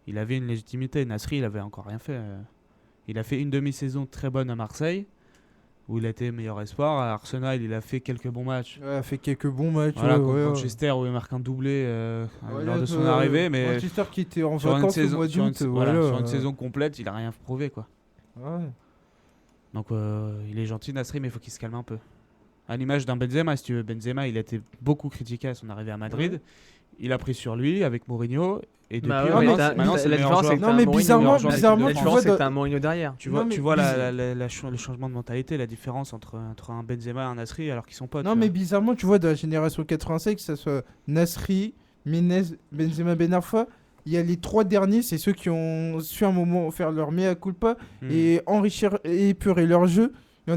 il avait une légitimité. Nasri, il avait encore rien fait. Il a fait une demi-saison très bonne à Marseille, où il a été meilleur espoir. À Arsenal, il a fait quelques bons matchs. Ouais, il a fait quelques bons matchs. Voilà, contre ouais. Manchester, où il marque un doublé Ouais, lors là, de son arrivée. Mais Manchester qui était en sur une vacances au saison, mois d'août. Voilà. sur une saison complète, il a rien prouvé, quoi. Ouais. Donc il est gentil, Nasri, mais il faut qu'il se calme un peu. À l'image d'un Benzema, si tu veux. Benzema, il a été beaucoup critiqué à son arrivée à Madrid. Ouais. Il a pris sur lui avec Mourinho. Et depuis, Bah ouais, mais maintenant, c'est la le meilleur différence, c'est joueur. que Non, t'as mais un Mourinho, bizarrement, meilleur joueur de bizarrement, la l'équipe de tu différence, vois. c'est que t'as un Mourinho derrière. Tu vois, Non, mais tu vois le changement de mentalité, la différence entre un Benzema et un Nasri alors qu'ils sont potes. Non, tu mais vois. bizarrement, tu vois, de la génération 85, que ce soit Nasri, Menez, Benzema, Ben Arfa, il y a les 3 derniers, c'est ceux qui ont su à un moment faire leur mea culpa et enrichir et épurer leur jeu. Il y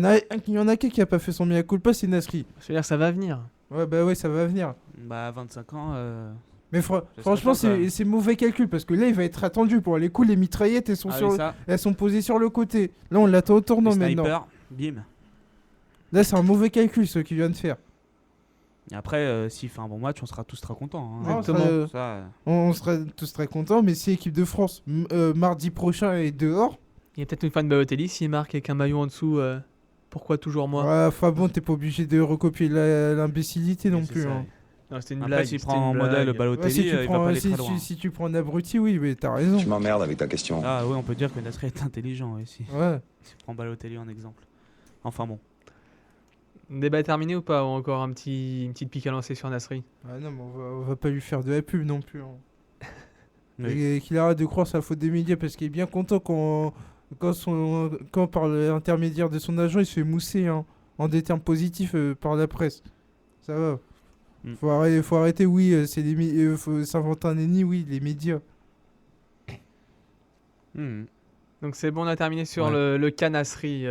en a qu'un qui a pas fait son mea culpa, c'est Nasri. Je veux dire, ça va venir. Ouais, bah ouais, ça va venir. Bah, à 25 ans. Mais Ça franchement, serait temps, c'est mauvais calcul parce que là, il va être attendu pour les coups. Les mitraillettes, elles sont posées sur le côté. Là, on l'attend au tournant maintenant. Sniper, bim. Là, c'est un mauvait calcul ce qu'il vient de faire. Et après, s'il fait un bon match, on sera tous très contents. Hein. Exactement. Ça, On sera tous très contents, mais si l'équipe de France mardi prochain est dehors, Il y a peut-être une fan de Balotelli s'il marque avec un maillot en dessous. Pourquoi toujours moi? ouais, enfin bon, t'es pas obligé de recopier l'imbécilité non c'est plus. ça. Hein. Non, c'était une Après, blague. s'il c'était prend en une modèle blague. Balotelli, Ouais, il va pas aller très loin. si tu prends un abruti, oui, mais t'as raison. Tu m'emmerdes avec ta question. Ah oui, on peut dire que Nasri est intelligent aussi. Ouais. Si on prend Balotelli en exemple. Enfin bon. Débat terminé ou pas? Ou encore une petite pique à lancer sur Nasri? Ah non, mais on va pas lui faire de la pub non plus. Hein. Oui. Et qu'il arrête de croire sa faute des médias parce qu'il est bien content quand par l'intermédiaire de son agent, il se fait mousser en des termes positifs par la presse. Ça va. Faut arrêter, oui, faut s'inventer un ennemi, oui, les médias. Donc c'est bon, on a terminé sur le cas Nasri.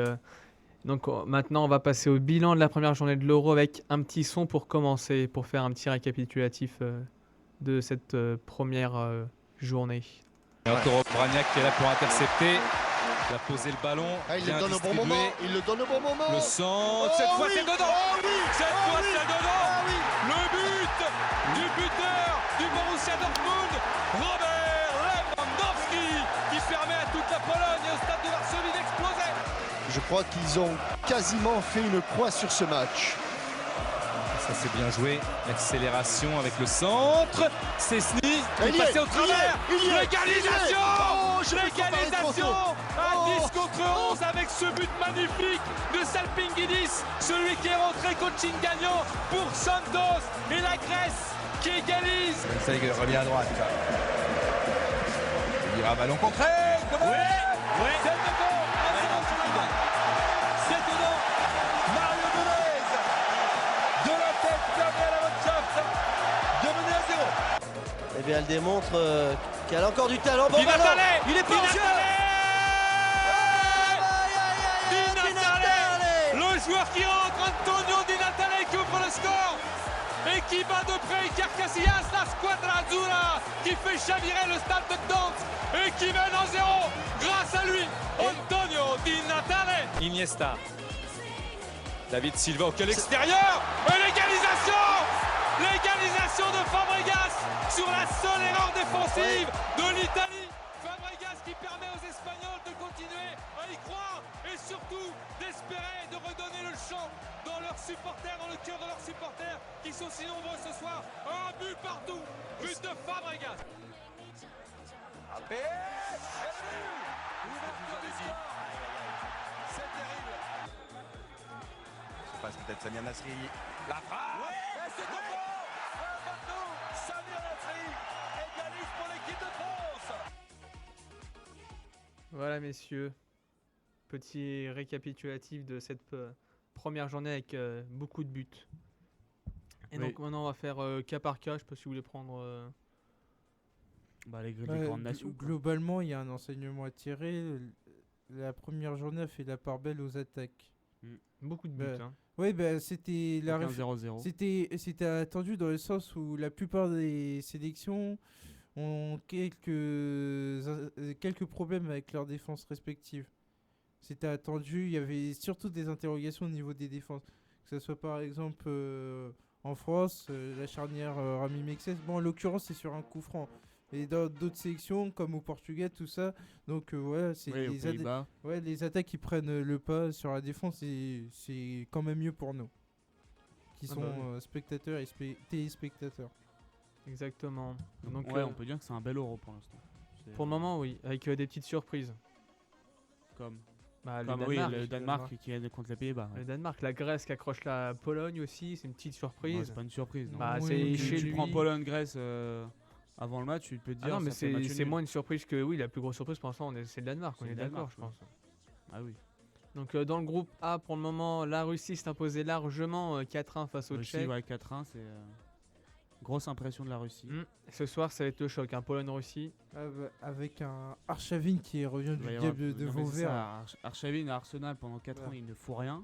Donc maintenant, on va passer au bilan de la première journée de l'Euro avec un petit son pour commencer, pour faire un petit récapitulatif de cette première journée. Et encore Bragnac qui est là pour intercepter. Il a posé le ballon. Ah, il bien le donne au bon distribué. moment. Il le donne au bon moment. Le centre. Cette fois, c'est dedans. Cette fois, c'est dedans. Le but du buteur du Borussia Dortmund, Robert Lewandowski, qui permet à toute la Pologne et au stade de Varsovie d'exploser. Je crois qu'ils ont quasiment fait une croix sur ce match. Ça, c'est bien joué. Accélération avec le centre. Cessny Il est y passé est, au travers. il y est. L'égalisation. Oh, je me prends L'égalisation pas les à 10 contre 11 avec ce but magnifique de Salpingidis, celui qui est rentré coaching gagnant pour Santos et la Grèce qui égalise. Ça revient à droite. Il ira ballon contré. Oui, c'est dedans. C'est dedans. Mario Gomez de la tête Gabriel Amontchaft de mener à 0. Eh bien, elle démontre qu'elle a encore du talent. Bon Di ballon. Natale. Il est pas en jeu. Di Natale. Le joueur qui rentre, Antonio Di Natale qui ouvre le score et qui bat de près Iker Casillas, la squadra azzurra qui fait chavirer le stade de Gdansk et qui mène en 0 grâce à lui, Antonio Di Natale. Iniesta. David Silva auquel extérieur et l'égalisation. L'égalisation de Fabregas sur la seule erreur défensive de l'Italie. Fabregas qui permet aux Espagnols de continuer à y croire et surtout d'espérer de redonner le chant dans leurs supporters, dans le cœur de leurs supporters qui sont si nombreux ce soir. Un but partout, but de Fabregas. C'est terrible. Ça passe peut-être Samir Nasri. La frappe. Et c'est au fond. Maintenant, Samir Nasri égalise pour l'équipe de France. Voilà, messieurs. Petit récapitulatif de cette première journée avec beaucoup de buts. Et donc maintenant, on va faire cas par cas. Je sais pas si vous voulez prendre... les grandes nations. Globalement, il y a un enseignement à tirer. La première journée a fait la part belle aux attaques. Beaucoup de buts. Hein. Oui, c'était la 0-0. C'était attendu dans le sens où la plupart des sélections ont quelques problèmes avec leurs défenses respectives. C'était attendu, il y avait surtout des interrogations au niveau des défenses. Que ce soit par exemple en France, la charnière Rami Mexes. Bon, en l'occurrence, c'est sur un coup franc. et dans d'autres sélections comme au Portugal, tout ça. Donc voilà, c'est Oui, aux Pays-Bas. les attaques qui prennent le pas sur la défense, c'est quand même mieux pour nous, qui Ah sont bah oui. spectateurs et téléspectateurs. Exactement. Donc, Ouais, on peut dire que c'est un bel euro pour l'instant. C'est- pour le moment, oui, avec des petites surprises. Comme, Bah, comme le oui, Danemark. le Danemark qui est contre les Pays-Bas. ouais. Le Danemark, la Grèce qui accroche la Pologne aussi, c'est une petite Ouais, surprise. c'est pas une surprise. Non. Bah, Oui, c'est oui, chez tu lui. prends Pologne-Grèce avant le match, tu peux te Ah dire. non, mais ça fait match c'est nul. moins une surprise que oui, la plus grosse surprise pour l'instant, c'est le Danemark, on C'est est le d'accord, Danemark, je pense. Ah oui. Donc dans le groupe A, pour le moment, la Russie s'est imposée largement 4-1 face aux Russie, Tchèques. ouais, 4-1, c'est grosse impression de la Russie. Ce soir, ça va être le choc, hein, Pologne-Russie. Avec un Arshavin qui revient Il va y du avoir- diable de non, mais c'est Vauvert. ça, Arshavin à Arsenal pendant 4 ans, Ouais. il ne fout rien.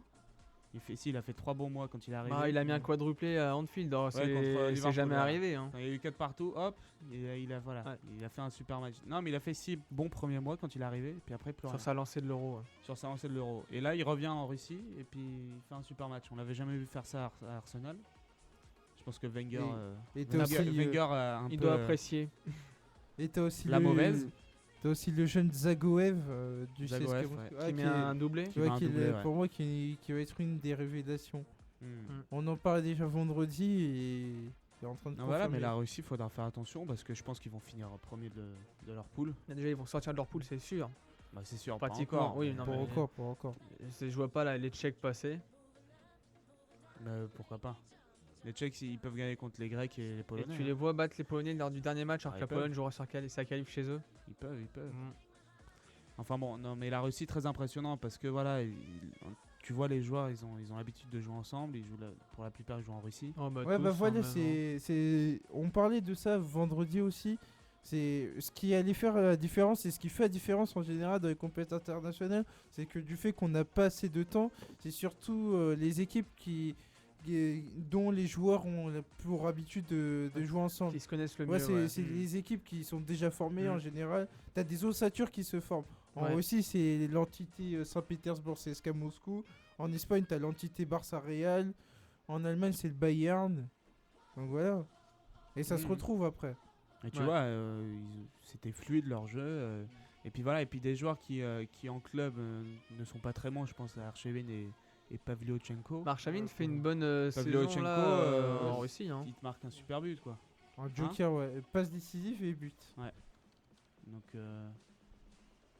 Il a fait 3 bons mois quand il est arrivé. Bah, il a mis un quadruplé à Anfield, alors contre c'est Liverpool, jamais ouais. arrivé. Hein. Enfin, il y a eu 4 partout, hop, il a fait un super match. Non, mais il a fait 6 bons premiers mois quand il est arrivé, puis après plus rien. Sur sa lancée de l'Euro. Ouais. Sur sa lancée de l'Euro. Et là, il revient en Russie et puis il fait un super match. On l'avait jamais vu faire ça à Arsenal. Je pense que Wenger, Et t'as aussi, Wenger a un Il peu doit apprécier. et t'as aussi la mauvaise. T'as aussi le jeune Zagoev du Zagoev, CSKA ouais. Moscou. Qui met un doublé. tu vois, met un qui est doublé, ouais. pour moi qui va être une des révélations. Hmm. On en parlait déjà vendredi et il est en train de Non, voilà, mais confirmer. la Russie, il faudra faire attention parce que je pense qu'ils vont finir premier de leur poule. Déjà, ils vont sortir de leur poule, c'est sûr. Bah, c'est sûr, Pratiquement, pas encore, oui, mais- non, Pour mais- encore, pour encore. Je vois pas là, les Tchèques passer. Pourquoi pas. Les Tchèques, ils peuvent gagner contre les Grecs et les Et Polonais. tu les vois battre les Polonais lors du dernier match alors Ah, que la ils peuvent. Pologne jouera sur sa qualif chez eux. Ils peuvent. Mm. Enfin bon, non, mais la Russie, très impressionnant parce que voilà, tu vois les joueurs, ils ont l'habitude de jouer ensemble. Pour la plupart, ils jouent en Russie. Oh, bah, Ouais, tous, bah hein, voilà, même, on parlait de ça vendredi aussi. C'est ce qui allait faire la différence et ce qui fait la différence en général dans les compétitions internationales, c'est que du fait qu'on n'a pas assez de temps, c'est surtout les équipes dont les joueurs ont pour habitude de jouer ensemble. qui se connaissent le Ouais, mieux. c'est les équipes qui sont déjà formées Mm. en général. T'as des ossatures qui se forment. En Ouais. Russie, c'est l'entité Saint-Pétersbourg, CSKA Moscou. En Espagne, t'as l'entité Barça Real. En Allemagne, c'est le Bayern. Donc voilà. Et ça se Mm. retrouve après. Et tu Ouais. vois, c'était fluide leur jeu. Et puis voilà, et puis des joueurs qui en club ne sont pas très bons, je pense à Archevin et Pavlyuchenko. Marshavin fait une bonne saison Pavlyuchenko, là en Russie. Hein. Ils te marquent un super but, quoi. En joker, ouais. Passe décisive et but. Donc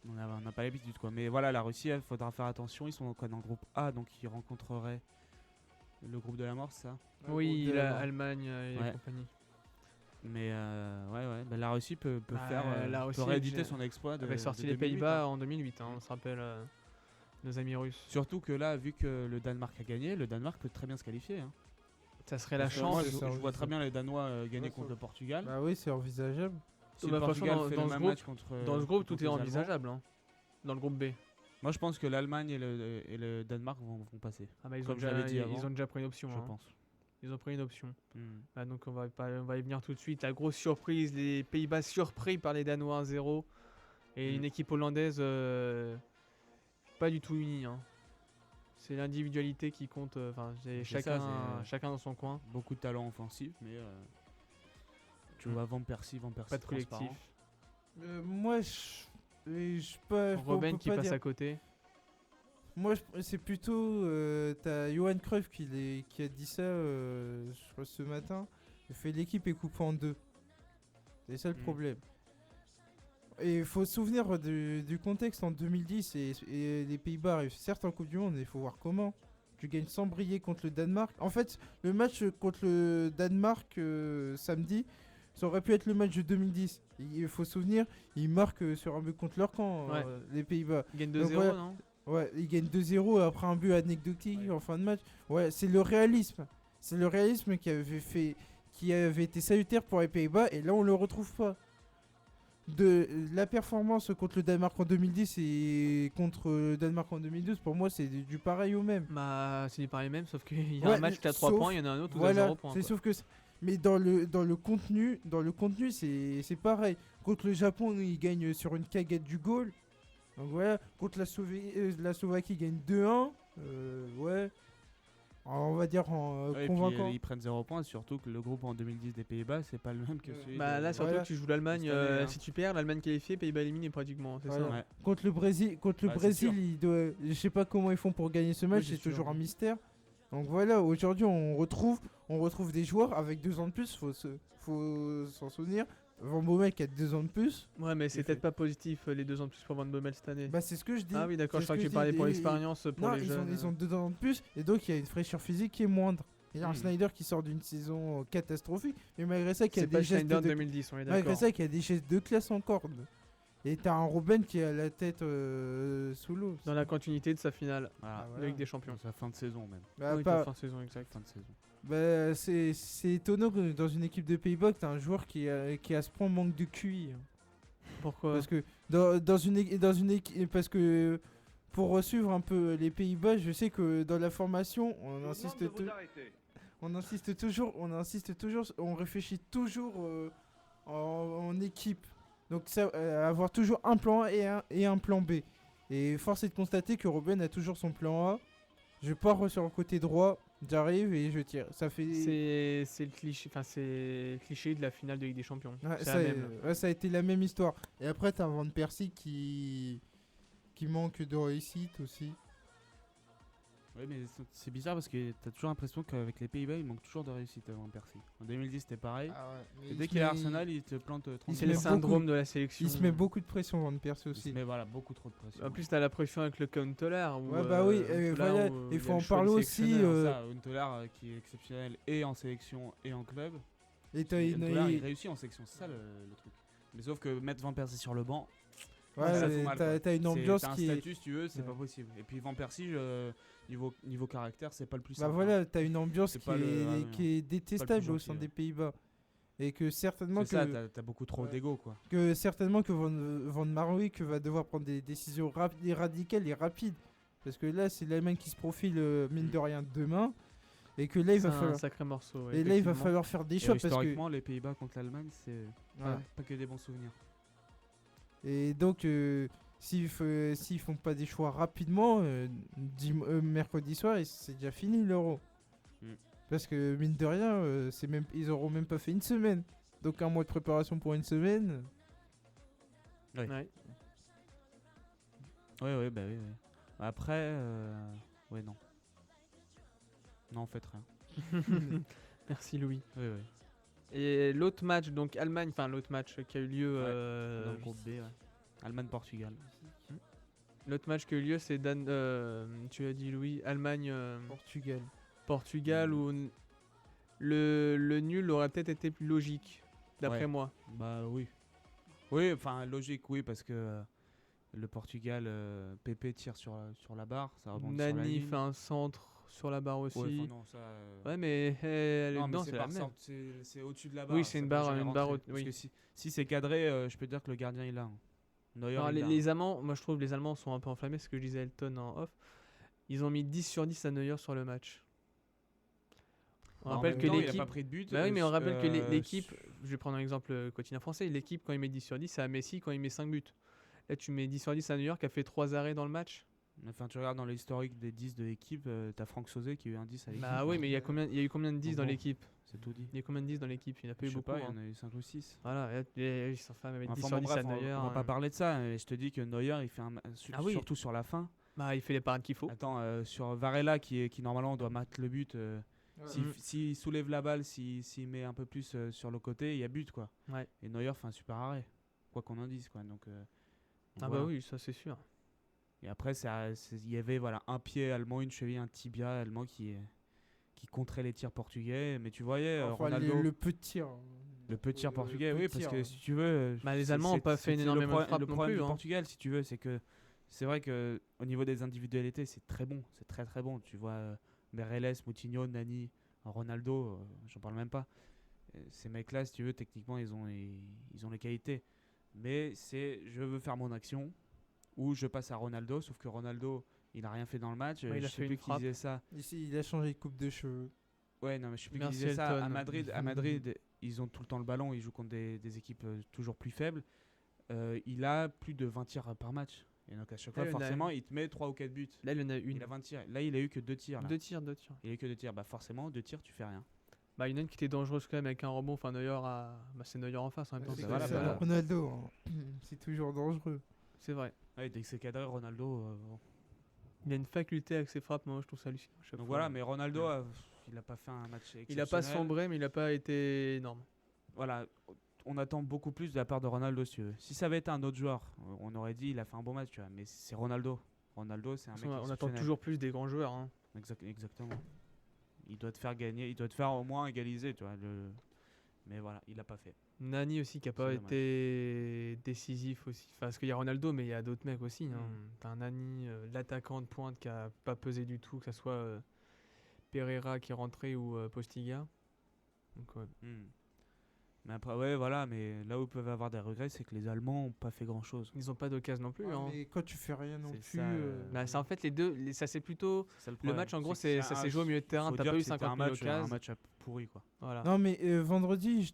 on n'a pas l'habitude, quoi. Mais voilà, la Russie, il faudra faire attention. Ils sont quoi, dans le groupe A, donc ils rencontreraient le groupe de la mort, c'est ça. Oui, Groupe de la mort. l'Allemagne et Ouais. compagnie. Mais ouais, bah, la Russie peut Bah, faire, la peut Russie rééditer avait- son exploit de avait sorti de les 2008, Pays-Bas hein. en 2008, hein, on se rappelle nos amis russes. Surtout que là, vu que le Danemark a gagné, le Danemark peut très bien se qualifier. Hein. Ça serait la Parce que chance. Moi, c'est ça, je vois oui, très ça. bien les Danois gagner Ouais, contre ça. le Portugal. Bah oui, c'est envisageable. Si Bah, le Portugal franchement, fait dans le ce même groupe- match contre Dans ce groupe, contre tout est les Allemands, envisageable. Hein. Dans le groupe B. Moi, je pense que l'Allemagne et le Danemark vont passer, Ah bah, ils, Comme ont je l'avais déjà, dit ils avant, ont déjà pris une option. je hein. pense. Ils ont pris une option. Hmm. Bah, donc on va y venir tout de suite. La grosse surprise, les Pays-Bas surpris par les Danois 1-0. Et une équipe hollandaise pas du tout unie. Hein. C'est l'individualité qui compte. Enfin, C'est chacun, ça, c'est- chacun dans son coin. Beaucoup de talent offensif, mais tu vois Van Persie Pas de transparent. collectif. Moi, je peux Robin on peut qui pas passe dire. à côté. Moi, c'est plutôt. T'as Johan Cruyff qui a dit ça, je crois, ce matin. Il fait l'équipe est coupée en deux. C'est ça le problème. Et il faut se souvenir du contexte en 2010 et les Pays-Bas arrivent certes en Coupe du Monde, mais il faut voir comment. Tu gagnes sans briller contre le Danemark. En fait, le match contre le Danemark samedi, ça aurait pu être le match de 2010. Il faut se souvenir, ils marquent sur un but contre leur camp, Ouais. les Pays-Bas. Ils gagnent Donc 2-0, voilà. non? Ouais, ils gagnent 2-0 après un but anecdotique en fin de match. Ouais, c'est le réalisme. C'est le réalisme qui avait été salutaire pour les Pays-Bas et là on le retrouve pas. De la performance contre le Danemark en 2010 et contre le Danemark en 2012, pour moi c'est du pareil au même. Bah, c'est du pareil même, sauf qu'il y a Ouais, un match qui a 3 sauf- points, il y en a un autre où Voilà, à 0 points. c'est quoi. sauf que mais dans le contenu, c'est pareil. Contre le Japon, ils gagnent sur une cagette du goal. Donc voilà, contre la Slovaquie, ils gagnent 2-1. Ouais. on va dire Ouais, et puis, convaincant. ils prennent 0 points, surtout que le groupe en 2010 des Pays-Bas, c'est pas le même que celui Bah de- là, surtout Voilà. que tu joues l'Allemagne. Cette année, hein. Si tu perds, l'Allemagne qualifiée, Pays-Bas éliminés pratiquement. C'est Voilà. ça. Ouais. Contre le Brésil, Bah, c'est Brésil, sûr. je sais pas comment ils font pour gagner ce match, c'est c'est sûr, toujours un ouais. mystère. Donc voilà, aujourd'hui on retrouve des joueurs avec 2 ans de plus, faut s'en souvenir. Van Bommel qui a 2 ans de plus. Ouais, mais c'est fait. peut-être pas positif les 2 ans de plus pour Van Bommel cette année. Bah c'est ce que je dis. Ah oui, d'accord, je C'est ce crois que je tu parlais dis. pour Et- l'expérience, pour Non, les jeunes. ils ont 2 ans de plus et donc il y a une fraîcheur physique qui est moindre. Il y a un Hmm. Snyder qui sort d'une saison catastrophique, mais malgré ça qui a C'est des pas gestes Schneider de 2010, on est malgré d'accord. ça qui a des gestes de classe encore. Et t'as un Robben qui a la tête sous l'eau. Dans la continuité de sa finale Voilà. Ah, de voilà. Ligue des Champions. Dans sa fin de saison même. Bah, Oui, pas- fin de saison exact. Fin de saison. Bah, c'est étonnant que dans une équipe de Pays-Bas, que t'as un joueur qui à ce point manque de QI. Pourquoi Parce que dans une équipe, parce que pour suivre un peu les Pays-Bas, je sais que dans la formation, on insiste toujours, on réfléchit toujours en équipe. Donc ça, avoir toujours un plan A et un plan B. Et force est de constater que Robben a toujours son plan A. Je pars sur le côté droit, j'arrive et je tire. Ça fait. C'est le cliché, enfin c'est le cliché de la finale de Ligue des Champions. Ouais, C'est ça, la même. ça a été la même histoire. Et après, t'as Van Persie qui manque de réussite aussi. Oui, mais c'est bizarre parce que t'as toujours l'impression qu'avec les Pays-Bas, il manque toujours de réussite avant Percy. En 2010, c'était pareil. Et dès qu'il est à Arsenal, il te plante 30 C'est le met syndrome beaucoup- de la sélection. Il se met beaucoup de pression, Van Persie Il se aussi. met voilà, beaucoup trop de pression. En plus, t'as la pression avec le Contoller. Ouais, bah oui, voilà, il faut en parler aussi. Ça, Huntelaar qui est exceptionnel et en sélection et en club. Et t'as une. Huntelaar, il réussit en sélection, c'est ça le truc. Mais sauf que mettre Van Persie sur le banc, Ouais, ça fout mal, quoi. t'as une ambiance t'as un qui est. statut, si tu veux, c'est Ouais. pas possible. Et puis Van Persie, niveau caractère, c'est pas le plus Bah simple. voilà, t'as une ambiance C'est qui pas le- est détestable au gentil, sein ouais. des Pays-Bas. Et que certainement C'est ça, que. t'as beaucoup trop Ouais. d'ego, quoi. Que certainement que Van Marwijk va devoir prendre des décisions radicales et rapides. Parce que là, c'est l'Allemagne qui se profile, mine de rien, demain. Et que là, il C'est va un falloir. sacré morceau. Et là, il va falloir faire des Et choix parce que. historiquement, les Pays-Bas contre l'Allemagne, c'est Ouais. pas que des bons souvenirs. Et donc, s'ils font pas des choix rapidement, mercredi soir, c'est déjà fini l'Euro. Mm. Parce que mine de rien, ils auront même pas fait une semaine. Donc un mois de préparation pour une semaine. Ouais. Ouais. Ouais, bah oui. Après, ouais, non. Non, en fait, rien. Merci Louis. Oui, oui. Et l'autre match, donc Allemagne, enfin l'autre match qui a eu lieu. Dans le groupe B, ouais. Allemagne-Portugal. L'autre match qui a eu lieu, c'est tu as dit Louis, Allemagne, Portugal. Portugal, où le nul aurait peut-être été plus logique, d'après Ouais. moi. Bah oui. Oui, enfin, logique, oui, parce que le Portugal, Pépé tire sur la barre, ça rebondit sur la Nani ligne. fait un centre sur la barre aussi. Ouais, Ouais, enfin, non, ça... mais elle est non, mais dedans, c'est c'est la par même. sorte, c'est au-dessus de la barre. Oui, c'est ça une peut barre, jamais une barre rentrer. oui. Parce que si c'est cadré, je peux te dire que le gardien il a. Neuer, Alors, il a. les Allemands, moi je trouve les Allemands sont un peu enflammés, ce que je disais à Elton en off. Ils ont mis 10 sur 10 à Neuer sur le match. On En rappelle même que temps, il a l'équipe. pas pris de but. Bah oui, mais on rappelle que l'équipe, su- je vais prendre un exemple quotidien français, l'équipe quand il met 10 sur 10, c'est à Messi quand il met 5 buts. Là, tu mets 10 sur 10 à New York qui a fait 3 arrêts dans le match. Enfin, tu regardes dans l'historique des 10 de l'équipe, t'as Franck Sauzet qui a eu un 10 à l'équipe. Bah oui, mais il y a eu combien de 10 Donc dans bon. l'équipe C'est tout dit. Il y a combien de 10 dans l'équipe Il n'y en a pas Je eu sais beaucoup. pas, il y hein. en a eu 5 ou 6. Voilà, ils sont femmes avec 10 Enfin, sur bon, 10 bref, à Neuer. on va pas parler de ça, mais je te dis que Neuer il fait Ah oui. surtout sur la fin. Bah, il fait les parades qu'il faut. Attends, sur Varela qui normalement doit mettre le but, s'il Mm. s'il soulève la balle, s'il met un peu plus sur le côté, il y a but quoi. Ouais. Et Neuer fait un super arrêt, quoi qu'on en dise quoi. Donc, Ah voilà. bah oui, ça c'est sûr. Et après, il y avait voilà, un pied allemand, une cheville, un tibia allemand qui contrait les tirs portugais. Mais tu voyais Enfin, Ronaldo, le peu de tir. le peu de tir portugais, peu oui, de parce tir, que hein. si tu veux. Bah, les c'est- Allemands ont c'est- pas fait c'est énormément de frappes Le non problème plus, du hein. Portugal, si tu veux, c'est que c'est vrai que au niveau des individualités, c'est très bon, c'est très très bon. Tu vois, Meireles, Moutinho, Nani, Ronaldo, j'en parle même pas. Ces mecs-là, si tu veux, techniquement, ils ont les qualités. Mais je veux faire mon action ou je passe à Ronaldo, sauf que Ronaldo, il a rien fait dans le match. Ouais, il je a sais fait plus une qui frappe. disait ça. Ici, il a changé de coupe de cheveux. Ouais, non, mais je sais plus qui Merci, disait ça. Elton. À Madrid, ils ont tout le temps le ballon, ils jouent contre des équipes toujours plus faibles. Il a plus de 20 tirs par match. Et donc à chaque Là, fois, il y en a forcément, il te met 3 ou 4 buts. Là, il y en a une. Il a 20 tirs. Là, il a eu que 2 tirs. Là. 2 tirs, 2 tirs. Il a eu que 2 tirs. Bah forcément, 2 tirs, tu fais rien. Bah, il y en a une qui était dangereuse quand même avec un rebond. Enfin, Neuer a. Bah, c'est Neuer en face en même temps. C'est bah comme voilà, ça, voilà. Ronaldo, hein. C'est toujours dangereux. C'est vrai. Ouais, dès que c'est cadré, Ronaldo. Bon. Il a une faculté avec ses frappes, moi je trouve ça hallucinant. à chaque Donc fois. voilà, mais Ronaldo, il a pas fait un match exceptionnel. Il a pas sombré, mais il a pas été énorme. Voilà, on attend beaucoup plus de la part de Ronaldo, si tu veux. Si ça avait été un autre joueur, on aurait dit il a fait un bon match, tu vois. Mais c'est Ronaldo. Ronaldo, c'est un mec On attend exceptionnel. toujours plus des grands joueurs. Hein. Exactement. Il doit te faire gagner, il doit te faire au moins égaliser, tu vois. Mais voilà, il l'a pas fait. Nani aussi qui a pas C'est dommage. été décisif aussi. Enfin, parce qu'il y a Ronaldo, mais il y a d'autres mecs aussi. Hein. Mm. T'as un Nani, l'attaquant de pointe qui a pas pesé du tout, que ce soit Pereira qui est rentré ou Postiga. Donc, ouais. Hmm. Mais après, ouais, voilà, mais là où ils peuvent avoir des regrets, c'est que les Allemands ont pas fait grand chose. Ils ont pas d'occasion non plus. Ouais, hein. mais quand tu fais rien non C'est plus. ça, Bah, c'est en fait les deux. Ça c'est plutôt. C'est ça le Le problème. match en gros, C'est que ça s'est joué au milieu de terrain. faut T'as dire pas eu que c'était 50 000 un occasions. match pourri, quoi. Voilà. Non, mais vendredi, je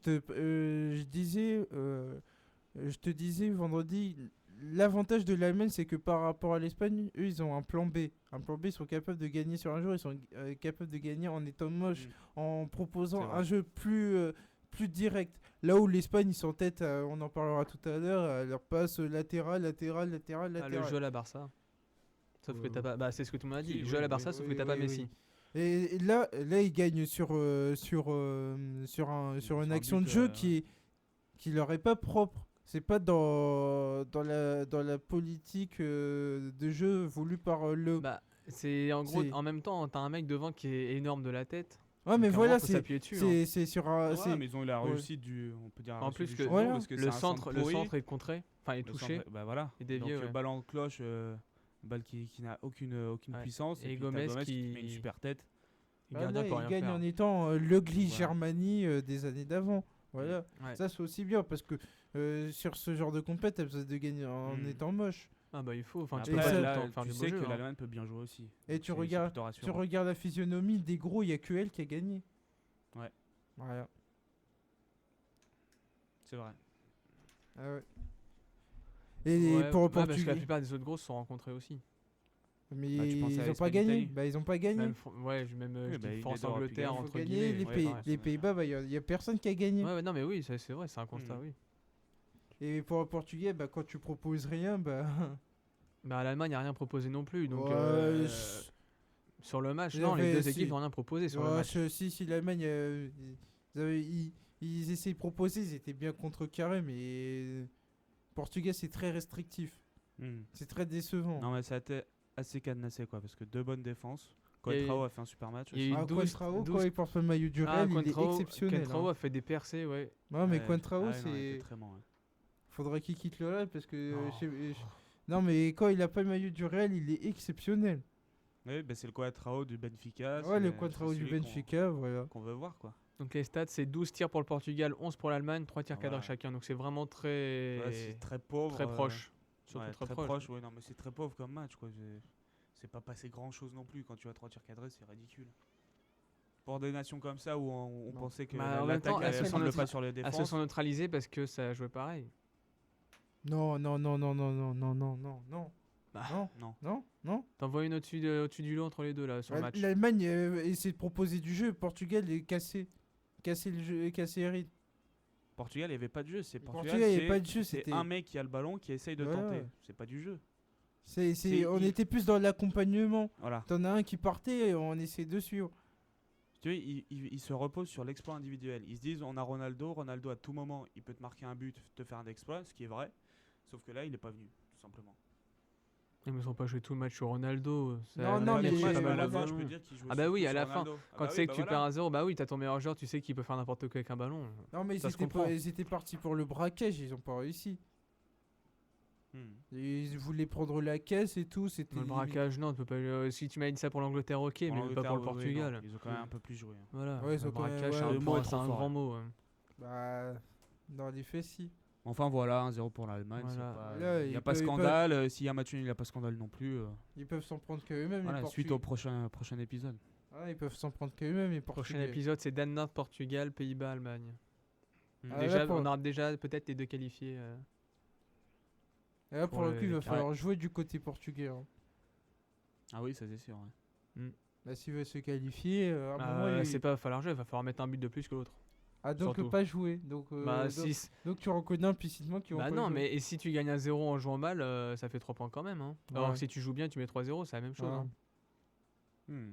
te disais vendredi, l'avantage de l'Allemagne, c'est que par rapport à l'Espagne, eux, ils ont un plan B. Un plan B, ils sont capables de gagner sur un jour, ils sont capables de gagner en étant moche, en C'est proposant vrai. un jeu plus direct. Là où l'Espagne, ils s'entêtent, on en parlera tout à l'heure, à leur passe latérale. Ah, le jeu à la Barça. Sauf que t'as pas. Bah, c'est ce que tout le monde a dit. Si, Le jeu à oui, la Barça, oui, sauf oui, que t'as pas oui, Messi. oui. Et là, ils gagnent sur une un action but, de jeu qui leur est pas propre. C'est pas dans la politique de jeu voulue par le. Bah, c'est en gros, C'est- en même temps, t'as un mec devant qui est énorme de la tête. Ouais, mais Donc, à un voilà, moment, faut s'appuyer dessus, hein. c'est sur un. Ouais, c'est- mais ils ont eu la ouais. réussite on peut dire la En réussite plus du que jeu, Voilà. parce que c'est le un centre pourri. est contré, enfin est Le touché. centre, bah voilà. et dévié, Donc ouais. balle en cloche, balle qui n'a aucune Ouais. puissance. Et puis t'as Gomez qui te qui- met une super tête. Le Ah, gardien là, peut il rien gagne faire. en étant l'ugly Voilà. Germany des années d'avant. Voilà. Ouais. Ça, c'est aussi bien parce que sur ce genre de compète, t'as besoin de gagner en étant moche. Ah bah il faut. Enfin, tu Et peux ça, pas là, tout le temps faire tu du beau sais jeu, que hein. l'Allemagne peut bien jouer aussi. Et Donc tu c'est regardes, plutôt tu rassurant. regardes la physionomie des gros, il y a que elle qui a gagné. Ouais. Voilà. C'est vrai. Ah ouais. Et Ouais, pour ouais, parce que la Portugal, plupart des autres grosses se sont rencontrés aussi. mais Bah, tu penses à ils ont pas l'Espagne, gagné. l'Italie. Bah ils ont pas gagné. Même, même Oui, je bah, dis il France est d'Europe, Angleterre il Ils ont entre gagné guillemets. les ouais, pays, pareil, les Pays-Bas, bah y a personne qui a gagné. Ouais, non mais oui, c'est vrai, c'est un constat, Mhm. oui. Et pour le Portugais, bah quand tu proposes rien, bah. Bah l'Allemagne a rien proposé non plus, donc Ouais, sur le match, Il non, les avait- deux si. équipes n'ont rien proposé sur le Ouais, match. si l'Allemagne, ils essayaient de proposer, ils étaient bien contrecarrés, mais Portugais c'est très restrictif, Hmm. c'est très décevant. Non, mais ça a été assez cadenassé, quoi, parce que deux bonnes défenses. Il y a eu- Coentrao a fait un super match. il y a aussi. eu 12 Contrao, 12 quand il porte le maillot du Real, il est exceptionnel. Contrao hein. a fait des percées, ouais. Non, mais Ouais, Contrao, ah ouais, non, il était c'est. très bon, ouais. Faudrait qu'il quitte le Real parce que. Oh. Non, mais quand il a pas le maillot du Real, il est exceptionnel. Oui, bah, c'est le Coentrao du Benfica. Ouais, le c'est Contrao du celui Benfica, voilà. qu'on veut voir, quoi. Donc les stats, c'est 12 tirs pour le Portugal, 11 pour l'Allemagne, 3 tirs cadrés Ouais. chacun. Donc c'est vraiment très Ouais, c'est très pauvre. très proche. Surtout Ouais, très très proche. proche. Ouais, non, mais c'est très pauvre comme match, quoi. C'est pas passé grand chose non plus. Quand tu as 3 tirs cadrés, c'est ridicule. Pour des nations comme ça où on Non. pensait que Bah, en même l'attaque temps, elles se allait sont prendre le neutra- pas sur les Elles se défenses. sont neutralisées parce que ça jouait pareil. Non, non, non, non, non, non, non, non, non, non. Bah, non, Non. non, non. T'envoies une au-dessus du lot entre les deux là sur le match. L'Allemagne essaie de proposer du jeu, le Portugal est cassé. Casser le jeu, casser les rythmes. Portugal, il n'y avait pas de jeu. C'est Portugal, Portugal, il y avait pas de jeu, c'est c'était- un mec qui a le ballon qui essaye de Voilà. tenter. C'est pas du jeu. On il- était plus dans l'accompagnement. Voilà. T'en as un qui partait et on essaie de suivre. Tu vois, ils se reposent sur l'exploit individuel. Ils se disent, on a Ronaldo. Ronaldo, à tout moment, il peut te marquer un but, te faire un exploit, ce qui est vrai. Sauf que là, il n'est pas venu, tout simplement. Ils ne sont pas joué tout le match sur Ronaldo. Non, non, mais- il Moi, pas à mal la de fin, je ballons. peux dire qu'il joue Ah bah surtout oui, à sur la fin, Ronaldo. Ah Quand bah tu sais oui, que bah tu voilà. perds à 0, bah oui, t'as ton meilleur joueur, tu sais qu'il peut faire n'importe quoi avec un ballon. Non, mais Ça se comprend. ils étaient partis pour le braquage, ils ont pas réussi. Hmm. Ils voulaient prendre la caisse et tout. C'était Dans le braquage, non, tu peux pas. Si tu m'as dit ça pour l'Angleterre, ok, mais pas pour le l'Angleterre, oui, Portugal. non, ils ont quand même un peu plus joué. hein. Voilà, Ouais, ils le ont quand même- braquage, ouais, c'est le mot est c'est trop un fort, grand hein. mot. hein. Bah, dans les faits, si. Enfin voilà, 1-0 pour l'Allemagne. Voilà. Là, Il n'y a ils pas peuvent- scandale. S'il y a match nul, il n'y a pas scandale non plus. Ils peuvent s'en prendre qu'eux-mêmes. Voilà, les suite au prochain épisode. Ah, ils peuvent s'en prendre qu'eux-mêmes. Les Prochain Portugais. épisode, c'est Danemark, Portugal, Pays-Bas, Allemagne. Hmm. Ah, Déjà, là, pour- on aura déjà peut-être les deux qualifiés. Et là, pour Pour le coup, il les va carrés. falloir jouer du côté portugais. Hein. Ah oui, ça c'est sûr. Ouais. Là, s'il veut se qualifier, à un moment, il... C'est pas falloir jouer, il va falloir mettre un but de plus que l'autre. Ah, donc surtout. pas jouer. Donc, Bah, donc, si. donc tu reconnais implicitement qu'ils vont Bah pas non, jouer. mais et si tu gagnes à 0 en jouant mal, ça fait 3 points quand même. Hein. Alors Ouais. que si tu joues bien, tu mets 3-0, c'est la même chose. Ouais. Hein. Hmm.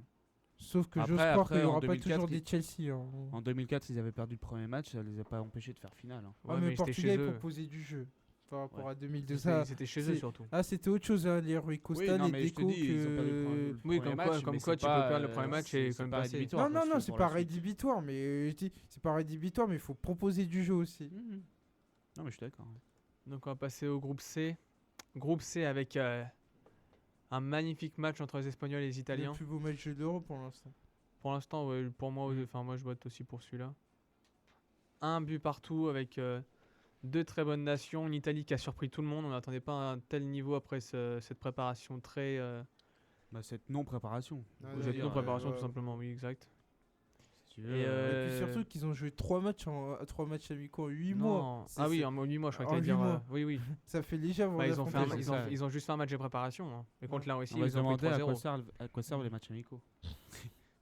Sauf que Après- j'ose croire après, qu'il n'y en aura pas 2004, toujours des ils- Chelsea. Hein. En 2004, ils avaient perdu le premier match, ça les a pas empêchés de faire finale. Hein. Ouais, Ouais, mais mais c'était Portugal chez eux. proposait du jeu par rapport Ouais. à 2002. Ça... C'était chez eux c'est- surtout. Ah, c'était autre chose, hein, les Rui Costa, Oui, non, les mais je te Deco dis, ils ont perdu le que... premier Oui, comme match, quoi mais tu c'est peux pas, perdre le premier match et c'est quand même pas passer. rédhibitoire, Non, non, parce non, que c'est pour pas la suite- rédhibitoire, mais je dis, c'est pas rédhibitoire, mais il faut proposer du jeu aussi. Mhm. Non, mais je suis d'accord. Ouais. Donc on va passer au groupe C. Groupe C avec un magnifique match entre les Espagnols et les Italiens. Le plus beau match de l'Euro pour l'instant. Pour l'instant, ouais, pour moi, moi je vote aussi pour celui-là. Un but partout avec deux très bonnes nations. Une Italie qui a surpris tout le monde. On n'attendait pas un tel niveau après cette préparation très. Bah, cette non-préparation. Ouais, Faut Cette dire, non-préparation ouais. tout simplement, oui, exact. si tu veux, Et, Et puis surtout qu'ils ont joué 3 matchs, 3 matchs amicaux en 8 mois. Non. C'est- Ah oui, c'est- en 8 mois, je crois en que t'allais 8 dire. mois. Oui, oui. Ça fait léger avant Bah, ils, ont fait l'affronter. ils ont juste fait un match de préparation. Hein. Et contre la Russie, on va se ils ont pris demander à 3-0. quoi servent les matchs amicaux.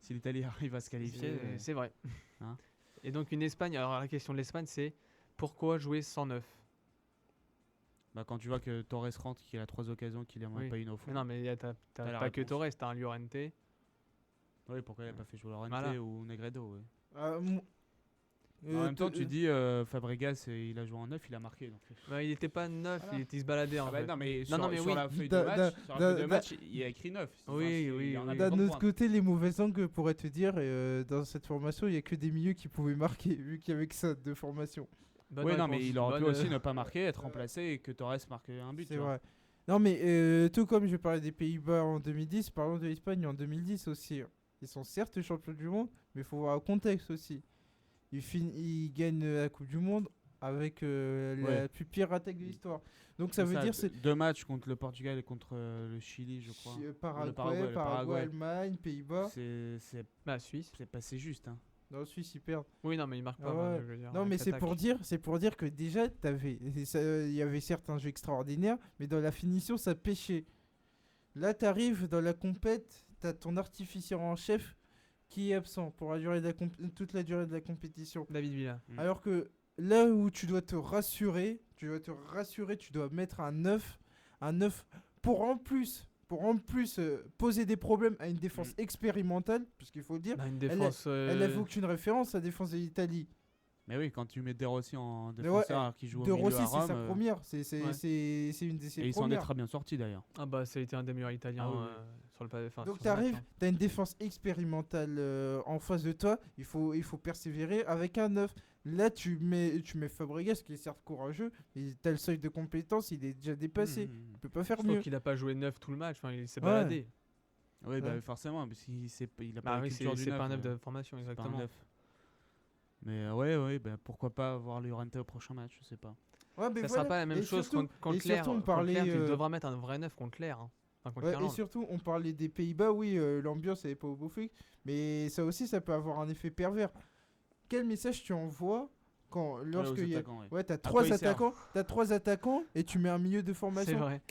Si l'Italie arrive à se qualifier. C'est vrai. Hein. Et donc une Espagne, alors la question de l'Espagne c'est pourquoi jouer 109? Bah, quand tu vois que Torres rentre, qu'il a 3 occasions, qu'il en a Oui. pas une au fond. Mais non, mais t'as la pas que réponse. Torres, t'as un Llorente. Oui, pourquoi il a pas fait jouer Lorente Voilà. ou Negredo. Ouais. Ah, En même temps, tu dis Fabregas, il a joué en 9, il a marqué. Donc... Bah, il était pas neuf, Voilà. il se baladait en Ah bah fait. non, mais Non, non, mais sur oui. la feuille Da- de match, da- sur la da- feuille de da- match, il y a écrit 9. Oui, oui, il y en a oui. des D'un bonnes autre pointes. côté, les mauvais angles pourraient te dire, dans cette formation, il n'y a que des milieux qui pouvaient marquer, vu qu'il y avait que ça de formation. Bonne Oui, non, réponse, mais il aurait pu bonne, aussi ne pas marquer, être remplacé et que Torres marque un but. C'est tu vois. vrai. Non, mais tout comme je parlais des Pays-Bas en 2010, parlons de l'Espagne en 2010 aussi. Ils sont certes champions du monde, mais il faut voir le contexte aussi. Ils gagnent la Coupe du Monde avec la Ouais. plus pire attaque de l'histoire. Donc ça C'est veut dire c'est 2 matchs contre le Portugal et contre le Chili, je crois. Paraguay, le Paraguay. Allemagne, Pays-Bas. C'est Bah, Suisse. passé juste. Hein. Dans le Suisse, ils perdent. Oui, non, mais il marque pas. Ah bah, ouais. je veux dire, Non, avec mais c'est l'attaque. pour dire que déjà, il y avait certes un jeu extraordinaire, mais dans la finition, ça pêchait. Là, t'arrives dans la compète, t'as ton artificier en chef qui est absent pour la durée de toute la durée de la compétition. David Villa. Mm. Alors que là où tu dois te rassurer, tu dois mettre un 9 pour en plus poser des problèmes à une défense expérimentale, parce qu'il faut le dire, Bah, une défense. elle n'avait aucune référence à la défense de l'Italie. Mais oui, quand tu mets De Rossi en défenseur qui joue De au milieu Rossi, à c'est Rome, sa première, c'est une de ses et il s'en est premières. très bien sorti d'ailleurs. Ah, bah, ça a été un des meilleurs Italiens Ah oui, sur le pas. enfin, Donc sur ce match, t'arrives, hein. t'as une défense expérimentale en face de toi, il faut persévérer avec un 9. Là tu mets Fabregas qui est certes courageux, mais t'as le seuil de compétence, il est déjà dépassé. Mmh. Il peut pas faire Sauf mieux. qu'il a pas joué 9 tout le match, enfin, il s'est Ouais. baladé. Oui, bah Ouais. forcément, parce qu'il a pas Bah la oui, culture du c'est neuf. pas un 9 de formation, c'est pas un exactement. neuf. Mais ouais, bah, pourquoi pas avoir le Llorente au prochain match, je sais pas. Ouais, mais Ça voilà. sera pas la même Et chose surtout- contre et Claire. surtout, on Contre parlait, Claire, tu devras mettre un vrai 9 contre Claire. Hein. Enfin, contre Ouais, et l'Irlande. surtout, on parlait des Pays-Bas, oui, l'ambiance elle est pas au beau fixe, mais ça aussi, ça peut avoir un effet pervers. Quel message tu envoies lorsque il y a... attaquants, ouais. Ouais, t'as quoi trois il sert attaquants et tu mets un milieu de formation. C'est vrai.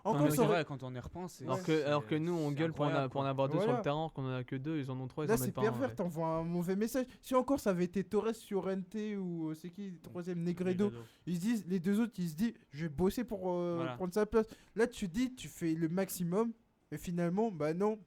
Non, mais c'est vrai, quand on y repense. Alors que nous, on gueule pour en avoir deux sur Voilà. le terrain, qu'on en a que deux, ils en ont trois, ils Là, en c'est mettent pas un, pervers, ouais. t'envoies un mauvais message. Si encore ça avait été Torres sur NT ou c'est qui, le troisième Negredo, ils se disent, les deux autres, ils se disent, je vais bosser pour Voilà. prendre sa place. Là, tu dis, tu fais le maximum. Et finalement, bah non,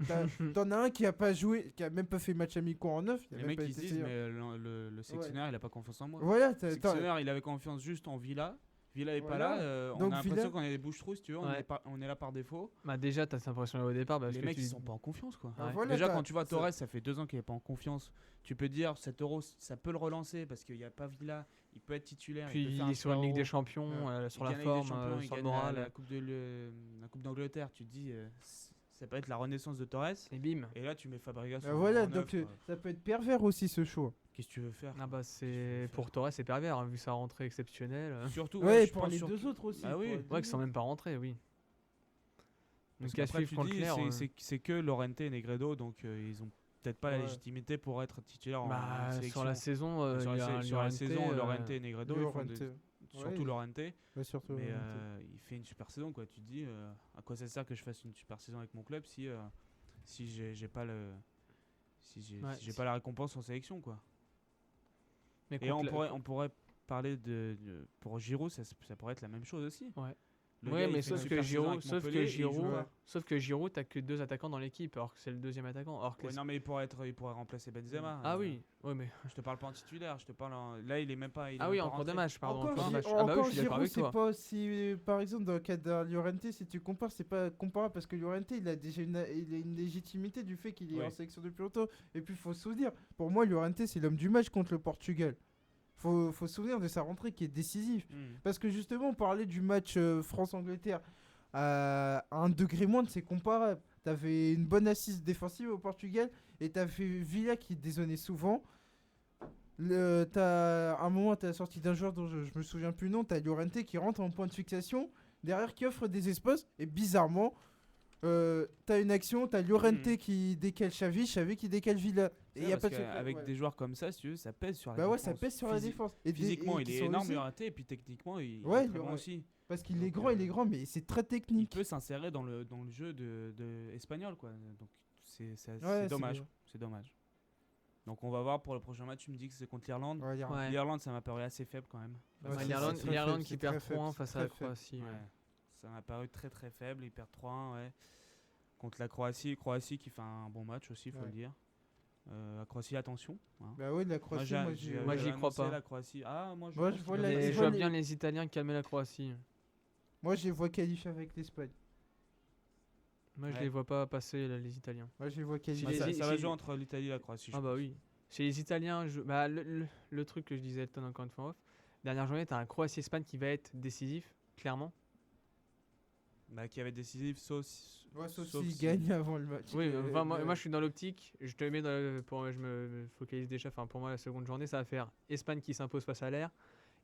t'en as un qui a pas joué, qui a même pas fait match amicaux en 9. Les mecs ils se disent, mais le sélectionneur il a pas confiance en moi. Voilà, Le sélectionneur il avait confiance juste en Villa. Villa est pas Voilà. là, on Donc a Villa- l'impression qu'on est des bouches-trous si tu veux, Ouais. on est là par défaut. Bah déjà, t'as cette impression au départ. Parce Les que mecs tu... ils sont pas en confiance quoi. Ouais. Voilà, Déjà t'as- quand tu vois ça- Torres, ça fait 2 ans qu'il est pas en confiance. Tu peux dire cet euro ça peut le relancer parce qu'il y a pas Villa, il peut être titulaire. Puis peut faire il un est sur une super Ligue des Euro. Champions, sur Il la gagne forme, Ligue des Champions, il sur le gagne moral. la Coupe d'Angleterre, tu te dis ça peut être la renaissance de Torres. Et bim. Et là tu mets Fabregas. Voilà, en neuf, donc quoi. ça peut être pervers aussi ce choix. Qu'est-ce que tu veux faire Ah bah Qu'est-ce que tu veux c'est faire pour Torres c'est pervers vu sa rentrée exceptionnelle. Surtout Ouais, je pour pense les surtout- deux autres aussi. Ah pour oui. les deux Ouais, qui sont autres. même pas rentrés, oui. Parce Donc à qu'après, suivre tu contre dis, Claire. c'est que Llorente et Negredo, donc ils ont peut-être pas la Ouais. légitimité pour être titulaires en Bah, sélection. sur la saison, sur il y a la un saison, Llorente, Llorente et Negredo, ils font Llorente. surtout Ouais, Llorente. Ouais, surtout. Mais il fait une super saison, quoi. Tu te dis, à quoi ça sert que je fasse une super saison avec mon club si j'ai pas si j'ai pas la récompense en sélection, quoi. Mais Et contre on pourrait parler pour Giroud, ça pourrait être la même chose aussi. Ouais. Le Ouais, gars, il mais fait une sauf super que saison Giroud, avec Montpellier et il joue pas. sauf que Giroud, t'as que 2 attaquants dans l'équipe, alors que c'est le deuxième attaquant. Alors que Ouais, non, mais il pourrait remplacer Benzema. Ah oui, ouais, mais Je te parle pas en titulaire, je te parle là il est même pas. ah oui, en cours de match, pardon. Encore, en cours de match. Giroud, Ah bah oui, je suis d'accord Giroud, avec c'est toi. pas aussi. Par exemple, dans le cas de Llorente, si tu compares, c'est pas comparable parce que Llorente, il a déjà il a une légitimité du fait qu'il est Ouais. en sélection depuis longtemps. Et puis, faut se souvenir, pour moi, Llorente, c'est l'homme du match contre le Portugal. Faut se souvenir de sa rentrée qui est décisive. Parce que justement, on parlait du match France-Angleterre. À 1 degré moindre, c'est comparable. T'avais une bonne assise défensive au Portugal et t'avais Villa qui dézonnait souvent. À un moment, t'as sorti d'un joueur dont je me souviens plus le nom. T'as Llorente qui rentre en point de fixation, derrière qui offre des espaces. Et bizarrement, t'as une action, t'as Llorente qui décale Xavi qui décale Villa. Et y a pas de avec ouais. des joueurs comme ça, si tu veux, ça pèse sur la Bah défense. ouais, ça pèse sur la défense. Et Physiquement, et il qui est sont énorme, aussi- Llorente, et puis techniquement, il Ouais, est très bon Llorente. aussi. Parce qu'il Donc, est grand, mais c'est très Il technique. peut s'insérer dans le jeu de espagnol, quoi. Donc c'est Ouais, dommage. bien. C'est dommage. Donc on va voir pour le prochain match. Tu me dis que c'est contre l'Irlande. Ouais, Llorente. Ouais. L'Irlande, ça m'a paru assez faible quand même. Ouais, Ouais, c'est l'Irlande très l'Irlande faible, qui c'est perd très 3-1 faible, face c'est à la très faible. Croatie. Ouais. Ça m'a paru très très faible. Ils perdent 3-1, ouais. Contre la Croatie qui fait un bon match aussi, faut Ouais. le dire. La Croatie, attention. Hein. Bah ouais, la Croatie, Moi, j'y crois annoncé pas. La Croatie. Ah, moi je Moi, pense je qu'ils vois peuvent la- Et passer. je vois vois les- bien les Italiens calmer la Croatie. Moi, je les vois qualifiés avec l'Espagne. Moi, je Ouais. les vois pas passer les Italiens. Moi, je les vois Si qualifiés. Ah, les- ça va si- jouer entre l'Italie et la Croatie. Ah bah oui. Chez les Italiens, bah, le truc que je disais Elton encore une fois en off, dernière journée, t'as un Croatie-Espagne qui va être décisif, clairement. Bah, qui avait décisif, sauf Sauf sauf s'ils si- gagnent avant le match. Oui, enfin, moi je suis dans l'optique, je te mets je me focalise déjà, enfin pour moi la seconde journée ça va faire Espagne qui s'impose face à l'air,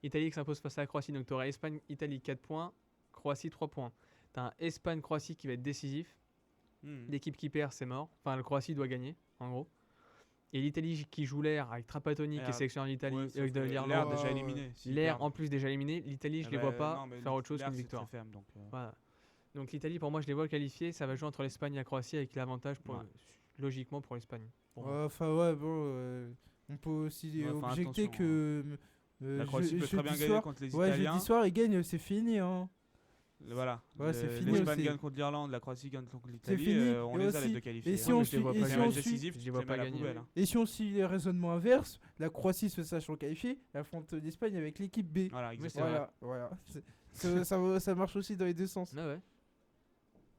Italie qui s'impose face à la Croatie, donc tu auras Espagne-Italie 4 points, Croatie 3 points. Tu as un Espagne-Croatie qui va être décisif, l'équipe qui perd c'est mort, enfin la Croatie doit gagner en gros. Et l'Italie qui joue l'air avec Trapattoni qui est sélectionneur d'Italie, Ouais, sauf de que l'Irlande. l'air déjà éliminé. s'ils L'air perdent. en plus déjà éliminé, l'Italie je Ah les bah, vois pas non, mais faire autre chose l'air, qu'une c'est victoire. très faible, donc, Voilà. Donc l'Italie pour moi je les vois qualifiés, ça va jouer entre l'Espagne et la Croatie avec l'avantage Ouais. logiquement pour l'Espagne. Pour Ouais, moi. enfin, ouais, bon. On peut aussi Ouais, enfin, objecter attention, que. La Croatie peut très bien jeudi gagner soir- contre les Ouais, Italiens. jeudi soir, ils gagnent, c'est fini. Hein. Voilà. Ouais, c'est fini L'Espagne aussi. gagne contre l'Irlande, la Croatie gagne contre l'Italie. fini. On Et les a aussi- les deux qualifiés. et si hein. on mais je les vois suit- pas et si Les gagner. on matchs suit- décisifs, je tu les vois les pas mets à la gagner. poubelle, hein. Et si on suit les raisonnements inverses, la Croatie se sache en qualifier, elle affronte l'Espagne avec l'équipe B. Voilà, c'est exactement. vrai. Voilà. Ça marche aussi dans les deux sens. Ah ouais.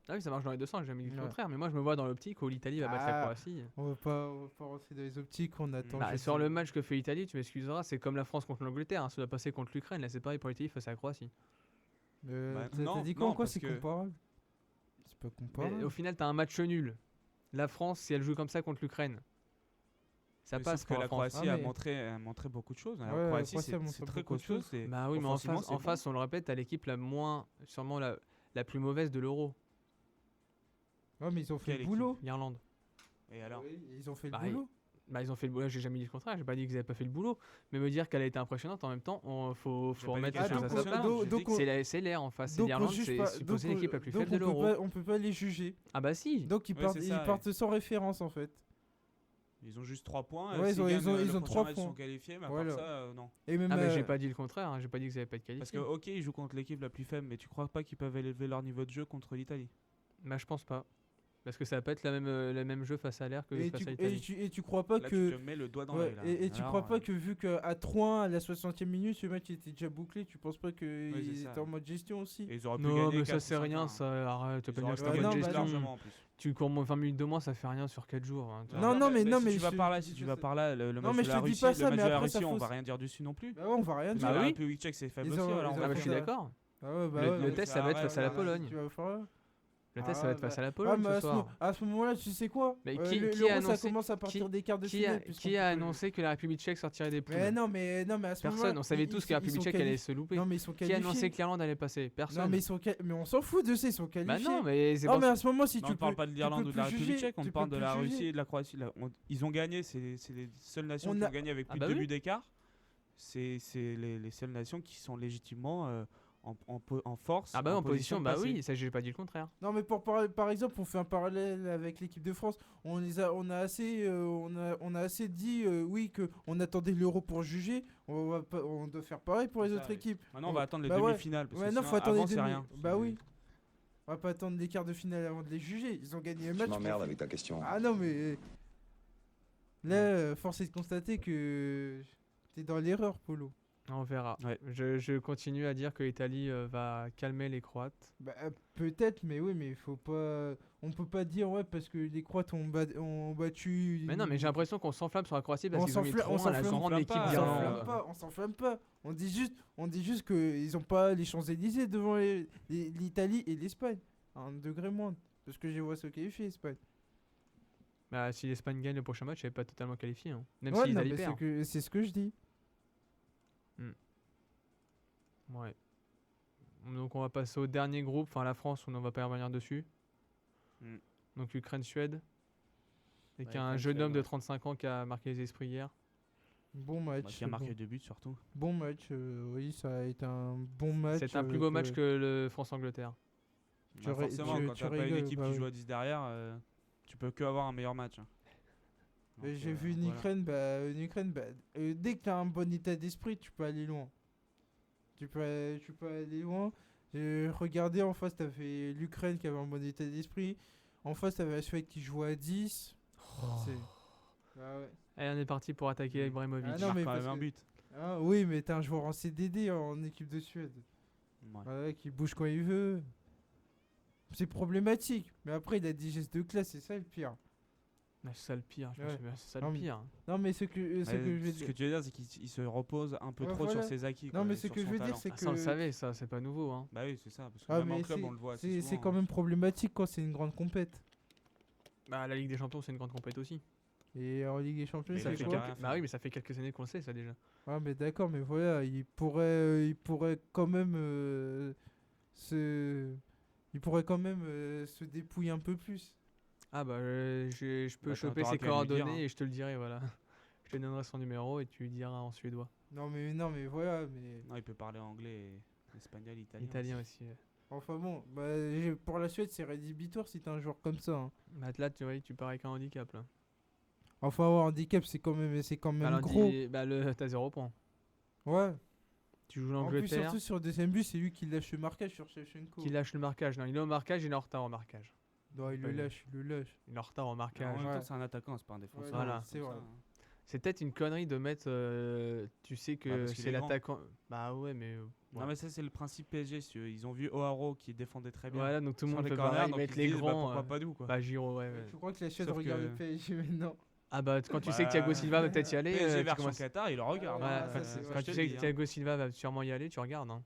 Ah oui, ça marche dans les deux sens, j'ai jamais dit le Ouais. contraire, mais moi je me vois dans l'optique où l'Italie va battre Ah. la Croatie. On va pas rentrer dans les optiques, on attend. Bah, je sur sais. le match que fait l'Italie, tu m'excuseras, c'est comme la France contre l'Angleterre, hein, ça doit passer contre l'Ukraine, là c'est pareil pour l'Italie face à la Croatie. Bah, T'as non, dit quoi non, en quoi parce c'est que- comparable? C'est pas Mais comparable. au final, t'as un match nul. La France, si elle joue comme ça contre l'Ukraine, ça Mais passe sauf que pour la la France. Croatie Ah, a mais- montré beaucoup de choses. Ouais, La la Croatie, Croatie a montré c'est très beaucoup de costaud. choses. c'est- Bah oui, mais offensivement, c'est en bon. face, on le répète, t'as l'équipe sûrement la plus mauvaise de l'Euro, Ouais, mais ils ont fait Quelle le boulot. l'Irlande. Et alors Oui, ils ont fait le Bah, boulot. Bah ils ont fait le boulot, j'ai jamais dit le contraire, j'ai pas dit qu'ils avaient pas fait le boulot, mais me dire qu'elle a été impressionnante en même temps, faut J'ai pas remettre dit les qu'elle choses à était sa impressionnante, place. j'ai dit que C'est l'air en face, c'est Donc, on l'Irlande, juge c'est pas- supposé donc, l'équipe la plus donc, faible de on peut l'Euro. pas- On peut pas les juger. Ah bah si. Donc ils Ouais, partent c'est ça, ils partent sans référence en fait. Ils ont juste 3 points. Ouais, s'ils ils gagnent ont le prochain 3 match, points. Ils sont qualifiés, mais à Voilà. part ça, non. Et même Ah bah j'ai pas dit le contraire, hein, j'ai pas dit qu'ils avaient pas de Parce qualifié. que, ok, ils jouent contre l'équipe la plus faible, mais tu crois pas qu'ils peuvent élever leur niveau de jeu contre l'Italie? Bah je pense pas. Parce que ça va pas être le même jeu face à l'air que face à l'Italie. et tu crois pas Là, que tu te mets le doigt dans ouais, l'œil. là. et tu Alors, crois pas que vu qu'à 3-1 à la 60e minute ce match était déjà bouclé, tu penses pas c'est qu'ils ça. étaient en mode gestion aussi? Et ils auraient pu Non gagner mais ça 4 c'est ou rien, 5-1. ça arrête, tu peux Ils pas auraient dire que pu c'est non, une gagner bah gestion. largement en plus. Tu cours 20 minutes de moins, ça fait rien sur 4 jours. hein, tu vois. Non, mais si tu vas je- par là, si je tu vas sais. par là, le Non, match mais de je la te dis Russie, pas ça, le match mais de la après, ça Russie, on faut- va rien dire dessus non plus. Bah ouais, on va rien dire. Bah La oui. République tchèque, c'est faible Ils aussi. ont- alors on ils ont va Ah bah pas je suis dire- d'accord. Ah ouais, bah Le- ouais, le ouais. test, ça va être face à la Ouais, Pologne. tu vas faire- Le test ça va être face à la Ah, Pologne mais ce soir. à ce moment-là, tu sais quoi? Mais Euh, qui l'Euro, a ça annoncé- commence à partir des quarts de Qui a, finale. puisqu'on qui a peut- annoncé que la République tchèque sortirait des poules? Mais non, mais à ce Personne, moment-là, on savait ils- tous que ils la République sont tchèque allait qualifiés. se louper. Non, mais ils sont Qui a qualifiés. annoncé que l'Irlande allait passer? Personne. Non, mais on s'en fout de ça, ils sont Bah qualifiés. non, mais c'est Non, pour mais ça. à ce moment, si Non, tu on parle peux- pas de tu l'Irlande peux ou de la plus République juger, tchèque, on tu parle peux de la plus Russie juger. et de la Croatie. Ils ont gagné, c'est les seules nations On qui a- ont gagné avec plus Ah de bah 2 oui. buts d'écart. c'est les seules nations qui sont légitimement en force. Ah bah en position, de bah passer. oui, ça j'ai pas dit le contraire. Non, mais par exemple, on fait un parallèle avec l'équipe de France. On a assez dit, oui, que on attendait l'Euro pour juger. On doit faire pareil pour les Ça, autres oui. équipes. Maintenant, on va attendre les Bah ouais. demi-finales. Parce Ouais, que non, sinon, faut attendre avant, les c'est demi. rien. Bah oui. On va pas attendre les quarts de finale avant de les juger. Ils ont gagné le Tu match. m'emmerdes avec ta question. Ah non, mais là, force est de constater que t'es dans l'erreur, Polo. On verra. Ouais. Je continue à dire que l'Italie va calmer les Croates. Bah, peut-être, mais oui, mais il faut pas. On peut pas dire, ouais, parce que les Croates ont battu. Mais non, mais j'ai l'impression qu'on s'enflamme sur la Croatie parce On qu'ils ont mis s'enflamme- trop on loin la s'enflamme grande pas, équipe on On d'Irlande. s'enflamme pas, on s'enflamme pas. On dit juste qu'ils ont pas les Champs-Élysées devant l'Italie et l'Espagne. Un degré moins. Parce que j'ai vois ce qualifié, l'Espagne. Bah, si l'Espagne gagne le prochain match, elle n'est pas totalement qualifiée. Hein. Même Ouais, si non, l'Italie mais perd. c'est ce que je dis. Ouais. Donc on va passer au dernier groupe, enfin la France, on ne va pas y revenir dessus. Mm. Donc l'Ukraine-Suède. Avec Ouais, un Ukraine, jeune Suède, homme de ouais. 35 ans qui a marqué les esprits hier. Bon Bah, match. qui a marqué 2 buts surtout. Bon match, oui, ça a été un bon match. C'est un plus beau match que le France-Angleterre. Tu Bah, ré- forcément, tu- quand tu t'as pas une rigoles, équipe bah qui oui. joue à 10 derrière, tu peux que avoir un meilleur match. Hein. Donc, J'ai vu une voilà. Ukraine, dès que tu as un bon état d'esprit, tu peux aller loin. Tu peux aller loin. Regardez, en face, tu avais l'Ukraine qui avait un bon état d'esprit. En face, tu avais la Suède qui jouait à 10. C'est- Ah ouais. Allez, on est parti pour attaquer Ibrahimovic. Ah Il non, marque mais quand même parce un que- but. Ah, oui, mais t'as un joueur en CDD en équipe de Suède. Ouais. Ouais, qui bouge quand il veut. C'est problématique. Mais après, il a des gestes de classe, c'est ça le pire. Mais c'est ça le pire, je me Ouais. suis dit, mais c'est ça Non, le mais- pire. Non, mais ce que je veux Ce que dire. tu veux dire, c'est qu'il se repose un peu Ouais, trop voilà. sur ses acquis. Non, quoi, mais et ce sur que je son veux dire, talent. c'est Ah, ça on le que- savait, ça, c'est pas nouveau. Hein. Bah oui, c'est ça. Parce que Ah, même en mais club, on le voit assez c'est souvent. quand même problématique quand c'est une grande compète. Bah, la Ligue des Champions, c'est une grande compétition aussi. Et en Ligue des Champions, Mais Ça il c'est a fait fait quoi carrière. Bah oui, mais ça fait quelques années qu'on le sait, ça déjà. Ah, mais d'accord, mais voilà, il pourrait quand même se dépouiller un peu plus. Ah bah, je peux Bah, choper t'auras ses qu'à lui dire, coordonnées hein. et je te le dirai, voilà. Je te donnerai son numéro et tu lui diras en suédois. Non, mais voilà, mais. Non, il peut parler anglais, espagnol, italien. Italien aussi. Ouais. Enfin bon, pour la Suède, c'est rédhibitoire si t'as un joueur comme ça. Hein. Bah là, tu vois, tu pars avec un handicap là. Enfin, avoir un handicap, c'est quand même Bah, gros. t'as 0 point. Ouais. Tu joues En plus, l'Angleterre, surtout sur le deuxième but, c'est lui qui lâche le marquage sur Shevchenko. qui lâche le marquage. Non, il est au marquage, il est en retard au marquage. Non, il le lâche. Il est en retard au En marquage. même Ouais. temps, c'est un attaquant, c'est pas un défenseur. Ouais, Voilà. c'est comme vrai. ça, hein. C'est peut-être une connerie de mettre. Tu sais Bah, que parce qu'il c'est est grand. l'attaquant. Bah ouais, mais. Non, ouais. mais ça, c'est le principe PSG. Si eux, ils ont vu O'Haro qui défendait très bien. Voilà, donc tout le sur monde les fait corners, pareil, donc mettre ils les disent, bah, grands. pourquoi pas nous, quoi. Bah Giro, ouais. Je crois que la Suède Sauf regarde que- le PSG maintenant. Ah bah quand tu sais que Bah, Thiago Silva va peut-être y aller, PSG tu version commences- Qatar, il le regarde. Ouais, Ah, enfin, ça, c'est- quand je tu te sais le que dis, hein. Thiago Silva va sûrement y aller, tu regardes. Hein.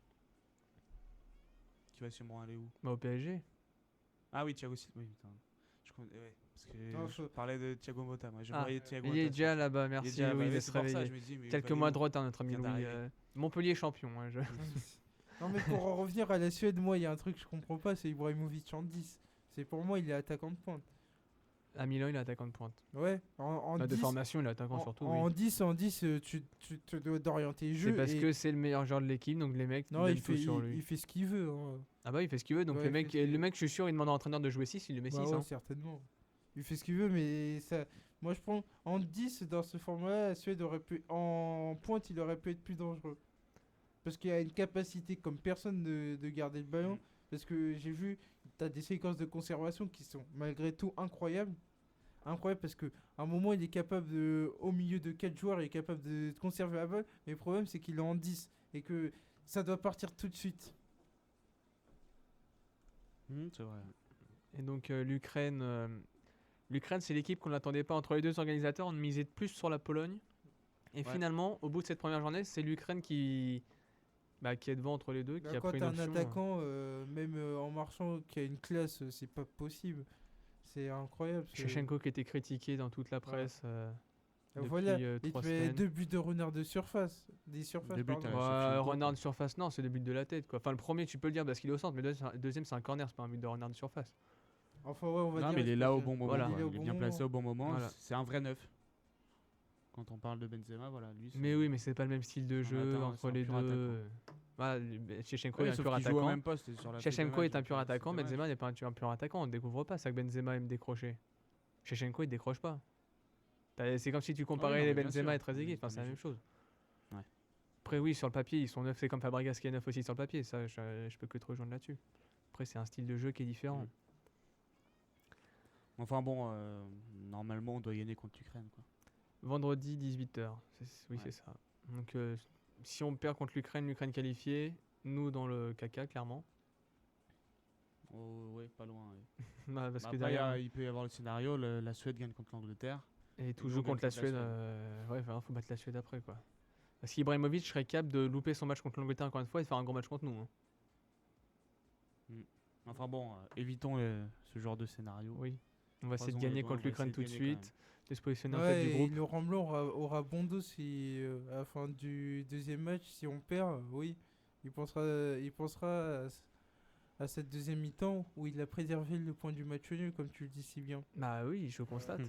Qui va sûrement aller où? Bah au PSG. Ah oui, Thiago Silva. Oui, putain. Ouais, parce que Non, je faut- parlais de Thiago Motta. Moi, je Ah, voyais Thiago il est Motta, déjà c'est- là-bas, il est merci déjà Louis là-bas, de c'est se pour ça, réveiller. je me dis, mais il va Quelques aller mois où? de retard, notre ami vient Louis. d'arriver. Montpellier champion. Hein, Non, mais pour en revenir à la Suède, moi, il y a un truc que je comprends pas, c'est Ibrahimovic en 10. C'est pour moi, il est attaquant de pointe. À Milan, il est attaquant de pointe. Ouais, en De 10. formation, il est attaquant surtout. En Oui. 10, tu te dois d'orienter le jeu. C'est parce et- que c'est le meilleur joueur de l'équipe, donc les mecs Non, donnent il tout fait, sur il, lui. il fait ce qu'il veut. Hein. Ah bah il fait ce qu'il veut, donc Ouais, le il mec, fait ce qu'il veut. je suis sûr, il demande à l'entraîneur de jouer 6, il le met Bah 6. ouais, Hein. certainement. Il fait ce qu'il veut, mais ça. Moi, je prends en 10 dans ce format-là, la Suède aurait pu. En pointe, il aurait pu être plus dangereux. Parce qu'il a une capacité comme personne de garder le ballon. Mm. Parce que j'ai vu, t'as des séquences de conservation qui sont malgré tout incroyables. Incroyable parce que à un moment il est capable de, au milieu de 4 joueurs, il est capable de conserver la balle. Mais le problème c'est qu'il est en 10 et que ça doit partir tout de suite. C'est vrai. Et donc l'Ukraine, c'est l'équipe qu'on n'attendait pas entre les deux organisateurs. On misait plus sur la Pologne. Et Ouais. finalement, au bout de cette première journée, c'est l'Ukraine qui est devant entre les deux, qui a Quand pris t'as une un option. attaquant, même en marchant, qui a une classe, c'est pas possible. C'est incroyable. Shevchenko qui était critiqué dans toute la presse. depuis, Voilà, il te 3 fait semaines. 2 buts de renard de surface. Des surfaces, Deux buts, pardon. Shevchenko, Renard de surface, non, c'est des buts de la tête. Quoi. Enfin, le premier, tu peux le dire parce qu'il est au centre, mais le deuxième, c'est un corner, c'est pas un but de renard de surface. Enfin, ouais, on va Non, dire. mais il est là au bon moment. Voilà. quoi. Il est au Il est bon bien placé moment. au bon moment. Voilà. C'est un vrai neuf. quand on parle de Benzema, voilà, lui. Mais oui, mais c'est pas le même style de jeu attends, entre c'est un les pur deux. Voilà, Shevchenko est un sauf pur qu'il joue au attaquant. même poste sur la Shevchenko est un pur attaquant, Benzema Benzema n'est pas un pur attaquant. On ne découvre pas ça que Benzema aime décrocher. Shevchenko, il décroche pas. C'est comme si tu comparais non, les mais bien Benzema sûr. et Trezeguet, enfin, c'est la Mais même chose. Ouais. Après, oui, sur le papier, ils sont neufs. C'est comme Fabregas qui est neuf aussi sur le papier. Ça, je peux que te rejoindre là-dessus. Après, c'est un style de jeu qui est différent. Enfin bon, normalement, on doit gagner contre l'Ukraine, quoi. Vendredi, 18h. Oui, Ouais. c'est ça. Donc, si on perd contre l'Ukraine qualifiée, nous dans le caca, clairement. Oh, ouais, pas loin. Ouais. Bah, parce que Après, derrière, il peut y avoir le scénario, la Suède gagne contre l'Angleterre. et tout nous, joue on gagne contre la contre la Suède. Ouais, faut battre la Suède après, quoi. Parce qu'Ibrahimovic serait capable de louper son match contre l'Angleterre encore une fois et de faire un gros match contre nous. Hein. Enfin bon, évitons ce genre de scénario. Oui. On va essayer de Croisons les gagner doigts, contre on va l'Ukraine essayer tout de de gagner quand suite, de se positionner en Ouais, tête du et groupe. Laurent Blanc aura bon dos si, à la fin du deuxième match, si on perd, oui. Il pensera à cette deuxième mi-temps où il a préservé le point du match nul, comme tu le dis si bien. Bah oui, je constate.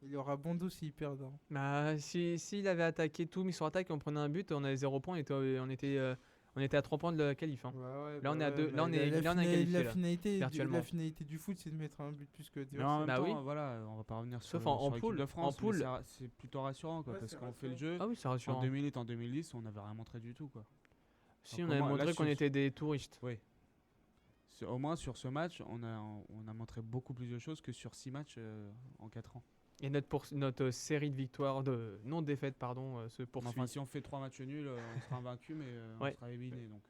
Il aura bon dos s'il perd. Hein. Bah, s'il avait attaqué tout, mis sur attaque et on prenait un but, on avait 0 points, on était à 3 points de la qualif. Hein. Là, on est à deux- là, on est qualifié, là, virtuellement. La finalité du foot, c'est de mettre un but plus que Mais en même Bah temps, oui. voilà, on va pas revenir Sauf sur, en sur l'équipe poule, de France, en poule. mais c'est plutôt rassurant, quoi, Ouais, parce c'est qu'on fait le rassurant. jeu. Ah oui, c'est En rassurant. 2008, en 2010, on n'avait rien montré du tout, quoi. Si, Donc, on avait au moins, montré là, qu'on sur- était des touristes. Oui. Au moins, sur ce match, on a montré beaucoup plus de choses que sur 6 matchs en 4 ans. Et notre série de victoires, de non-défaites, pardon, se Mais poursuit. enfin, si on fait 3 matchs nuls, on sera invaincu, mais Ouais. on sera éliminé. Donc,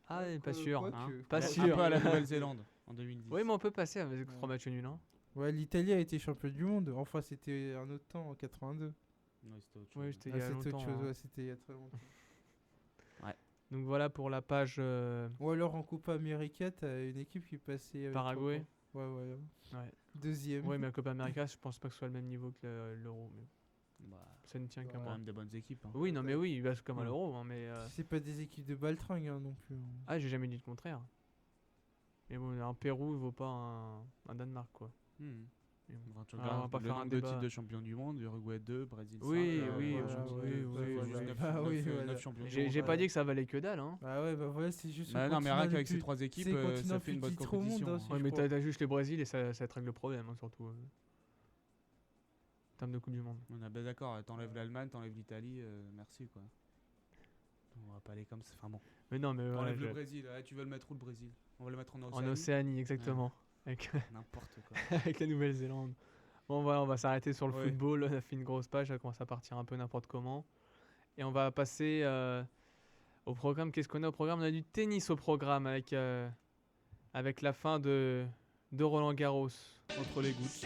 Ah, Ouais, pas quoi- sûr. quoi hein. que- Pas Un sûr. peu à la Nouvelle-Zélande en 2010. Oui, mais on peut passer avec Ouais. 3 matchs nuls. Hein. Ouais, l'Italie a été champion du monde. Enfin, c'était un autre temps en 82. Ouais, c'était autre chose. Oui, c'était il Ah, y a c'était longtemps. autre chose, hein. ouais, c'était il y a très longtemps. Donc voilà pour la page Ou alors en Copa América, t'as une équipe qui passait. avec Paraguay. 3 points. Ouais. Ouais. Deuxième. Oui, mais la Copa América, je pense pas que ce soit le même niveau que l'Euro. Mais Bah, ça ne tient qu'à quand moi. même des bonnes équipes. Hein. Oui, non, mais oui, bah, c'est comme à Ouais. l'Euro. Hein, mais C'est pas des équipes de baltringue non plus. Hein. ah, j'ai jamais dit le contraire. Mais bon, un Pérou, il vaut pas un Danemark, quoi. Mais bon. Quand tu Ah, regardes on va pas le faire un nombre de débat. titres de champion du monde, Uruguay 2, Brésil 5. Oui, oui, voilà, oui, ouais, oui, ouais, oui. voilà. 9, Ah oui, voilà. champions du J'ai monde. j'ai ouais. pas dit que ça valait que dalle. Hein. Ah ouais, bah voilà, c'est juste. Bah le non, mais continent rien le qu'avec plus- ces 3 équipes, c'est le continent ça le fait une plus bonne titre au monde, compétition. hein, hein. si Ouais, je mais crois. t'as juste le Brésil et ça te règle le problème, hein, surtout. En termes de Coupe du Monde. On est bien d'accord, t'enlèves l'Allemagne, t'enlèves l'Italie, merci quoi. On va pas aller comme ça. Enfin bon. Mais non, mais voilà, T'enlèves le Brésil, tu veux le mettre où le Brésil? On va le mettre en Océanie. en Océanie, exactement. Avec, N'importe quoi. avec la Nouvelle-Zélande. Bon, voilà, on va s'arrêter sur le Ouais. football. On a fait une grosse page, ça commence à partir un peu n'importe comment. Et on va passer au programme. Qu'est-ce qu'on a au programme? On a du tennis au programme avec la fin de Roland Garros. Entre les gouttes.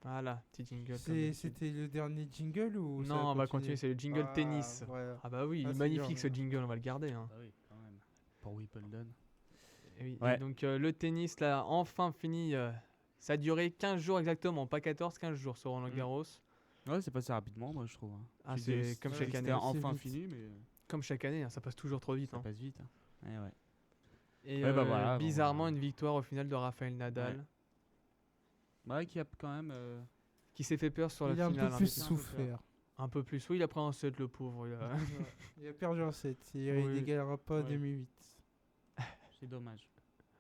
Voilà, petit jingle. comme d'habitude. C'était le dernier jingle ou ça Non, on va continuer, c'est le jingle Ah, tennis. voilà. Ah bah oui, Ah, c'est magnifique bien, ce ouais. jingle, on va le garder. Hein. Ah oui, quand même. Pour Wimbledon. Et oui, Ouais. et donc le tennis, là, enfin fini. Ça a duré 15 jours exactement, pas 14, 15 jours sur Roland Mm. Garros. Ouais, c'est passé rapidement, moi je trouve. hein. Ah, Tu c'est dis, comme c'était chaque année. enfin C'est fini, mais Comme chaque année, hein, ça passe toujours trop vite. ça Hein. passe vite. Hein. Ouais, ouais. Et Ouais, bah voilà, bon, bizarrement, une victoire au final de Rafael Nadal, Ouais, qui a quand même. qui s'est fait peur sur Il la a un finale. peu hein. plus un peu souffert. Un peu plus. Oui, il a pris un set, le pauvre. Il a perdu un set. Il Oui. n'égalera pas Ouais. 2008. C'est dommage.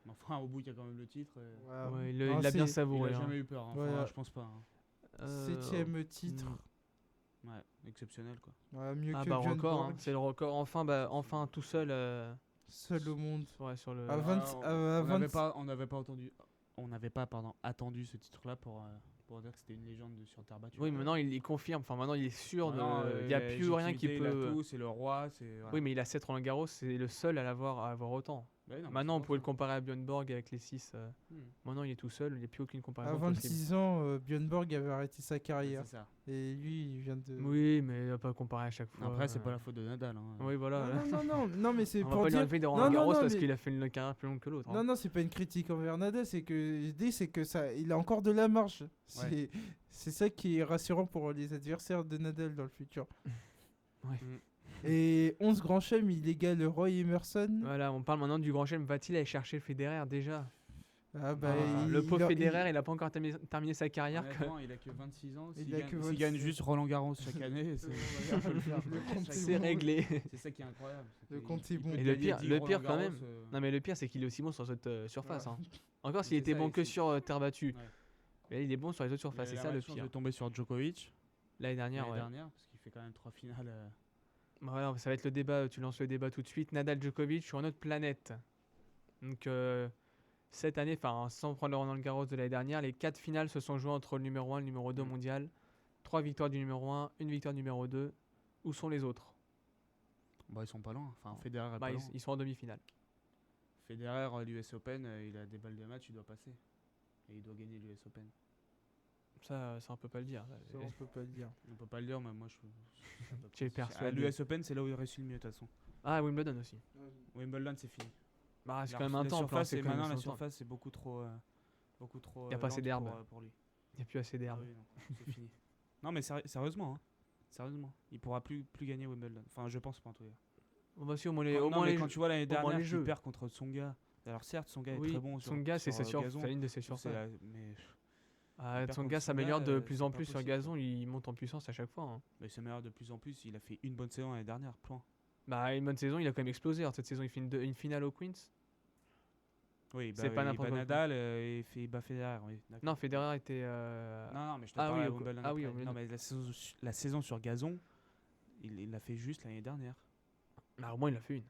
Mais enfin, au bout, il y a quand même le titre. Voilà. Ouais, il Non, l'a bien c'est- Il savouré. a hein. jamais eu peur. Hein. Ouais. Enfin, je pense pas. Hein. 7ème titre. mm. Ouais, exceptionnel quoi. Voilà, mieux Ah que bah Björn record, hein. Borg. C'est le record. Enfin tout seul. Seul au monde. Ouais, sur le. Ah, 20 on à n'avait 20 pas, attendu ce titre-là pour dire que c'était une légende sur terre battue. Oui, mais maintenant il confirme. Enfin, maintenant il est sûr. Maintenant, Il n'y a plus rien qui légitimité, il a peut. tout, c'est le roi, c'est. Voilà. Oui, mais il a 7 Roland Garros. C'est le seul à avoir autant. Bah oui, non, mais Maintenant, c'est on pour pouvait le ça. comparer à Björn Borg avec les 6. Hmm. Maintenant, il est tout seul, il n'y a plus aucune À comparaison possible. 26 ans, Björn Borg avait arrêté sa Ouais, carrière. c'est ça. Et lui, il vient de. Oui, mais il va pas comparer à chaque fois. Après, c'est pas la faute de Nadal. Hein. Oui, voilà. Non, mais c'est On va pour pas lui dire. enlever des Non, Roland Garros non, parce mais- qu'il a fait une carrière plus longue que l'autre. Non, non, c'est pas une critique envers Nadal, c'est que je dis, c'est que ça, il a encore de la marge. C'est ça qui est rassurant pour les adversaires de Nadal dans le futur. Ouais. Et 11 grands chelems, il égale Roy Emerson. Voilà, on parle maintenant du Grand Chelem. Va-t-il aller chercher Federer déjà? Ah bah, Le pauvre il- Federer, il a pas encore terminé sa carrière. Honnêtement, il a que 26 ans. Il S'il a gagne, que s'il 26 gagne ans. juste Roland Garros chaque année, c'est on peut le faire. Le compte Chaque- est C'est bon. réglé. C'est ça qui est incroyable. c'est Le qu'il- compte est il bon. peut Et gagner 10 le pire Roland quand même. Garros, Non, mais le pire, c'est qu'il est aussi bon sur les autres surfaces. Hein. Encore s'il C'est était ça, bon et que c'est- sur terre battue. Ouais. Mais il est bon sur les autres Il surfaces, a c'est la ça le malchance pire. de tomber sur Djokovic L'année dernière, l'année ouais. dernière, parce qu'il fait quand même 3 finales. Voilà, ça va être le débat. Tu lances le débat tout de suite. Nadal Djokovic sur une autre planète. Donc, cette année, enfin, sans prendre le Roland Garros de l'année dernière, les 4 finales se sont jouées entre le numéro 1 et le numéro 2 mondial. 3 victoires du numéro 1, une victoire du numéro 2. Où sont les autres? Bah, ils sont pas loin. Enfin, Federer est Bah, pas loin. ils sont en demi-finale. Federer, l'US Open, il a des balles de match, il doit passer. Et il doit gagner l'US Open. Ça, on peut pas le dire. Ça, on peut pas le dire. On peut pas le dire, mais moi je. Tu es persuadé. L'US Open, c'est là où il réussit le mieux, de toute façon. Ah, Wimbledon aussi. Wimbledon, c'est fini. Bah, c'est La- quand même la un temps. surface, C'est et quand même maintenant, la un temps. surface, c'est beaucoup trop. Y a pas assez lente d'herbe. pour lui. Il n'y a plus assez Ah d'herbe. oui, non, c'est fini. Non, mais sérieusement, hein. Sérieusement. Il pourra plus gagner Wimbledon. Enfin, je pense pas en tout cas. Bon, bah, si, au moins les, Quand- au non, moins mais les quand jeux. tu vois l'année au moins dernière les qu'il jeux. perd contre Tsonga. Alors certes, Tsonga est Oui, très bon son gars, c'est sur sûr, c'est une de ses C'est surfaces. mais Ah, perd son contre gars Tsonga, s'améliore de plus c'est en pas plus sur possible, gazon, il monte en puissance à chaque fois. Hein. mais c'est meilleur de plus en plus. Il a fait une bonne saison l'année dernière, point. Bah, une bonne saison, il a quand même explosé. Alors, cette saison, il fait une finale au Queens. Oui, C'est pas il n'importe bat quoi. Nadal et il bat Federer. Oui, d'accord. Non, Federer était. Non, mais je te Ah parle oui, à au- Wimbledon ah oui, après. au Non, Wimbledon. mais la saison sur gazon, il l'a fait juste l'année dernière. Bah, au moins, il a fait une.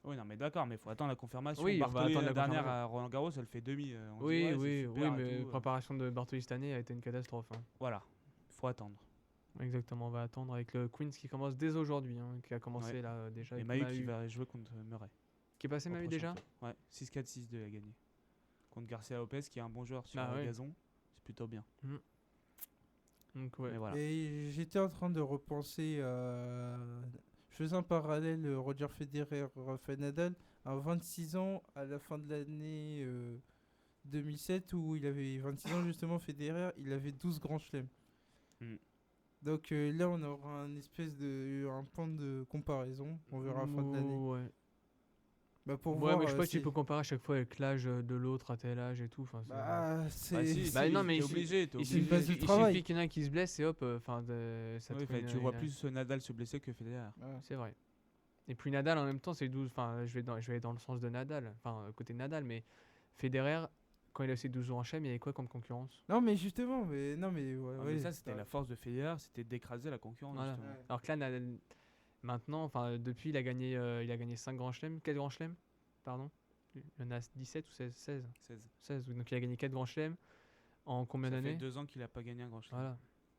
Oui, non, mais d'accord, mais il faut attendre la confirmation. Oui, on va Bartoli, attendre l'année la dernière confirmation. à Roland Garros, elle fait demi. On dit, Oui, ouais, oui, c'est oui, super et mais tout, préparation de Bartoli cette année a été une catastrophe. Hein. Voilà, il faut attendre. Exactement, on va attendre avec le Queens qui commence dès aujourd'hui, hein, qui a commencé Ouais. là déjà. Et avec Mahu Mahu. qui va jouer contre Murray. Qui est passé au Mahu prochain déjà tour. Ouais, 6-4, 6-2 à gagner. Contre Garcia Lopez, qui est un bon joueur sur Ah ouais. gazon. C'est plutôt bien. Donc, ouais. Mais voilà. Et j'étais en train de repenser à. Je faisais un parallèle Roger Federer, Rafael Nadal, à 26 ans, à la fin de l'année 2007, où il avait 26 ans justement, Federer, il avait 12 grands chelems. Mm. Donc là, on aura un espèce de un point de comparaison, on verra à la fin de l'année. Ouais. Bah, pour Ouais, voir, mais je sais pas si c'est- tu peux comparer à chaque fois avec l'âge de l'autre à tel âge et tout. Enfin, c'est- Bah, c'est. Bah, si, Bah, si, non, mais t'es il obligé. T'es il c'est une obligé. base de suffit, il travail. suffit qu'il y en a un qui se blesse et hop, ça Ouais, te enfin, fait tu vois plus Nadal se blesser que Federer. Ouais. C'est vrai. Et puis Nadal en même temps, c'est 12. Enfin, je vais dans le sens de Nadal. Enfin, côté Nadal, mais Federer, quand il a ses 12 ans en chaîne, il y avait quoi comme concurrence? Non, mais justement, mais non, mais ouais, Ah, ouais, mais ça, c'était t'as- la force de Federer, c'était d'écraser la concurrence. Voilà. justement. Ouais. Alors que là, Nadal, maintenant, enfin, depuis, il a gagné 5 grands chelems. 4 grands chelems, pardon. Il y en a 17 ou 16? 16. 16. 16. Oui, donc il a gagné 4 grands chelems en combien Ça fait d'années? 2 ans qu'il a pas gagné un grand chelem. Voilà.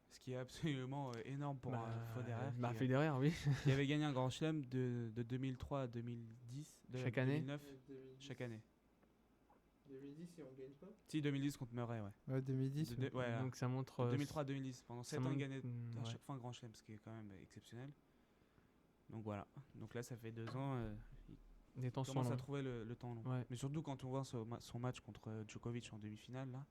Ce qui est absolument énorme pour Federer. Bah, qui, Federer, oui. qui avait gagné un grand chelem de 2003 à 2010. Chaque année. 2009, chaque année. 2010, et on gagne pas. Si, 2010 contre Murray, ouais. Ouais, 2010. De- ouais, Donc ça montre. 2003 à 2010. Pendant 7 ans, il gagnait à ouais. chaque fois un grand chelem, ce qui est quand même exceptionnel. Donc voilà. Donc là, ça fait 2 ans. Des temps Il sont commence à longs. trouver le temps long. Ouais. Mais surtout quand on voit son match contre Djokovic en demi-finale, là.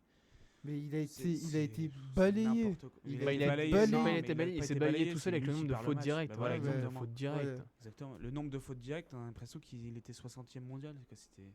Mais il a c'est- été c'est balayé. n'importe quoi. Il Bah, a il été a balayé. non, Non, il a mais été balayé. Il pas s'est été balayé balayé, tout seul c'est avec le lui nombre qui de perd le fautes match. directes. Bah voilà, Ouais, le nombre de exactement. fautes directes. Ouais. Exactement. Le nombre de fautes directes, on a l'impression qu'il était 60e mondial. Que c'était...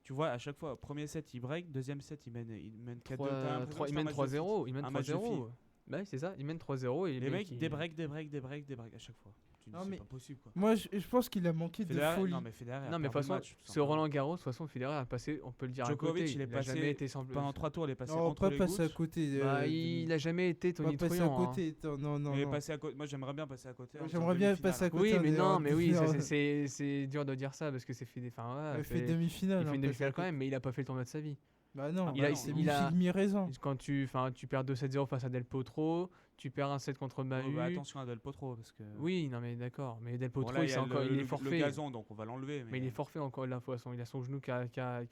Tu vois, à chaque fois, premier set, il break, deuxième set, il mène 4-2. T'as l'impression que Il c'est un mène match de 3-0. Il mène Un match de 3-0. Bah oui, c'est ça. Il mène 3-0 et Les mecs, ils- des breaks à chaque fois. Tu dis, Non, c'est mais- pas possible, quoi. Moi, je pense qu'il a manqué de Federer, folie. non, mais Federer a Non, mais de toute perdu façon, le match, tout ce simplement. Roland Garros, de toute façon, Federer a passé, on peut le dire à Djokovic, côté. il est a passé jamais été sans Pendant 3 tours, il est passé Non, entre pas les passer à gouttes. côté. Bah, il a jamais été Pas Tony passer à Truant. hein. côté. Non, non, Il est non. passé à côté. Moi, j'aimerais bien passer à côté. Moi, en j'aimerais bien demi-finale. passer à côté. Oui, en mais non, mais oui, demi-finale. c'est dur de dire ça parce que c'est fait des. Enfin, voilà, Il fait demi-finale. il fait hein, une passer demi-finale à quand côté. même, mais il a pas fait le tournoi de sa vie. Bah non, Ah, bah non, c'est non. il a- mi-figue, mi-raisin. Quand tu perds 2-7-0 face à Del Potro, Tu perds un set contre Mahut. Attention à Del Potro parce que. Oui, non mais d'accord. Mais Del Potro, Bon, là, il est le forfait. gazon, donc on va l'enlever. Mais il est forfait encore de la façon. Il a son genou qui a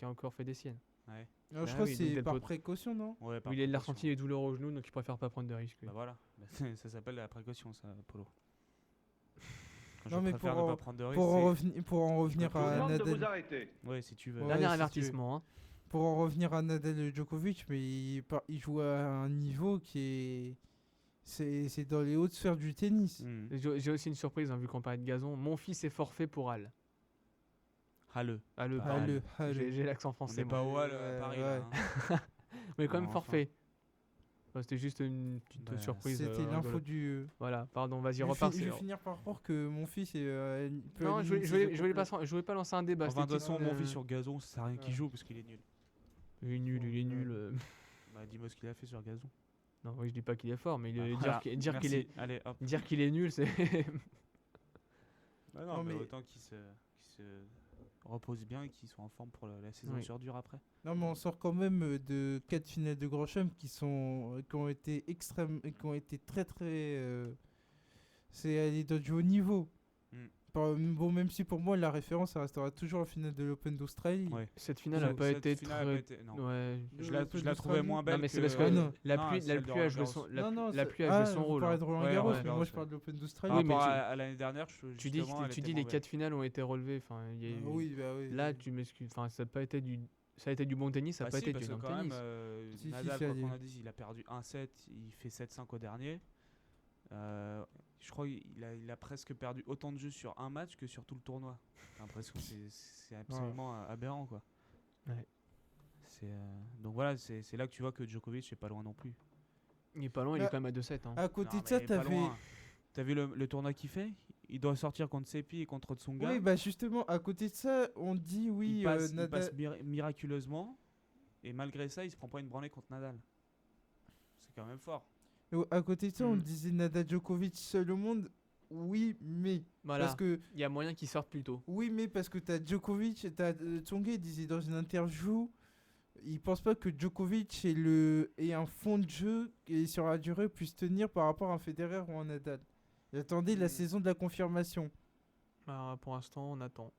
encore fait des siennes. Ouais. Non, je Ah crois oui, que donc c'est Del par Potro. précaution, non? Ouais, par Il a précaution. ressenti les douleurs au genou, donc il préfère pas prendre de risques. Bah voilà. Ça s'appelle la précaution, ça, Polo. Quand Non, je mais préfère pour ne en- pas prendre de risques. Pour en revenir Je vous à demande de vous Nadal. arrêter. Ouais, si tu veux. Ouais, Dernier si tu avertissement. Hein. Pour en revenir à Nadal et Djokovic, mais il joue à un niveau qui est. C'est dans les hautes sphères du tennis. Hmm. J'ai aussi une surprise, hein, vu qu'on parlait de gazon. Mon fils est forfait pour Halle. Halle. Halle, Ah, pardon. Halle. J'ai l'accent On français. n'est pas moi. au Halle à Paris, Ouais. là. Hein. Mais quand même Enfin. forfait. Bah, c'était juste une petite Bah, surprise. C'était l'info rigolote. du. Voilà, pardon, vas-y, Je repars. vais finir par croire que mon fils peut Non, aligner je voulais pas lancer un débat. Enfin, de toute c'était façon, une- mon fils sur gazon, ça sert à rien qu'il Ouais. joue parce qu'il est nul. Il est nul, il est nul. Bah, dis-moi ce qu'il a fait sur gazon. Non, oui, je dis pas qu'il est fort, mais Ah, voilà. dire qu'il Merci. est, Allez, hop. dire qu'il est nul, c'est. Bah non, Non, mais mais- autant qu'il se repose bien et qu'il soit en forme pour la saison Oui. sur dur après. Non, mais on sort quand même de 4 finales de Grand Chelem qui ont été extrêmes, qui ont été très c'est aller dans du haut niveau. Mm. Bon, même si pour moi la référence ça restera toujours la finale de l'Open d'Australie. Ouais. Cette finale a pas Cette été finale a pas très. été- non. Ouais. Je la L'Open trouvais moins belle. Non, mais c'est que- parce que Ah, non. la Non, pluie, celle la de pluie a joué Roland son, Garros. la pluie a joué son vous rôle. parlez Hein. de Roland Ouais, Garros, Roland mais moi Garros, je parle de l'Open Par d'Australie. Oui, mais rapport tu- à l'année dernière, Tu dis, les 4 finales ont été relevées. Enfin, il y a eu- Oui, bah oui. Là, tu m'excuses. Enfin, ça a été du bon tennis, ça n'a pas été du parce que énorme quand même, tennis. Si, si, Nadal, si, quand allez. on a dit, il a perdu 1-7, il fait 7-5 au dernier. Je crois qu'il a presque perdu autant de jeux sur un match que sur tout le tournoi. J'ai l'impression que c'est absolument aberrant, quoi. Ouais. Donc voilà, c'est là que tu vois que Djokovic est pas loin non plus. Il est pas loin, il est Bah, quand même à 2-7. Hein. À côté Non, de ça, mais pas t'avais. loin. T'as vu le tournoi qu'il fait? Il doit sortir contre Sepi et contre Tsonga. Oui, bah justement, à côté de ça, on dit oui, il passe Nadal. miraculeusement. Et malgré ça, il se prend pas une branlée contre Nadal. C'est quand même fort. À côté de ça, on Mm. disait Nadal Djokovic seul au monde. Oui, mais. Voilà. Parce que. Il y a moyen qu'il sorte plus tôt. Oui, mais parce que t'as Djokovic, Tsonga il disait dans une interview, il pense pas que Djokovic ait un fond de jeu et sur la durée puisse tenir par rapport à un Federer ou un Nadal. Il attendait la saison de la confirmation. Alors, pour l'instant, on attend.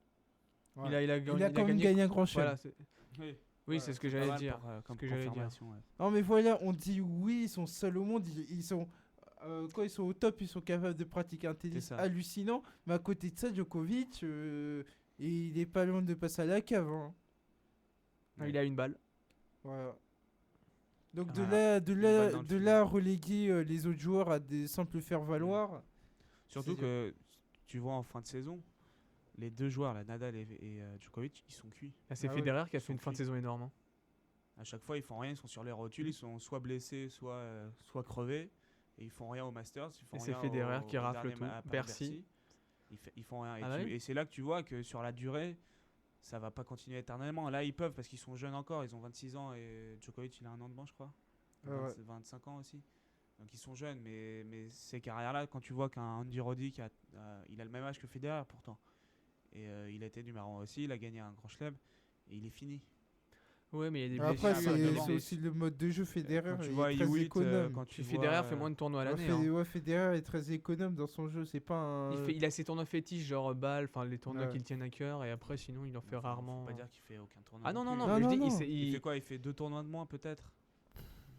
Voilà. Il a quand même gagné un grand chelem. Voilà, oui, c'est ce que j'allais dire. Comme ce que j'allais dire. confirmation, ouais. Non mais voilà, on dit oui, ils sont seuls au monde, ils sont quand ils sont au top, ils sont capables de pratiquer un tennis C'est ça. hallucinant. Mais à côté de ça, Djokovic, il est pas loin de passer à la cave. Hein. Il a une balle. Voilà. Donc Voilà. de Une balle là, dans le de filet. là à reléguer les autres joueurs à des simples faire-valoir. Surtout que tu vois en fin de saison, les deux joueurs, là, Nadal et Djokovic, ils sont cuits. Là, c'est Ah Federer qui a Ils fait une sont fin de cuits. saison énorme. Hein. À chaque fois, ils font rien, ils sont sur les rotules, ils sont soit blessés, soit crevés, et ils font rien au Masters. Ils font Et c'est rien Federer qui au rafle dernier tout. à Bercy. Ils font rien. Ah bah oui. Et c'est là que tu vois que sur la durée, ça va pas continuer éternellement. Là, ils peuvent parce qu'ils sont jeunes encore. Ils ont 26 ans et Djokovic, il a un an de moins, je crois. Ah ouais. 25 ans aussi. Donc ils sont jeunes, mais ces carrières-là, quand tu vois qu'un Andy Roddick, il a le même âge que Federer pourtant. Et il a été numéro 1 aussi, il a gagné un grand chelem et il est fini. Ouais, mais il y a des Après, blessures. c'est- c'est aussi le mode de jeu Federer. Quand tu il vois est très Hewitt, économe. quand tu Puis vois, Federer fait moins de tournois à Ouais, l'année. Hein. Ouais, Federer est très économe dans son jeu. C'est pas un. Il a ses tournois fétiches, genre balle, enfin les tournois Ouais. qui le tiennent à cœur, et après, sinon, il en fait rarement. Faut pas dire qu'il fait aucun tournoi. Ah non, non, plus. non, Non, mais je non, dis, non. Il fait quoi? Il fait 2 tournois de moins peut-être.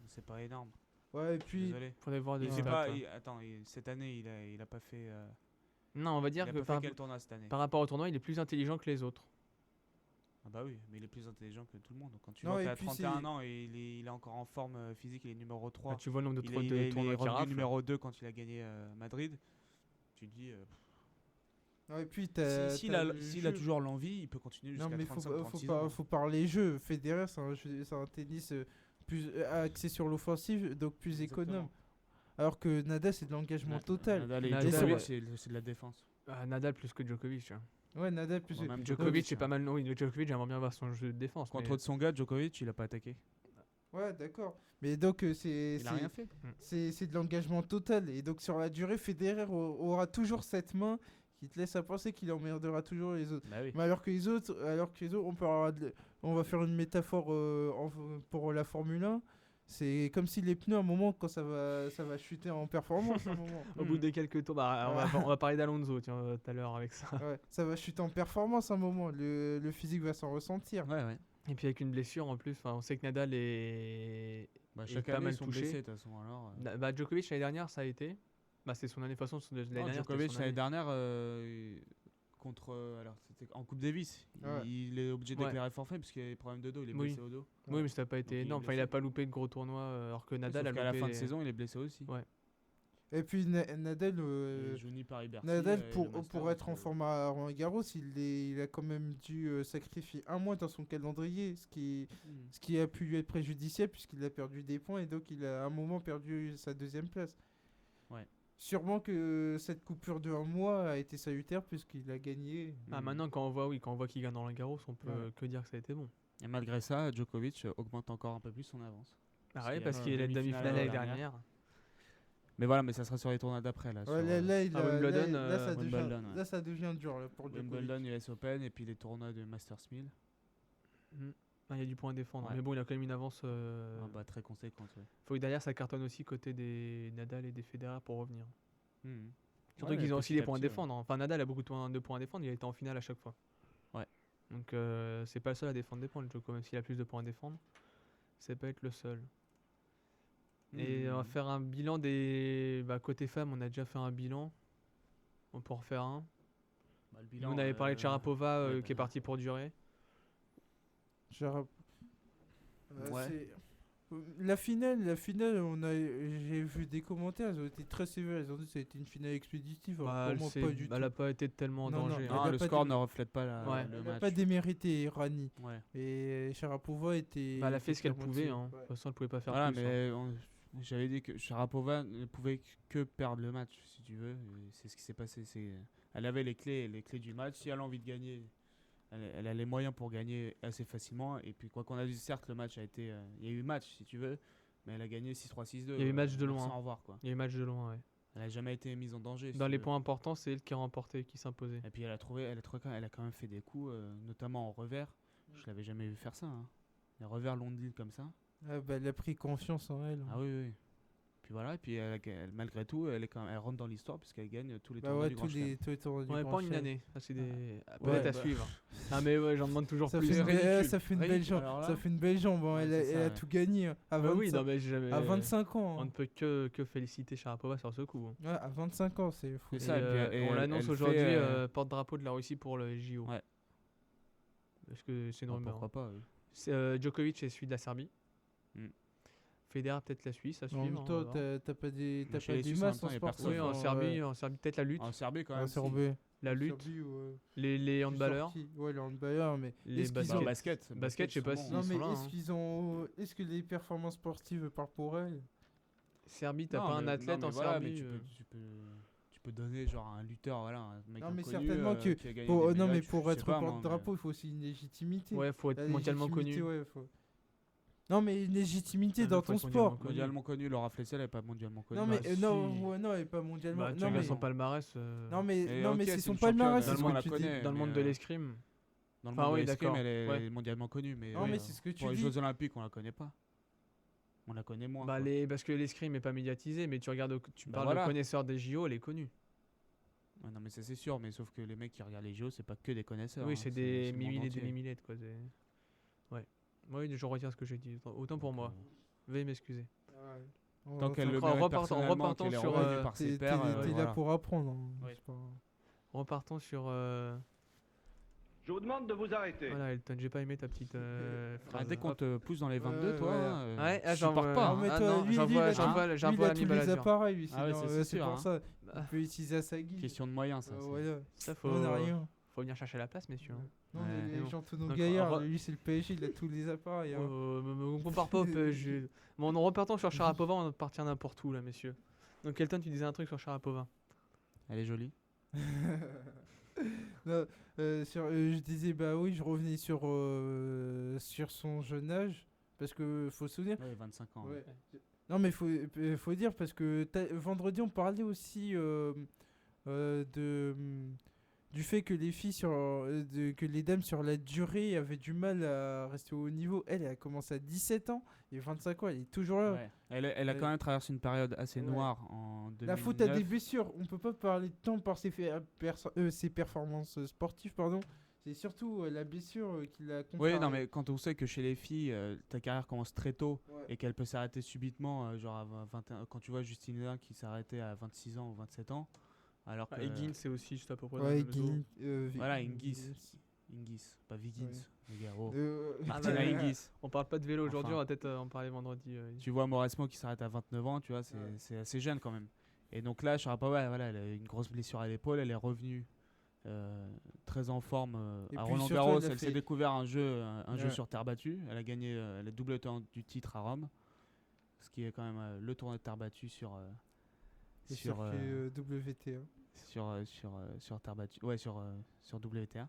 C'est pas énorme. Ouais, et puis. Désolé. Faudrait voir des Il fait stats, pas. hein. Attends, cette année, il a pas fait. Non, on va dire Il a que pas fait quel tournoi cette année? par rapport au tournoi, il est plus intelligent que les autres. Ah bah oui, mais il est plus intelligent que tout le monde. Donc quand tu Non, vois et qu'il a puis 31 c'est- ans et il est encore en forme physique, il est numéro 3. Bah, tu vois le nombre de il tournois est qu'il revenu rafle. numéro 2 quand il a gagné Madrid. Tu te dis, Ouais, et puis t'as. s'il t'as a, le s'il a jeu. toujours l'envie, il peut continuer Non, jusqu'à mais 35-36 ans. faut parler jeu. Federer, c'est un tennis plus axé sur l'offensive, donc plus Exactement. économe. Alors que Nadal, c'est de l'engagement total. Nadal et Nadal, Djokovic, ouais. c'est de la défense. Ah, Nadal plus que Djokovic. Hein. Ouais, Nadal plus. Bon, même Djokovic, c'est hein. pas mal. Oui, Djokovic, j'aimerais bien voir son jeu de défense. Contre mais- Tsonga, Djokovic, il a pas attaqué. Ouais, d'accord. Mais donc, Il a rien fait. c'est de l'engagement total. Et donc, sur la durée, Federer aura toujours cette main qui te laisse à penser qu'il emmerdera toujours les autres. Bah oui. Mais alors que les autres, on va faire une métaphore pour la Formule 1. c'est comme si les pneus, à un moment, quand ça va chuter en performance, à un moment. Au bout de quelques tours, bah, on va parler d'Alonso tiens, tout à l'heure avec ça. Ouais, ça va chuter en performance, à un moment. Le physique va s'en ressentir. Ouais. Et puis avec une blessure en plus, on sait que Nadal est, Bah, est chaque pas année, mal ils sont touché. blessés, de toute façon. Alors, Bah, Djokovic l'année dernière, ça a été. Bah, c'est son année, de toute façon, l'année non, dernière. Djokovic, c'était son l'année année. dernière, contre. Alors, c'était en Coupe Davis. Ouais. Il est obligé de Ouais. déclarer forfait parce qu'il a des problèmes de dos. Il est Oui. blessé au dos. Oui, mais ça n'a pas été Donc, il est énorme. Enfin, il blessé. a pas loupé de gros tournois, alors que Nadal a Sauf qu'à loupé. la fin de saison, il est blessé aussi. Ouais. Et puis Nadal, Et Johnny Paris-Bercy. Nadal et pour le Masters, être en format à Roland-Garros, il a quand même dû sacrifier un mois dans son calendrier, ce qui a pu lui être préjudiciable puisqu'il a perdu des points et donc il a à un moment perdu sa deuxième place. Ouais. Sûrement que cette coupure de un mois a été salutaire puisqu'il a gagné. Ah, maintenant, quand on voit qu'il gagne dans Roland-Garros, on peut Ouais. que dire que ça a été bon. Et malgré ça, Djokovic augmente encore un peu plus son avance. Ah Parce ouais, qu'il parce a qu'il est la une demi-finale demi-finale l'année l'année dernière. Mais voilà, mais ça sera sur les tournois d'après. Là, Ouais, sur, là, il à a- Wimbledon, là, ça Wimbledon, devient, ouais. là, ça devient dur là, pour Djokovic. Wimbledon, US Open et puis les tournois de Masters 1000. Ah, il y a du point à défendre. Ouais. Mais bon, il a quand même une avance. Ah bah, très conséquente. Ouais. Faut que derrière, ça cartonne aussi côté des Nadal et des Federer pour revenir. Mhm. Surtout Ouais, qu'ils ont aussi petit des à points à petit, ouais. défendre. Enfin, Nadal a beaucoup de points à défendre. Il a été en finale à chaque fois. Ouais. Donc, c'est pas le seul à défendre des points, le Djoko. Même s'il a plus de points à défendre, c'est pas être le seul. Et on va faire un bilan des. Bah, côté femmes, on a déjà fait un bilan. On peut en refaire un. Bah, le Nous, bilan, on avait parlé de Sharapova ouais, qui est bah, parti pour durer. Ouais. La finale, j'ai vu des commentaires, ils ont été très sévères, ils ont dit que ça a été une finale expéditive, alors Bah, pour moi, pas du tout. elle a pas été tellement en Non, non, danger. elle hein. Non, a le pas score dé- ne reflète pas Ouais. le Elle n'a match. pas démérité Rani, Ouais. et Sharapova était... Bah, elle a fait ce qu'elle clairement pouvait. dessus. Hein. De Ouais. toute façon, elle pouvait pas faire Voilà, plus. hein. mais j'avais dit que Sharapova ne pouvait que perdre le match, si tu veux. Et c'est ce qui s'est passé. Elle avait les clés du match. Si elle a envie de gagner, elle a les moyens pour gagner assez facilement. Et puis, quoi qu'on a dit, certes, le match a été. Il y a eu match, si tu veux, mais elle a gagné 6-3, 6-2. Il y a eu match de merci, loin. Au revoir, quoi. Il y a eu match de loin, ouais. Elle a jamais été mise en danger. si Dans tu les veux. points importants, c'est elle qui a remporté, qui s'imposait. Et puis, elle a quand même fait des coups, notamment en revers. Je l'avais jamais vu faire ça. Hein. Les revers long de ligne comme ça. Ah, bah, elle a pris confiance en elle. Ah oui, oui. Puis voilà, et puis malgré tout, elle rentre dans l'histoire puisqu'elle gagne tous les Bah tournois ouais, du Grand Chelem. tous les tournois du Ouais, Grand pas en une Chelem. année. Ah, c'est des... Ouais, Peut-être à bah. suivre. Ah, mais ouais, j'en demande toujours Ça plus. fait, une, ridicule. ça fait une belle Ridicule, jambe. alors là. Ça fait une belle jambe. Hein. Ouais, Elle, c'est elle ça, a ouais. tout gagné. Hein. À, Bah 25, oui, non, mais jamais... à 25 ans. On Hein. ne peut que féliciter Sharapova sur ce coup. hein. Ouais, à 25 ans, c'est fou. C'est Et, ça, et puis, et on elle- l'annonce elle aujourd'hui, fait, porte-drapeau de la Russie pour le JO. Ouais. Parce que c'est une bah, rumeur. pourquoi hein. pas, oui. Djokovic est celui de la Serbie. Mm. Federer peut-être la Suisse à En suivre. même on temps, va voir. t'as pas des, Mais chez les des Suisses, en masses même temps, en y a sport. personne. Oui, en Serbie peut-être la lutte. En Serbie, quand En même. si. Serbie. La lutte. Serbie, ouais. Les handballeurs. Ouais, les handballeurs, mais Les est-ce qu'ils basket. ont... Basket, je sais pas sont si- bons. Non, mais sont là, est-ce hein. qu'ils ont... Est-ce que les performances sportives parlent pour elles? Serbie, t'as Non, pas un mais- athlète non, en mais voilà, Serbie. mais tu peux donner genre un lutteur, voilà, un mec Non, mais inconnu, certainement que... qui a gagné Pour, des non, mais médailles, pour je sais être pas, moi, porte-drapeau, il faut aussi une légitimité. Ouais, faut être La mondialement légitimité, connu. ouais, faut... Non, mais une légitimité Ah, dans mais faut ton être sport. mondialement Mondialement connu, Laura Flessel n'est pas mondialement connue. Non, mais Bah, non, si. ouais, non, elle est pas mondialement. Bah, tu non, regardes mais... son palmarès. non, mais, Et non, mais ok, c'est c'est son une championne, palmarès, tout c'est le ce monde que la tu dis. connaît. Dans le monde mais, de l'escrime. Dans le Enfin, monde oui, de l'escrime, d'accord. elle est Ouais. mondialement connue, mais Non, mais c'est ce que tu pour les dis. Jeux Olympiques, on la connaît pas. On la connaît moins. Bah, quoi. parce que l'escrime est pas médiatisé, mais tu regardes, tu Bah, parles voilà. de connaisseurs des JO, elle est connue. Ouais, non, mais ça c'est sûr, mais sauf que les mecs qui regardent les JO, c'est pas que des connaisseurs. Oui, hein, c'est des le monde mimilles et des entier. mimillettes, quoi. Ouais. Oui, je retiens ce que j'ai dit. Autant pour moi. Veuillez m'excuser. Tant qu'elle le En mérite repartant personnellement, qu'elle est sur, reconnue par ses T'es pairs, là voilà. pour apprendre. Hein. Oui. C'est pas- Repartons sur. Je vous demande de vous arrêter. Voilà, Elton, j'ai pas aimé ta petite phrase. Dès qu'on te pousse dans les 22, Ouais, toi, ouais. Ouais, tu j'en supportes vois- pas. Non, mais Ah toi, non, lui, j'en lui, vois- il a- j'en vois- lui, j'en il vois a la tous les Nibalazur. appareils, lui, Ah ouais, sinon, c'est c'est sûr, pour hein. ça. Bah, Il peut utiliser à sa guise. Question de moyens, ça. c'est- Voilà. Ça, On a rien. faut venir chercher la place, messieurs. hein. Non, Ouais. mais Mais bon. Jean-Thonon Donc, Gaillard, re- lui, c'est le PSG, il a tous les appareils. Hein. On compare pas au PSG. Bon, en repartant sur Sharapova, on partir n'importe où, là, messieurs. Donc, Elton, tu disais un truc sur Sharapova. Elle est jolie. Non, je disais, bah oui, je revenais sur son jeune âge, parce que faut se souvenir. Ouais, 25 ans. Ouais. Non, mais faut dire, parce que vendredi, on parlait aussi du fait que les filles que les dames sur la durée avaient du mal à rester au haut niveau. Elle a commencé à 17 ans et 25 ans, elle est toujours là. Ouais. Elle a quand même traversé une période assez Ouais. noire en 2009. La faute à des blessures, on peut pas parler tant par ses performances sportives, pardon. C'est surtout la blessure qui l'a Oui, non, mais quand on sait que chez les filles, ta carrière commence très tôt et qu'elle peut s'arrêter subitement, genre à 21, quand tu vois Justine Hénin qui s'est arrêtée à 26 ans ou 27 ans, alors que... Higgins, c'est aussi juste à peu près dans Ouais, le même zoo. Voilà, Hingis, pas Wiggins, les gars. Oh. Ah, Christina bah, Hingis. On parle pas de vélo aujourd'hui, Enfin. on va peut-être en parler vendredi. Tu vois Mauresmo qui s'arrête à 29 ans, tu vois, c'est assez jeune quand même. Et donc là, Sharapova, voilà, elle a eu une grosse blessure à l'épaule, elle est revenue très en forme Et à puis Roland surtout, Garros. elle a Elle s'est fait- découvert un jeu Ouais. sur terre battue. Elle a gagné le double temps du titre à Rome, ce qui est quand même le tournoi de terre battue sur WTA. sur terre battue, ouais, sur WTA.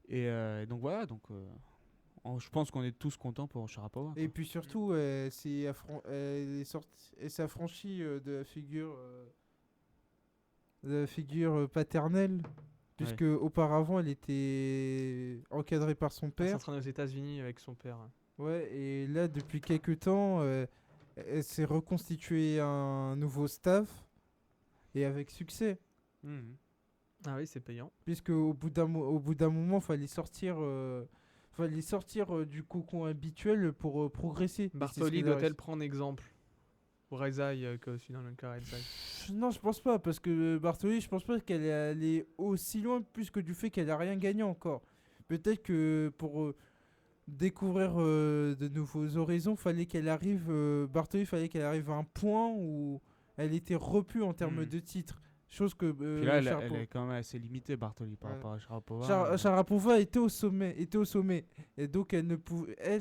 Et donc voilà, je pense qu'on est tous contents pour Sharapova. Et puis surtout, elle s'est affranchie de la figure paternelle, puisque auparavant elle était encadrée par son Elle père. s'entraîne aux États-Unis avec son père. Ouais, et là depuis quelques temps, elle s'est reconstituée un nouveau staff et avec succès. Mhm. Ah oui, c'est payant. Puisque au bout d'un moment, fallait sortir du cocon habituel pour progresser. Et c'est ce Bartoli qu'elle a doit-elle réussi. prendre exemple pour Rezaï que aussi dans le cas Rezaï? Non, je pense pas, parce que Bartoli, je pense pas qu'elle est allée aussi loin, plus que du fait qu'elle a rien gagné encore. Peut-être que pour découvrir de nouveaux horizons, Bartoli, fallait qu'elle arrive à un point où elle était repue en termes de titres. Chose que Puis là, elle Sharapova- est quand même assez limitée, Bartoli, par Ouais. rapport à Sharapova. Sharapova était au sommet, et donc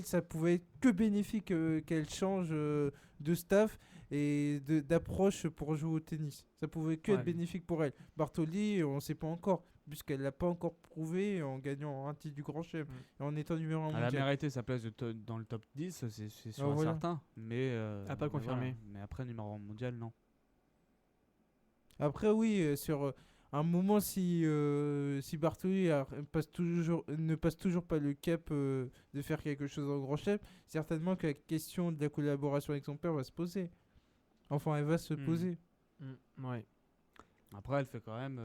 ça pouvait être que bénéfique qu'elle change de staff et d'approche pour jouer au tennis. Ça pouvait que être bénéfique pour elle. Bartoli, on ne sait pas encore, puisqu'elle l'a pas encore prouvé en gagnant un titre du Grand Chelem et en étant numéro 1 Elle a mondial. mérité sa place dans le top 10, c'est sûr et voilà. certain. Mais, Elle a pas confirmé. voilà. Mais après, numéro 1 mondial, non. Après, oui, sur un moment, si Bartoli ne passe toujours pas le cap de faire quelque chose en Grand Chelem, certainement que la question de la collaboration avec son père va se poser. Enfin, elle va se poser. Ouais. Après, elle fait quand même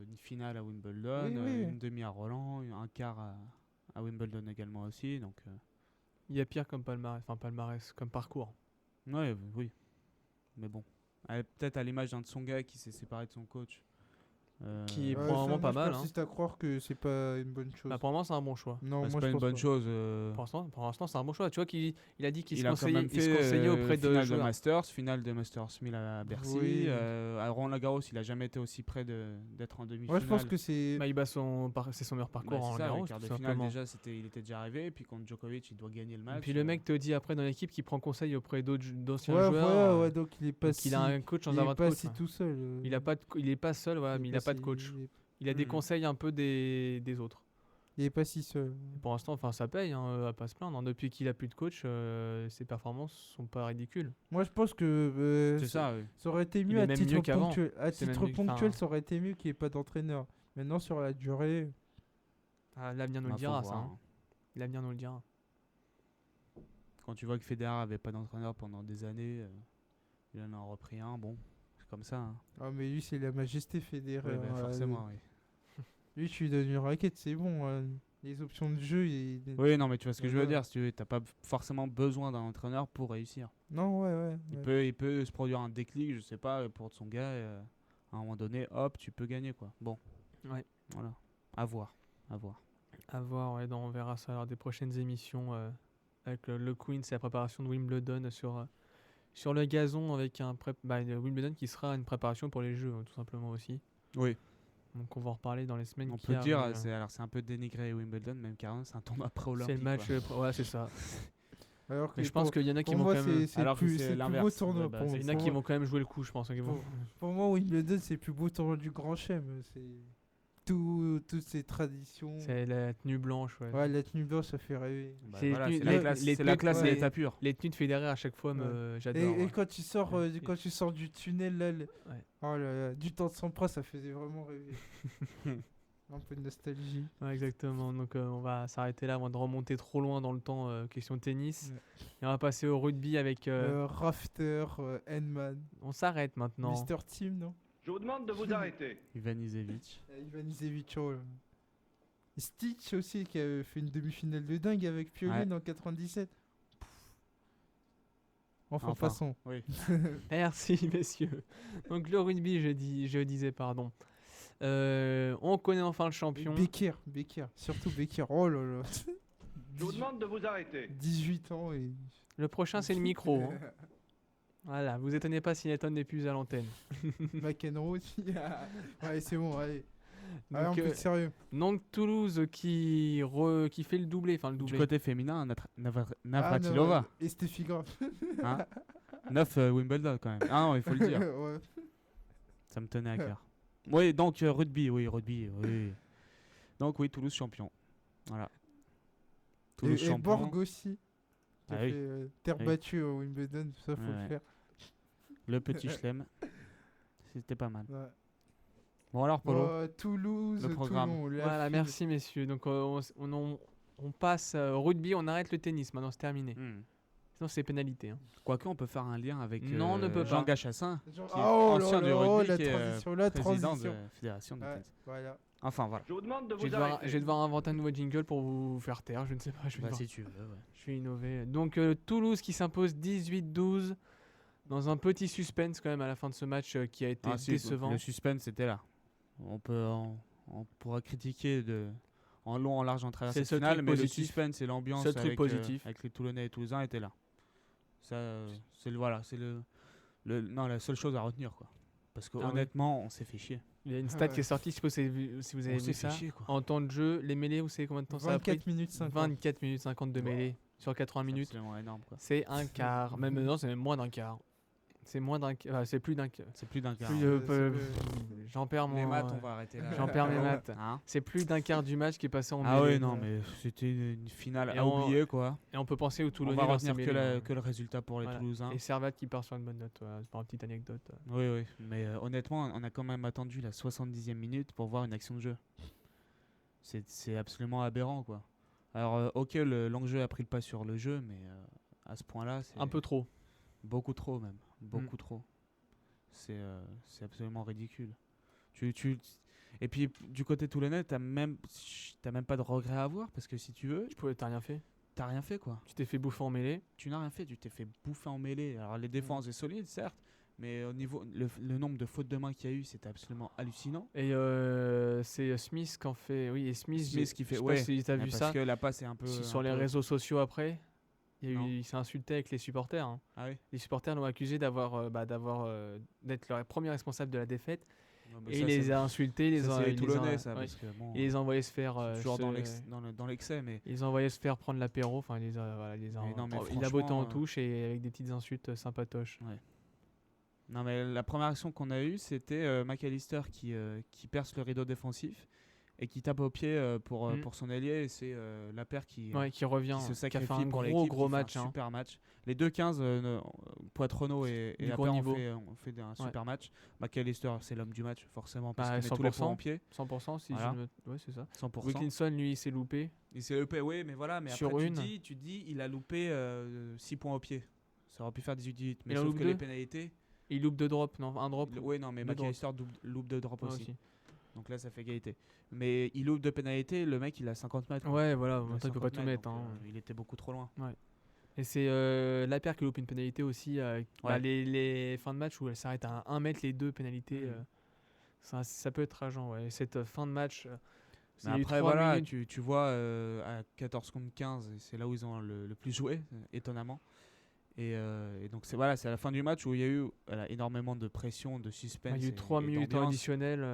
une finale à Wimbledon, Oui, oui. une demi à Roland, un quart à Wimbledon également aussi. Donc, Il y a pire comme palmarès, comme parcours. ouais, oui. Mais bon. Elle est peut-être à l'image d'un Tsonga qui s'est séparé de son coach. Qui est Ouais, pour le moment ça, pas moi, mal. Je persiste à croire que c'est pas une bonne chose. Bah, pour le moment, c'est un bon choix. Non, c'est moi pas je une pense bonne pas. chose. Pour l'instant, c'est un bon choix. Tu vois qu'il a dit qu'il Il se a quand même conseillait auprès de finale de joueurs. finale de Masters 1000 à Bercy. Oui. À Roland Garros, il a jamais été aussi près d'être en demi-finale. Moi je pense que c'est. Bah, c'est son meilleur parcours en c'est ça, Garros, le quart tout de finale simplement. déjà, il était déjà arrivé. Et puis contre Djokovic, il doit gagner le match. Et puis le mec te dit après dans l'équipe qu'il prend conseil auprès d'anciens Ouais, joueurs. voilà, ouais, donc il est pas donc si. il a un coach sans il est avoir de pas coach. si tout seul. Il est pas seul, voilà, mais il a pas de coach. Il a des conseils un peu des autres. Il est pas si seul. Et pour l'instant, enfin, ça paye, hein, à pas se plaindre. Hein. Depuis qu'il a plus de coach, ses performances sont pas ridicules. Moi je pense que C'est ça, oui. ça aurait été Il mieux est à même titre mieux qu'avant. ponctuel. À C'est titre même mieux que- ponctuel, enfin- ça aurait été mieux qu'il n'y ait pas d'entraîneur. Maintenant sur la durée. L'avenir nous le Bah, faut dira, voir, ça. hein. Hein. L'avenir nous le dira. Quand tu vois que Federer avait pas d'entraîneur pendant des années, il en a repris un. Bon, c'est comme ça. Hein. Ah mais lui c'est la majesté Federer. Ouais, bah, forcément, oui. Lui tu lui donnes une raquette, c'est bon. Les options de jeu, Oui, non, mais tu vois ce que je veux Voilà. dire. Si tu veux, t'as pas forcément besoin d'un entraîneur pour réussir. Non, ouais. Il peut se produire un déclic, je sais pas, pour son gars. À un moment donné, hop, tu peux gagner, quoi. Bon. Ouais. Voilà. À voir. À voir, ouais, on verra ça lors des prochaines émissions avec le Queen, c'est la préparation de Wimbledon sur le gazon avec Wimbledon qui sera une préparation pour les Jeux, tout simplement aussi. Oui. Donc on va en reparler dans les semaines On qui peut dire, arrivent. c'est un peu dénigré Wimbledon, même carrément, c'est un tournoi pré-olympique. C'est le match, ouais, c'est ça. Alors que Mais je pense qu'il y en a qui vont moi, quand même. c'est alors que plus, c'est c'est le plus beau l'inverse. tournoi. Ouais, bah, pour- Il y en a pour qui moi. vont quand même jouer le coup, je pense. Qu'ils vont- Pour moi, Wimbledon, c'est le plus beau tournoi du Grand Chelem. C'est toutes ces traditions. C'est la tenue blanche, ouais. Ouais, la tenue blanche, ça fait rêver. Bah, C'est voilà, les- c'est la les- classe, les c'est la trucs, classe ouais. à l'état pur. Les tenues de Federer à chaque fois, j'adore. Et ouais. quand tu sors, quand tu sors du tunnel, là, Ouais. oh là là, du temps de Sampras, ça faisait vraiment rêver. Un peu de nostalgie. Ouais, exactement. Donc on va s'arrêter là avant de remonter trop loin dans le temps, question tennis. Ouais. Et on va passer au rugby avec... Rafter, Henman, on s'arrête maintenant. Mister Team, non? Je vous demande de vous arrêter. Ivan Isevic. Ivan Isevic, oh là. Et Stitch aussi, qui a fait une demi-finale de dingue avec Pioline en 97. Enfin, passons. Oui. Merci, messieurs. Donc le rugby, je disais, pardon. On connaît enfin le champion. Becker, surtout Becker. Oh là là. Je vous demande de vous arrêter. 18 ans et... Le prochain, c'est le micro. Hein. Voilà, vous étonnez pas si Nathan n'est plus à l'antenne. McEnroe aussi. Allez, c'est bon, allez. Donc, Allez, un peu de sérieux. Donc Toulouse qui fait le doublé. Enfin, le Du doublé. côté féminin, Navratilova. Et Steffi Graf. Hein 9 Wimbledon quand même. Ah non, il faut le dire. Ouais. Ça me tenait à cœur. Oui, donc rugby, oui. Donc oui, Toulouse champion. Voilà. Toulouse Et champion. Borg aussi. Qui a Ah oui. fait terre Oui. battue au Wimbledon, ça faut Ouais. le faire. Le petit Chelem. C'était pas mal. Ouais. Bon alors Polo. Toulouse, Le programme. Toulon. la Voilà, file. merci messieurs. Donc on passe au rugby, on arrête le tennis. Maintenant, c'est terminé. Sinon, c'est pénalité. Hein. Quoique on peut faire un lien avec Non, on ne peut Jean pas. Gachassin, Genre- qui est oh ancien là du là, rugby, la qui est transition, la président transition. de la fédération de Ouais, tennis. voilà. Enfin voilà. Je vous demande de Je vais vous devoir, arrêter. je vais devoir inventer un nouveau jingle pour vous faire taire. Je ne sais pas. Je vais, Bah, devoir- si tu veux, ouais. je vais innover. Donc Toulouse qui s'impose 18-12 dans un petit suspense quand même à la fin de ce match qui a été Ah, si, décevant. le suspense était là. On pourra critiquer en long, en large, en travers C'est le cette seul finale, truc mais positif. le suspense et l'ambiance Seul truc avec, positif. avec les Toulonnais et les Toulousains étaient là. Ça, c'est non, la seule chose à retenir, quoi. Parce que Ah oui. honnêtement, on s'est fait chier. Il y a une stat Ouais. qui est sortie, je sais pas si vous avez On s'est vu fait ça. chier, quoi. En temps de jeu, les mêlées, vous savez combien de temps ça a pris 24 minutes 50. 24 minutes 50 de mêlée sur 80 C'est minutes. absolument énorme, quoi. C'est un quart. Même non, c'est même moins d'un quart. C'est moins d'un quart. C'est plus d'un quart. C'est plus d'un quart. Plus, j'en perds Les mon. maths, on va arrêter là. J'en perds mes maths. Hein C'est plus d'un quart du match qui est passé en Ah mêlée. ouais, non, mais c'était une finale Et à on- oublier, quoi. Et on peut penser aux On Toulonnais. va dans ces retenir que, mêlées, hein. que le résultat pour les Voilà. Toulousains. Et Servat qui part sur une bonne note. Voilà, c'est pas une petite anecdote. Oui, mais honnêtement, on a quand même attendu la 70e minute pour voir une action de jeu. C'est absolument aberrant, quoi. Alors, ok, l'enjeu a pris le pas sur le jeu, mais à ce point-là, c'est Un peu trop. beaucoup trop, même. Beaucoup trop. C'est absolument ridicule. Et puis, du côté toulonnais, t'as même pas de regret à avoir, parce que si tu veux, T'as rien fait. t'as rien fait, quoi. Tu t'es fait bouffer en mêlée. Tu n'as rien fait, tu t'es fait bouffer en mêlée. Alors, les défenses est solide, certes, mais au niveau le nombre de fautes de main qu'il y a eu, c'était absolument hallucinant. Et c'est Smith qui en fait. Oui, et Smith Qui fait je sais ouais, pas si t'as vu parce ça. que la passe est un peu Sur un les peu- réseaux sociaux après. Non. Il s'est insulté avec les supporters. Hein. Ah oui. Les supporters l'ont accusé d'être le premier responsable de la défaite. Non, mais Et ça, il les c'est- a insultés. Il les ça, a, c'est les il les a- Toulonnais, ça, ouais. parce que bon, Il les a envoyés se faire. toujours se- dans l'excès, mais Ils les a envoyés se faire prendre l'apéro. Enfin, il les a, voilà, il les a, Mais non, mais il a botté en franchement, touche et avec des petites insultes sympatoches. non, mais la première action qu'on a eue, c'était McAllister qui perce le rideau défensif et qui tape au pied pour son allié. Et c'est la paire qui Qui revient. se Qui a sacrifie fait un pour gros, l'équipe, gros qui fait match. un hein. super match. Les deux 15, Poitrenaud et Du la gros paire niveau. ont fait un super match. McAllister, c'est l'homme du match, forcément, parce Bah, qu'il met tous les points 100%. en pied. 100% si Voilà. je me. Ouais, c'est ça. 100%. Wilkinson, lui, il s'est loupé. Il s'est loupé, oui, mais voilà. Mais Sur après, une. tu dis, il a loupé 6 points au pied. Ça aurait pu faire 18-18. Mais Il en sauf loupe que les deux pénalités. Il loupe 2 drops. Non, un drop. Oui, non, mais Deux McAllister loupe de drop Ouais, aussi. Donc là, ça fait égalité. Mais il loupe de pénalité, le mec, il a 50 mètres. quoi. Ouais, voilà. Il a Maintenant, il peut pas 50 tout mettre. donc, hein. il était beaucoup trop loin. Et c'est la paire qui loupe une pénalité aussi. Les fins de match où elle s'arrête à 1 mètre, les deux pénalités. Ça peut être rageant. Ouais. Et cette fin de match. Mais après, voilà, tu vois, à 14 contre 15, c'est là où ils ont le plus joué, étonnamment. Et donc, c'est à la fin du match où il y a eu énormément de pression, de suspense. Il y a eu et- 3 et minutes d'ambiance. additionnelles.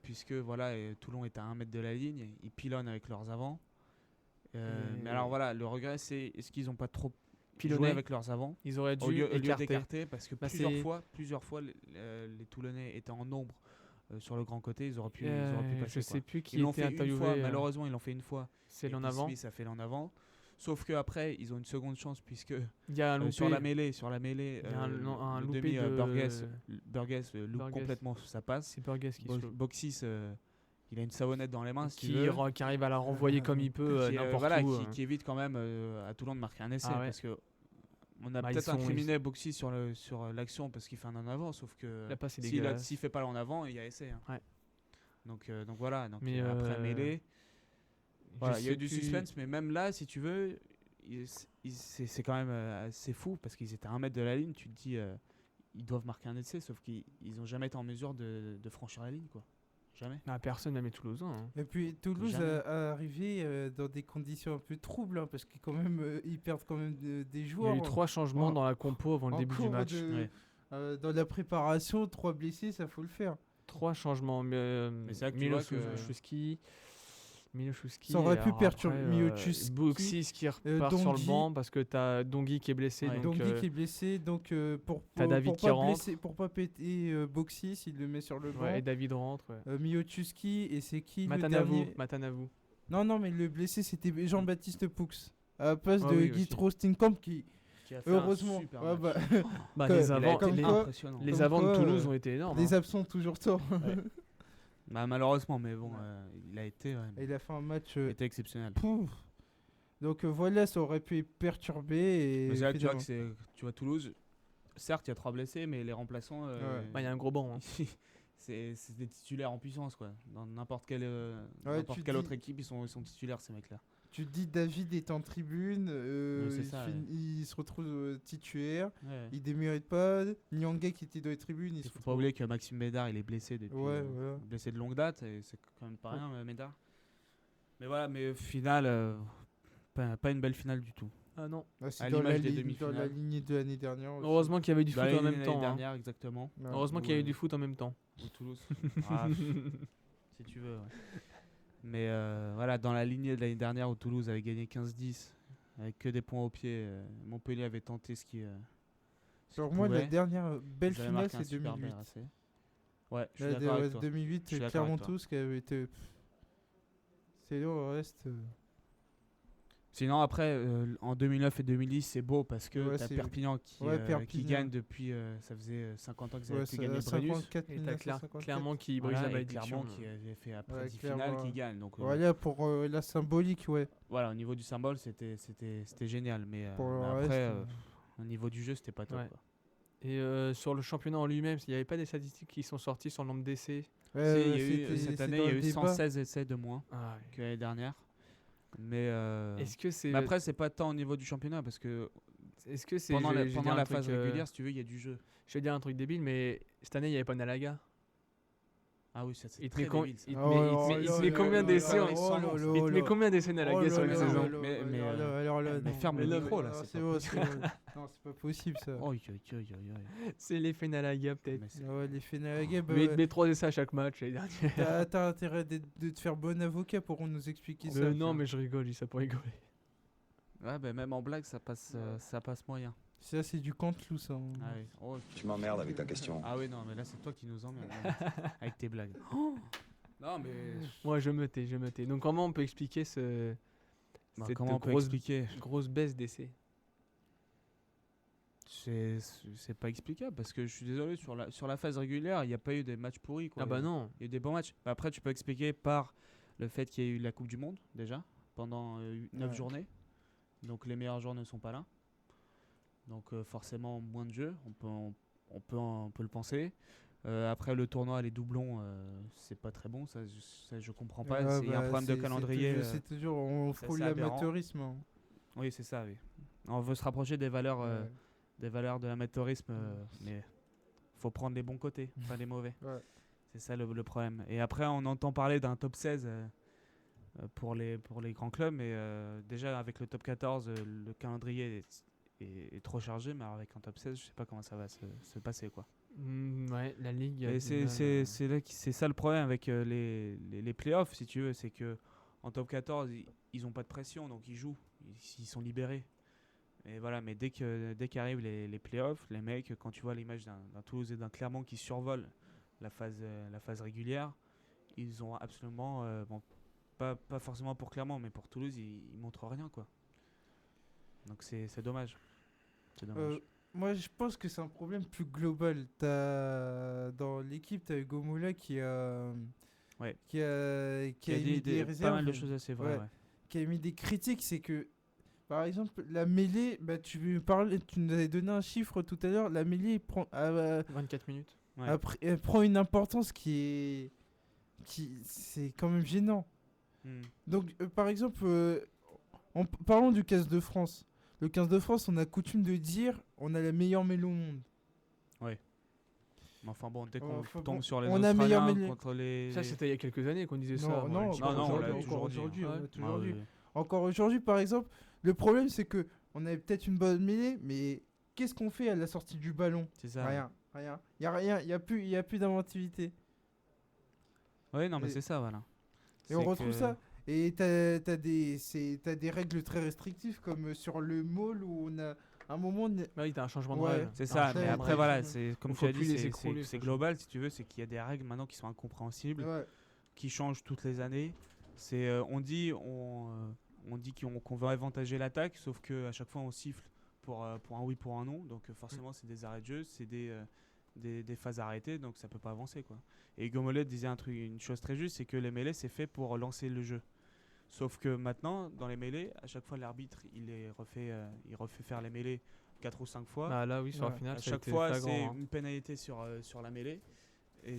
Puisque voilà, Toulon est à 1 mètre de la ligne, ils pilonnent avec leurs avants. Mais alors voilà, le regret, c'est est-ce qu'ils n'ont pas trop Pilonné. joué avec leurs avants Ils auraient dû au lieu écarter. d'écarter, parce que Bah, plusieurs fois les Toulonnais étaient en nombre sur le grand côté, ils auraient pu passer. Je sais plus qui Ils l'ont était fait une interviewé. fois, malheureusement ils l'ont fait une fois. C'est et l'en puis avant. Smith a fait l'en avant. Sauf qu'après, ils ont une seconde chance puisque Il y a un loupé. sur la mêlée, Il y a un le loupé demi de- Burgess loupe Burgess. complètement sa passe. C'est Burgess qui se loupe. Boxis il a une savonnette dans les mains, si tu qui, veux. qui arrive à la renvoyer comme il peut Qui, n'importe voilà, où. qui évite quand même à Toulon de marquer un essai. Ah ouais. Parce que on a Bah, ils peut-être sont- incriminé Boxy sur l'action parce qu'il fait un en avant, sauf que La passe est s'il dégueulasse. fait pas l'en avant, il y a essai. Hein. Ouais. Donc voilà. Donc, Mais, après mêlée, Je voilà, il y a sais eu du plus- suspense, mais même là, si tu veux, c'est quand même assez fou parce qu'ils étaient à 1 mètre de la ligne. Tu te dis, ils doivent marquer un essai, sauf qu'ils n'ont jamais été en mesure de franchir la ligne, quoi. Jamais. Ah, personne, même les Toulousains. Hein. Et puis Toulouse Jamais. a arrivé dans des conditions un peu troubles, hein, parce qu'ils quand même, ils perdent quand même des Il y joueurs. a eu 3 changements dans la compo avant le en début du cours match. Ouais. dans la préparation, 3 blessés, ça faut le faire. 3 changements. Mais c'est là que tu vois que- Miloszewski. Ça aurait pu alors perturber après, Miloszewski, Boxis qui repart sur le Dongui. banc parce que t'as Dongui qui est blessé. Ouais. donc, Dongui qui est blessé, donc t'as David pour qui pas rentre. blesser, pour pas péter Boxis, il le met sur le banc. ouais, et David rentre. Ouais. Miloszewski, et c'est qui le Matanavu. dernier Matanavu. Non, mais le blessé c'était Jean-Baptiste Poux, à la place Ah de oui, Guy aussi. Trostinkamp qui, Qui a fait heureusement, un super ouais, match. bah, Bah, Comme- les Il a avants, été comme les, quoi- impressionnant. les Comme avants de quoi, Toulouse ont été énormes. les hein. absents toujours tort. Bah, malheureusement, mais bon, il a été, Et il a fait un match. il a été exceptionnel. Pouf. Donc voilà, ça aurait pu perturber. Et Mais c'est là que tu vois finalement- tu vois Toulouse, certes il y a 3 blessés, mais les remplaçants, Bah, il y a un gros banc. hein. c'est des titulaires en puissance, quoi. Dans n'importe quelle, Ouais, n'importe tu quelle dis- autre équipe, ils sont titulaires, ces mecs-là. Tu te dis David est en tribune, c'est il, ça, il se retrouve titulaire, Ouais. il démérite pas. Nyanga qui était dans les tribunes, il se Il faut pas retrouve. oublier que Maxime Médard, il est blessé depuis, Ouais, voilà. blessé de longue date, et c'est quand même pas Ouais. rien, Médard. Mais voilà, mais au final, pas une belle finale du tout. Ah non. Ah, c'est à dans la, l'image des dans la demi-finales. lignée de l'année dernière. aussi. Heureusement qu'il y avait du Bah, foot en même l'année temps. hein. dernière, exactement. Ouais. Heureusement qu'il y avait du foot en même temps. Ou Toulouse. Ah, si tu veux, ouais. Mais voilà, dans la lignée de l'année dernière où Toulouse avait gagné 15-10, avec que des points au pied, Montpellier avait tenté ce qui. Pour moi, la dernière belle Ils avaient finale, marqué un c'est super 2008. BRC. Ouais, je suis La d'accord avec toi. 2008, Je suis d'accord Clermont avec toi. tous qui avait été. C'est là, le reste. Sinon, après, en 2009 et 2010, c'est beau parce que Ouais, t'as c'est- Perpignan qui, Ouais, qui Perpignan. gagne depuis. Ça faisait 50 ans qu'ils avaient Ouais, plus c'est gagné le Brennus. 54 Et t'as 1954. Clermont qui brise Voilà, la et malédiction. Clermont qui avait fait après Ouais, 10 Clermont, finales qui ouais. gagne. Donc, Voilà, pour la symbolique, ouais. voilà, au niveau du symbole, c'était génial. Mais, Pour le mais reste, après, au niveau du jeu, c'était pas top. Ouais. Quoi. Et sur le championnat en lui-même, il n'y avait pas des statistiques qui sont sorties sur le nombre d'essais. Si, il y a eu, c'était- cette c'est année, dans il y a le eu débat. 116 essais de moins Ah, que l'année dernière. Mais, Est-ce que c'est mais après, c'est pas tant au niveau du championnat parce que est-ce que c'est pendant je vais la, dire pendant un la truc, phase régulière, si tu veux, il y a du jeu. je vais dire un truc débile, mais cette année il n'y avait pas Nalaga. Ah oui, ça c'est Il te très met com- débile, ça. il te Oh met- là il te met- il te là met là combien là d'essais là en- là sans là nom, là Il te met là. combien d'essais Oh Nalaga là sur une là saison là là Mais- là mais, là, alors là, mais non. ferme le Mais micro, là, non, c'est c'est pas bon, c'est bon. Non, c'est pas possible ça. Oh, C'est l'effet Nalaga peut-être. Mais c'est- Ah ouais, les Fénalagais, bah, Mais il te met 3 essais à chaque match l'année dernière. t'as intérêt de te faire bon avocat pour nous expliquer ça. Non, mais je rigole, je dis ça pour rigoler. Ouais, bah, même en blague, ça passe moyen. Ça, c'est du cantelou, ça. hein. Ah oui. Oh, Tu m'emmerdes avec ta question. ah oui, non, mais là, c'est toi qui nous emmerde avec tes blagues. Non, mais Moi je me tais. Donc comment on peut expliquer cette comment on peut grosse, expliquer grosse baisse d'essais? C'est pas explicable parce que je suis désolé, sur la phase régulière, il n'y a pas eu des matchs pourris. Quoi. Ah bah non. Il y a eu des bons matchs. Bah, après, tu peux expliquer par le fait qu'il y a eu la Coupe du Monde déjà pendant 9 Ouais. journées. Donc les meilleurs joueurs ne sont pas là. Donc forcément moins de jeux, on peut le penser. Après le tournoi, les doublons, c'est pas très bon, ça je comprends pas. Ah, Il y a un bah, problème de c'est calendrier. C'est toujours, on c'est frôle assez aberrant. l'amateurisme. hein. Oui, c'est ça, oui. On veut se rapprocher des valeurs, Ouais. des valeurs de l'amateurisme, mais faut prendre les bons côtés, pas les mauvais. Ouais. C'est ça le problème. Et après, on entend parler d'un top 16 pour les grands clubs, mais déjà avec le top 14, le calendrier est trop chargé, mais alors avec un top 16, je sais pas comment ça va se passer, quoi. Ouais, la ligue. Et c'est ça le problème avec les playoffs, si tu veux, c'est que en top 14, ils ont pas de pression, donc ils jouent, ils sont libérés. Et voilà, mais dès qu'arrivent les playoffs, les mecs, quand tu vois l'image d'un Toulouse et d'un Clermont qui survolent la phase régulière, ils ont absolument, bon, pas forcément pour Clermont, mais pour Toulouse, ils montrent rien, quoi. Donc c'est dommage. C'est dommage. Moi, je pense que c'est un problème plus global. Dans l'équipe, tu as Hugo Moula qui a Ouais. qui a Qui a émis dit des pas réserves, mal de choses assez vraies. Ouais. Ouais. qui a émis des critiques, c'est que, par exemple, la mêlée, bah, tu nous avais donné un chiffre tout à l'heure, la mêlée 24 minutes. Ouais. après, elle prend une importance c'est quand même gênant. Hmm. Donc, par exemple, parlons du 15 de France. Le 15 de France, on a coutume de dire on a la meilleure mêlée au monde. Mais enfin bon, dès qu'on Enfin, tombe bon, sur les on a meilleur Australiens mêlée. contre les... Ça, c'était il y a quelques années qu'on disait ça. Non, moi, non, je dis non, pas non, on aujourd'hui. l'a toujours dit, aujourd'hui, hein. on l'a Ouais. toujours dit. Ouais. Encore aujourd'hui, par exemple, le problème, c'est que on avait peut-être une bonne mêlée, mais qu'est-ce qu'on fait à la sortie du ballon? C'est ça. Rien. Y a rien, y a plus d'inventivité. Ouais, non, mais Et- c'est ça, voilà. Et on retrouve ça. Et t'as des règles très restrictives, comme sur le mall où on a un moment. Oui, t'as un changement de Ouais. règle. C'est T'as ça, un mais changement de après règle. voilà, c'est comme On tu faut as plus dit, les écrouler, c'est ça, global si tu veux, c'est qu'il y a des règles maintenant qui sont incompréhensibles, Ouais. qui changent toutes les années. C'est on dit qu'on veut avantager l'attaque, sauf que à chaque fois on siffle pour un oui pour un non, donc forcément c'est des arrêts de jeu, c'est des phases arrêtées, donc ça peut pas avancer quoi. Et Hugo Mollet disait une chose très juste, c'est que les mêlées c'est fait pour lancer le jeu. Sauf que maintenant, dans les mêlées, à chaque fois l'arbitre il refait faire les mêlées 4 ou 5 fois. Bah là, oui, sur la Ouais. finale, À ça a chaque été fois, flagrant, c'est hein. une pénalité sur la mêlée. Et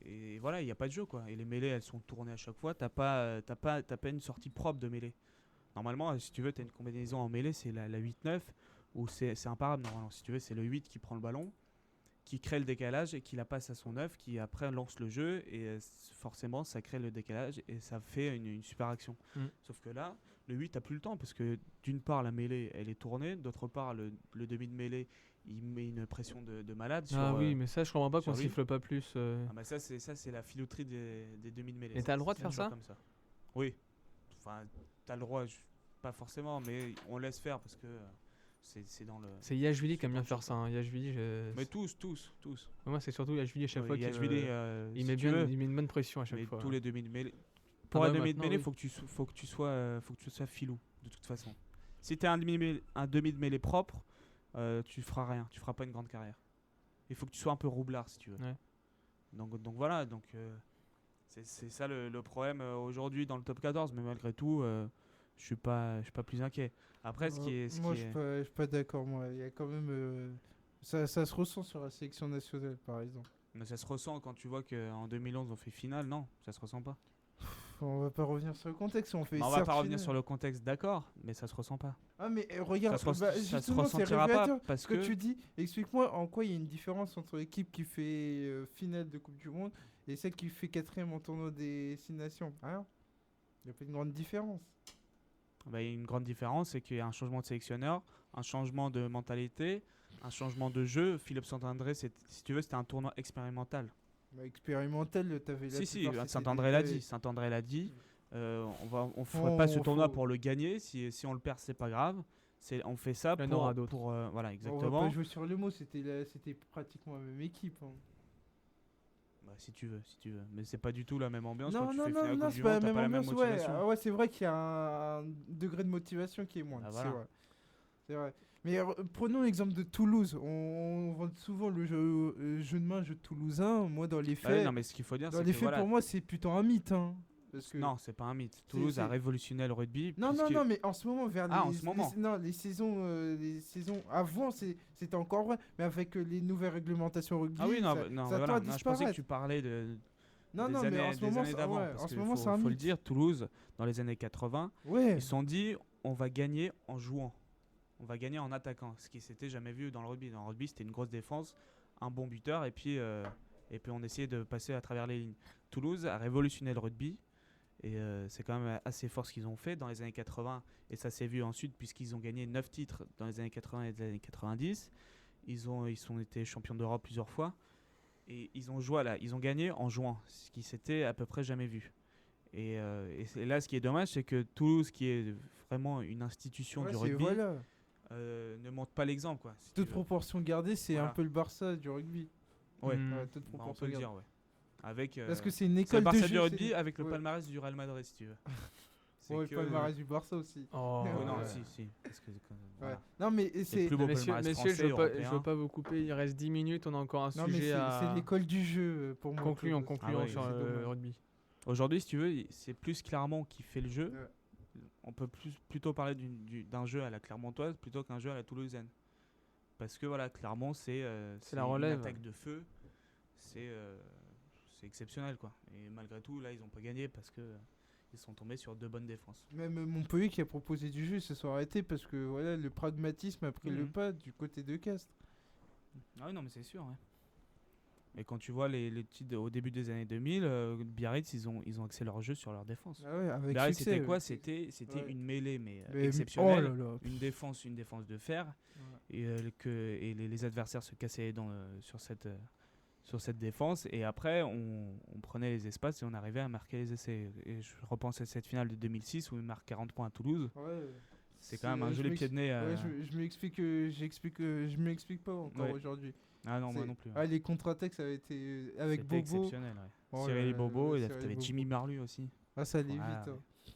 et voilà, il n'y a pas de jeu quoi. Et les mêlées, elles sont tournées à chaque fois. T'as pas une sortie propre de mêlée. Normalement, si tu veux, tu as une combinaison en mêlée, c'est la 8-9, où c'est imparable. Normalement, si tu veux, c'est le 8 qui prend le ballon, qui crée le décalage et qui la passe à son 9, qui après lance le jeu. Et forcément, ça crée le décalage et ça fait une super action. Sauf que là, le 8 a plus le temps parce que d'une part, la mêlée, elle est tournée. D'autre part, le demi de mêlée, il met une pression de malade. Ah oui, mais ça, je comprends pas sur qu'on lui. siffle pas plus. Ah bah ça c'est la filouterie des demi de mêlée. Et t'as le droit de faire toujours ça comme ça. Oui. Enfin, t'as le droit, pas forcément, mais on laisse faire parce que c'est dans le. C'est Yachvili qui aime c'est bien dans faire le ça. Hein. Yachvili, Mais tous. moi, c'est surtout Yachvili à chaque Ouais, fois qui Yachvili, il si met tu bien, veux, il met une bonne pression à chaque mais fois. tous les demi de mêlée. Ah Pour bah un demi de maintenant, mêlée, oui. faut que tu sois filou de toute façon. Si t'es un demi de mêlée propre, tu feras rien, tu feras pas une grande carrière. Il faut que tu sois un peu roublard si tu veux. Ouais. Donc voilà, c'est ça le problème aujourd'hui dans le top 14, mais malgré tout, je suis pas plus inquiet. Après, Moi, je suis pas d'accord. Moi, il y a quand même. Ça se ressent sur la sélection nationale, par exemple. mais ça se ressent quand tu vois qu'en 2011 on fait finale, non, ça se ressent pas. On va pas revenir sur le contexte. On fait. On va certes pas revenir finale. sur le contexte, d'accord, mais ça se ressent pas. Ah mais regarde, Ça se justement, c'est ressentira pas révélateur. parce Ce que que tu dis, explique-moi en quoi il y a une différence entre l'équipe qui fait finale de Coupe du Monde et celle qui fait 4ème en tournoi des 6 nations. Hein? Il n'y a pas une grande différence. bah, y a une grande différence, c'est qu'il y a un changement de sélectionneur, un changement de mentalité, un changement de jeu. Philippe Saint-André, si tu veux, c'était un tournoi expérimental. Bah, expérimental, t'avais la Si, plupart, c'était Saint-André des- l'a dit. Saint-André l'a dit. On ferait On- pas ce on tournoi faut- pour le gagner. Si on le perd, c'est pas grave. On fait ça Il y en aura pour, d'autres. voilà, On va exactement. pas jouer sur le mot, c'était pratiquement la même équipe. Hein. Bah, si tu veux. Mais c'est pas du tout la même ambiance quand Non, tu non, fais non, finale non, Coupe c'est du pas Monde, la t'as même pas la même ambiance. Ouais, motivation. ah ouais, c'est vrai qu'il y a un degré de motivation qui est moindre. Ah, C'est voilà. vrai. C'est vrai. Mais prenons l'exemple de Toulouse. On vante souvent le jeu de main, jeu toulousain. Moi, dans les Bah ouais, faits, non, mais ce qu'il faut dire, dans c'est les que faits voilà. pour moi, c'est plutôt un mythe. Hein, parce que... Non, c'est pas un mythe. Toulouse a c'est- révolutionné le rugby. Non, puisque- non, mais en ce moment, vers Ah, en ce moment. non, les saisons avant, c'était encore vrai. Mais avec les nouvelles réglementations rugby, Ah oui, non, ça, non, ça voilà. tend à Non, je pensais que disparaître. tu parlais de. Non, des non, années, mais en ce des moment, années d'avant, ouais, parce en ce que moment, c'est un faut le mythe. dire, Toulouse, dans les années 80, Ouais. ils se sont dit, on va gagner en jouant. On va gagner en attaquant, ce qui s'était jamais vu dans le rugby. Dans le rugby, c'était une grosse défense, un bon buteur, et puis on essayait de passer à travers les lignes. Toulouse a révolutionné le rugby, et c'est quand même assez fort ce qu'ils ont fait dans les années 80, et ça s'est vu ensuite, puisqu'ils ont gagné 9 titres dans les années 80 et les années 90. Ils ont été champions d'Europe plusieurs fois. Et ils ont gagné en jouant, ce qui s'était à peu près jamais vu. Et là, ce qui est dommage, c'est que Toulouse, qui est vraiment une institution Ouais, du c'est- rugby, voilà. ne montre pas l'exemple, quoi. si tu Toute veux. proportion gardée, c'est Voilà. un peu le Barça du rugby. Ouais, Mm. Ouais, toute bah, on proportion peut le gardée. dire, ouais. Avec, Parce que c'est une c'est école le Barça de du jeu. rugby c'est- avec le ouais. palmarès du Real Madrid, si tu veux. C'est Ouais, que- le palmarès du Barça aussi. Oh, Oh, non, ouais. si. Parce que, Ouais. voilà. Non, mais C'est le c'est. plus beau Messieurs, palmarès messieurs, français, je européen. veux pas vous couper, il reste 10 minutes, on a encore un Non, mais sujet c'est à... l'école du jeu pour moi. Concluons Toulouse. Ah ouais, sur c'est le dommage. rugby. Aujourd'hui, si tu veux, c'est plus Clermont qui fait le jeu. Ouais. On peut plutôt parler d'un jeu à la Clermontoise plutôt qu'un jeu à la Toulousaine. Parce que voilà, Clermont, c'est la relève. une attaque de feu. C'est exceptionnel, quoi. Et malgré tout, là, ils n'ont pas gagné parce que ils sont tombés sur 2 bonnes défenses. Même Montpellier qui a proposé du jeu, ils se sont arrêtés parce que voilà, le pragmatisme a pris le pas du côté de Castres. Ah oui, non, mais c'est sûr, ouais. Et quand tu vois les titres au début des années 2000, Biarritz, ils ont axé leur jeu sur leur défense. Ah ouais, avec Biarritz, succès. c'était quoi? ouais. C'était Ouais. une mêlée, mais Mais- exceptionnelle. Oh là là. Une défense de fer. Ouais. Et les adversaires se cassaient les dents sur cette défense. Et après, on prenait les espaces et on arrivait à marquer les essais. Et je repense à cette finale de 2006 où il marque 40 points à Toulouse. Ouais. C'est quand même un joli pied de nez. Ouais, je m'explique je m'explique pas encore Ouais. aujourd'hui. Ah non, moi C'est- non plus. Ah, les contre-attaques, ça avait été avec C'était Bobo. exceptionnel. Ouais. Oh Cyril là là, Bobo, ouais, et Cyril t'avais Bobo. Jimmy Marlu aussi. Ah, ça allait Ouais, vite. ouais. Hein.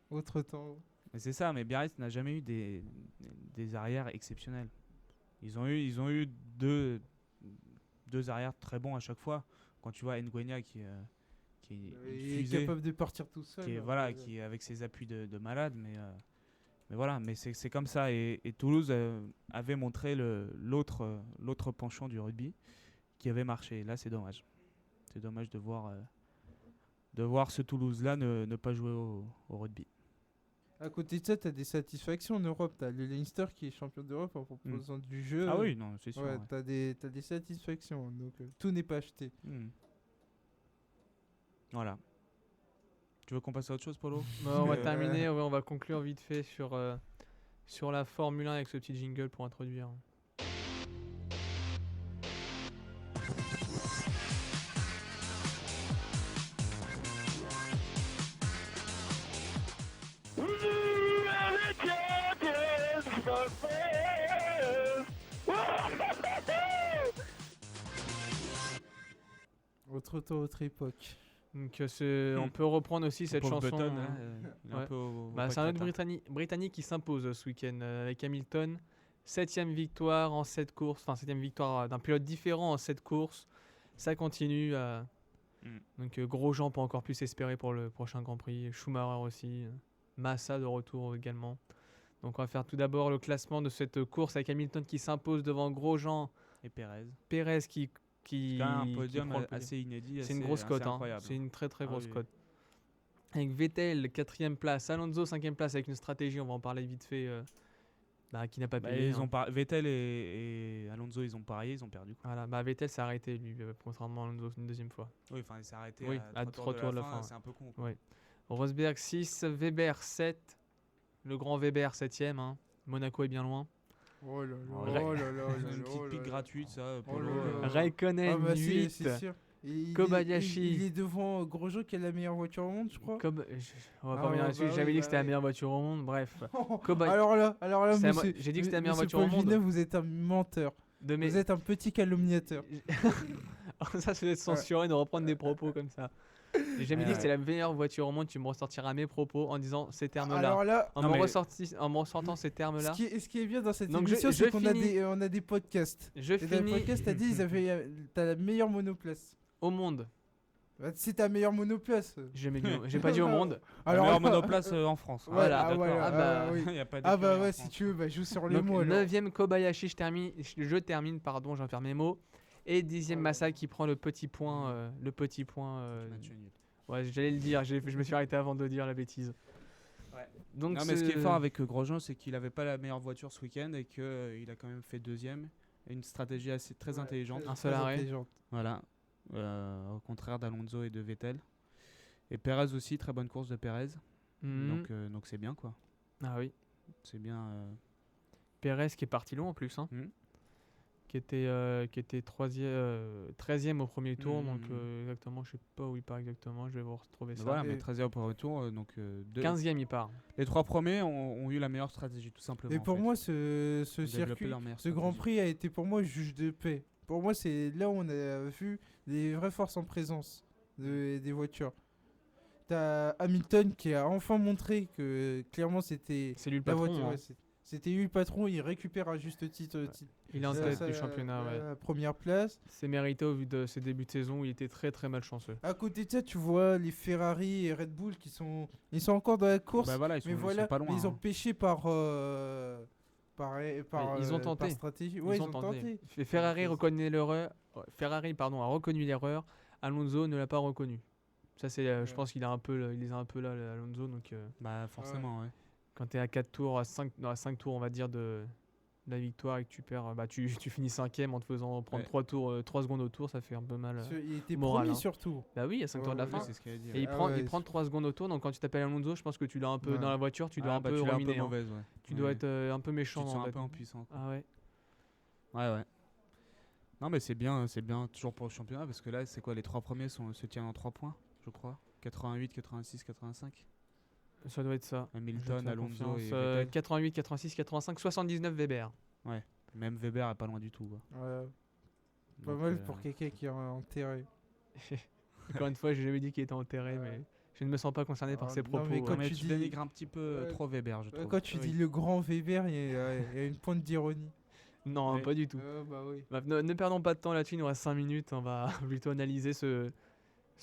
Autre temps. Mais c'est ça, mais Biarritz n'a jamais eu des arrières exceptionnels. Ils ont eu deux arrières très bons à chaque fois. Quand tu vois Nguenia qui est une Il est fusée, capable de partir tout seul. qui est, hein. voilà, qui est avec ses appuis de malade, mais voilà, mais c'est comme ça. Et Toulouse avait montré l'autre penchant du rugby qui avait marché. Là, c'est dommage. C'est dommage de voir ce Toulouse-là ne pas jouer au rugby. À côté de ça, t'as des satisfactions en Europe. T'as le Leinster qui est champion d'Europe en proposant du jeu. Ah oui, non, c'est sûr. Ouais, ouais. t'as des satisfactions. Donc tout n'est pas acheté. Voilà. Tu veux qu'on passe à autre chose, Polo? Bon, on va terminer, ouais, on va conclure vite fait sur la Formule 1 avec ce petit jingle pour introduire. Autre temps, autre époque. Donc on peut reprendre aussi cette Pauvre chanson. Button, hein, il est ouais. un peu au Bah, c'est un autre paquet, Britannique qui s'impose ce week-end avec Hamilton. 7ème victoire en 7 courses, enfin 7ème victoire d'un pilote différent en 7 courses. Ça continue. Donc Grosjean peut encore plus espérer pour le prochain Grand Prix. Schumacher aussi. Massa de retour également. Donc on va faire tout d'abord le classement de cette course avec Hamilton qui s'impose devant Grosjean. Et Pérez. Pérez qui C'est quand même un podium prend le podium. assez inédit. C'est une assez- grosse assez cote, hein. incroyable. C'est une très très Ah grosse oui. cote. Avec Vettel, 4ème place, Alonso, 5ème place avec une stratégie, on va en parler vite fait, qui n'a pas Bah, payé. hein. Vettel et Alonso, ils ont parié, ils ont perdu. Quoi. Voilà, Vettel s'est arrêté lui, contrairement à Alonso une deuxième fois. Oui, enfin, il s'est arrêté Oui, à 3 tours de la fin. ouais. C'est un peu con. Quoi. Ouais. Rosberg 6, Weber 7, le grand Weber 7ème. Hein. Monaco est bien loin. Oh là là, Oh oh là là là, C'est là une là, petite oh pique là là. gratuite, ça. Oh Polo, là là. Raikkonen Ah bah 8. c'est sûr. Et il Kobayashi. il est devant Grosjean qui a la meilleure voiture au monde, je crois. On va Ah pas revenir ouais, là-dessus, bah j'avais oui, dit que bah c'était la oui. meilleure voiture au monde, bref. Koba- Alors là, C'est à monsieur, j'ai dit que c'était la meilleure monsieur voiture au Paul monde. Villeneuve, vous êtes un menteur. De mes... Vous êtes un petit calomniateur. Ça, c'est d'être censuré de reprendre des propos comme ça. J'ai jamais dit que c'était la meilleure voiture au monde, tu me ressortiras mes propos en disant ces termes-là. Alors là, En me ressortant ces termes-là. ce qui est bien dans cette Donc émission, je c'est qu'on a finis. on a des podcasts. Je Et dans le finis podcast, t'as dit, t'as la meilleure monoplace. au monde. Bah, c'est ta meilleure monoplace. J'ai pas dit au monde. La Alors, meilleure monoplace en France. Ouais, Voilà, ah, d'accord. voilà, Ah bah, oui. Il y a pas Ah bah d'écurie en ouais, si France. tu veux, bah, joue sur les Donc, mots alors. 9ème Kobayashi, je termine, pardon, j'en ferme mes mots. Et 10ème Massa qui prend le petit point. Match nul. Ouais, j'allais le dire, je me suis arrêté avant de dire la bêtise. Ouais. Donc Non, mais ce qui est fort avec Grosjean, c'est qu'il avait pas la meilleure voiture ce week-end et qu'il a quand même fait 2ème. Et une stratégie très intelligente. Un seul arrêt. Voilà. Au contraire d'Alonso et de Vettel. Et Pérez aussi, très bonne course de Pérez. Mhm. Donc c'est bien quoi. Ah oui. C'est bien. Pérez qui est parti long en plus, hein. Qui était 13ème au premier tour, donc exactement, je sais pas où il part exactement, je vais vous retrouver ça. Voilà, mais 13e au premier tour, donc 15ème il part. Les 3 premiers ont eu la meilleure stratégie, tout simplement. Et pour moi, ce Ils ont développé circuit, leur meilleure ce Grand stratégie. Prix a été pour moi juge de paix. Pour moi, c'est là où on a vu des vraies forces en présence des voitures. t'as Hamilton qui a enfin montré que clairement c'était C'est lui le la patron. voiture, hein. ouais, c'était lui le patron, il récupère à juste titre Il est en tête du championnat. Ouais. la première place. C'est mérité au vu de ses débuts de saison où il était très très malchanceux. À côté de ça, tu vois les Ferrari et Red Bull ils sont encore dans la course, Bah voilà, ils sont, mais ils voilà, sont pas loin. mais ils ont hein. pêché par ils ont tenté. par stratégie. Ouais, ils ont tenté. Ferrari reconnaît l'erreur. Ferrari pardon a reconnu l'erreur. Alonso ne l'a pas reconnu. Ça c'est, je pense qu'il a un peu, il les a un peu là, Alonso. Donc Bah forcément, ouais. quand t'es à 4 tours, à 5 tours on va dire de la victoire et que tu perds, bah tu finis 5ème en te faisant prendre Ouais. 3 secondes au tour, ça fait un peu mal. Il était moral, premier hein. surtout. Bah oui, à 5 tours de la Ouais, fin. Oui, c'est ce qu'elle a dit. Et ouais. il prend 3 secondes au tour, donc quand tu t'appelles Alonso, je pense que tu l'as un peu Ouais. dans la voiture, tu dois Ah, un bah, peu tu l'as un ruminer, peu hein. mauvaise, ouais. Tu dois Ouais. être un peu Tu méchant. te sens en un fait. peu impuissant. quoi. Ah ouais. Ouais. Non, mais c'est bien, toujours pour le championnat, parce que là, c'est quoi, les 3 premiers se tiennent en 3 points, je crois. 88, 86, 85. Ça doit être ça. Hamilton, Je te fais Alonso confiance. et Vettel. 88, 86, 85, 79 Weber. Même Weber est pas loin du tout. Quoi. Ouais. Pas Donc, mal pour quelqu'un qui est enterré. Encore une fois, j'ai jamais dit qu'il était enterré, mais je ne me sens pas concerné par Ah, ses non, propos. mais ouais. quand mais tu tu dis- dénigres un petit peu Ouais. trop Weber, je trouve. Quand tu dis le grand Weber, il y a une pointe d'ironie. Non, Ouais. pas du tout. Bah oui. Bah, ne perdons pas de temps là-dessus, il nous reste 5 minutes. On va plutôt analyser ce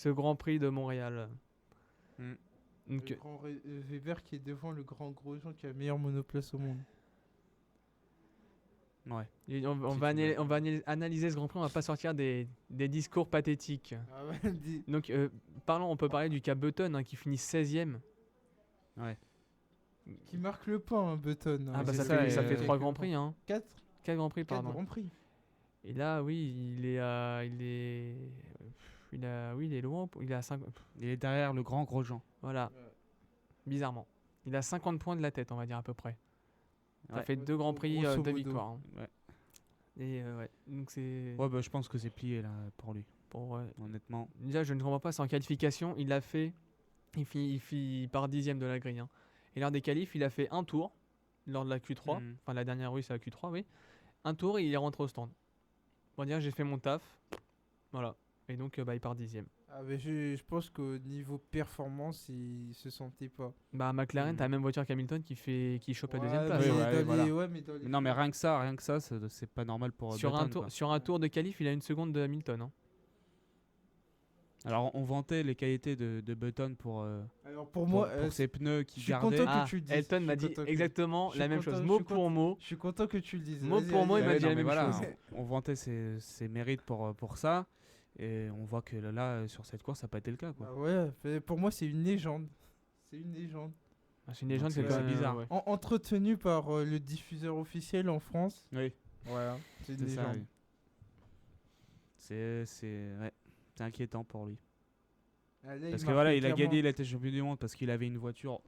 Grand Prix de Montréal. Mm. Donc, Le grand Weber qui est devant le grand Grosjean qui a la meilleure monoplace au monde. Ouais. et on Si va, tu veux. analyser ce Grand Prix, on va pas sortir des discours pathétiques. Ah ouais, Donc, on peut parler du cas Button hein, qui finit 16ème. Ouais. qui marque le point, hein, Button. Ah bah c'est ça, ça, fait, ça fait et- 3 Grands Prix. Hein. 4 4 Grands Prix, pardon. Grands Prix. Et là, oui, il est loin. Il est à 5. Il est derrière le grand Grosjean. Voilà, bizarrement. Il a 50 points de la tête, on va dire à peu près. Ça Ouais. fait 2 Grands Prix, Grosso 2 modo. victoires. hein. Ouais. Et ouais, donc c'est. Ouais, bah je pense que c'est plié là pour lui, Pour, honnêtement. déjà, je ne comprends pas, c'est en qualification, il l'a fait. Il part 10ème de la grille. hein. Et lors des qualifs, il a fait un tour lors de la Q3. Mhm. Enfin, la dernière, oui, c'est la Q3, oui. Un tour et il est rentré au stand. On va dire, j'ai fait mon taf. Voilà. Et donc, il part 10ème. Ah mais je pense qu'au niveau performance, il se sentait pas. Bah, McLaren, Mhm. t'as la même voiture qu'Hamilton qui chope la deuxième Ouais, place. Oui, hein. mais ouais, dans les- voilà. ouais, mais dans les- Non, mais rien que ça, c'est pas normal pour Sur Button, un, tour, quoi. sur un tour de qualif, il a 1 seconde de Hamilton. hein. Alors, on vantait les qualités de Button pour Alors pour moi, ses pneus qui je suis gardaient. content que Ah, tu le dises. Elton Je m'a suis dit content que- exactement je suis la même content, chose, je mot suis pour mot. je suis content que tu le dises. Mot Vas-y, pour mot, vas-y, il m'a Ouais, dit non, la mais même voilà, chose. on vantait ses mérites pour ça. Et on voit que là, sur cette course, ça n'a pas été le cas. Quoi. Ah ouais, pour moi c'est une légende. C'est une légende. Ah, c'est une légende, Donc, c'est c'est quand même bizarre. ouais. Entretenu par le diffuseur officiel en France. Oui, Voilà, c'est une c'est ça. légende. Oui. Ouais, c'est inquiétant pour lui. Ah, là, Parce il que voilà, marquait il a clairement. gagné, il a été champion du monde parce qu'il avait une voiture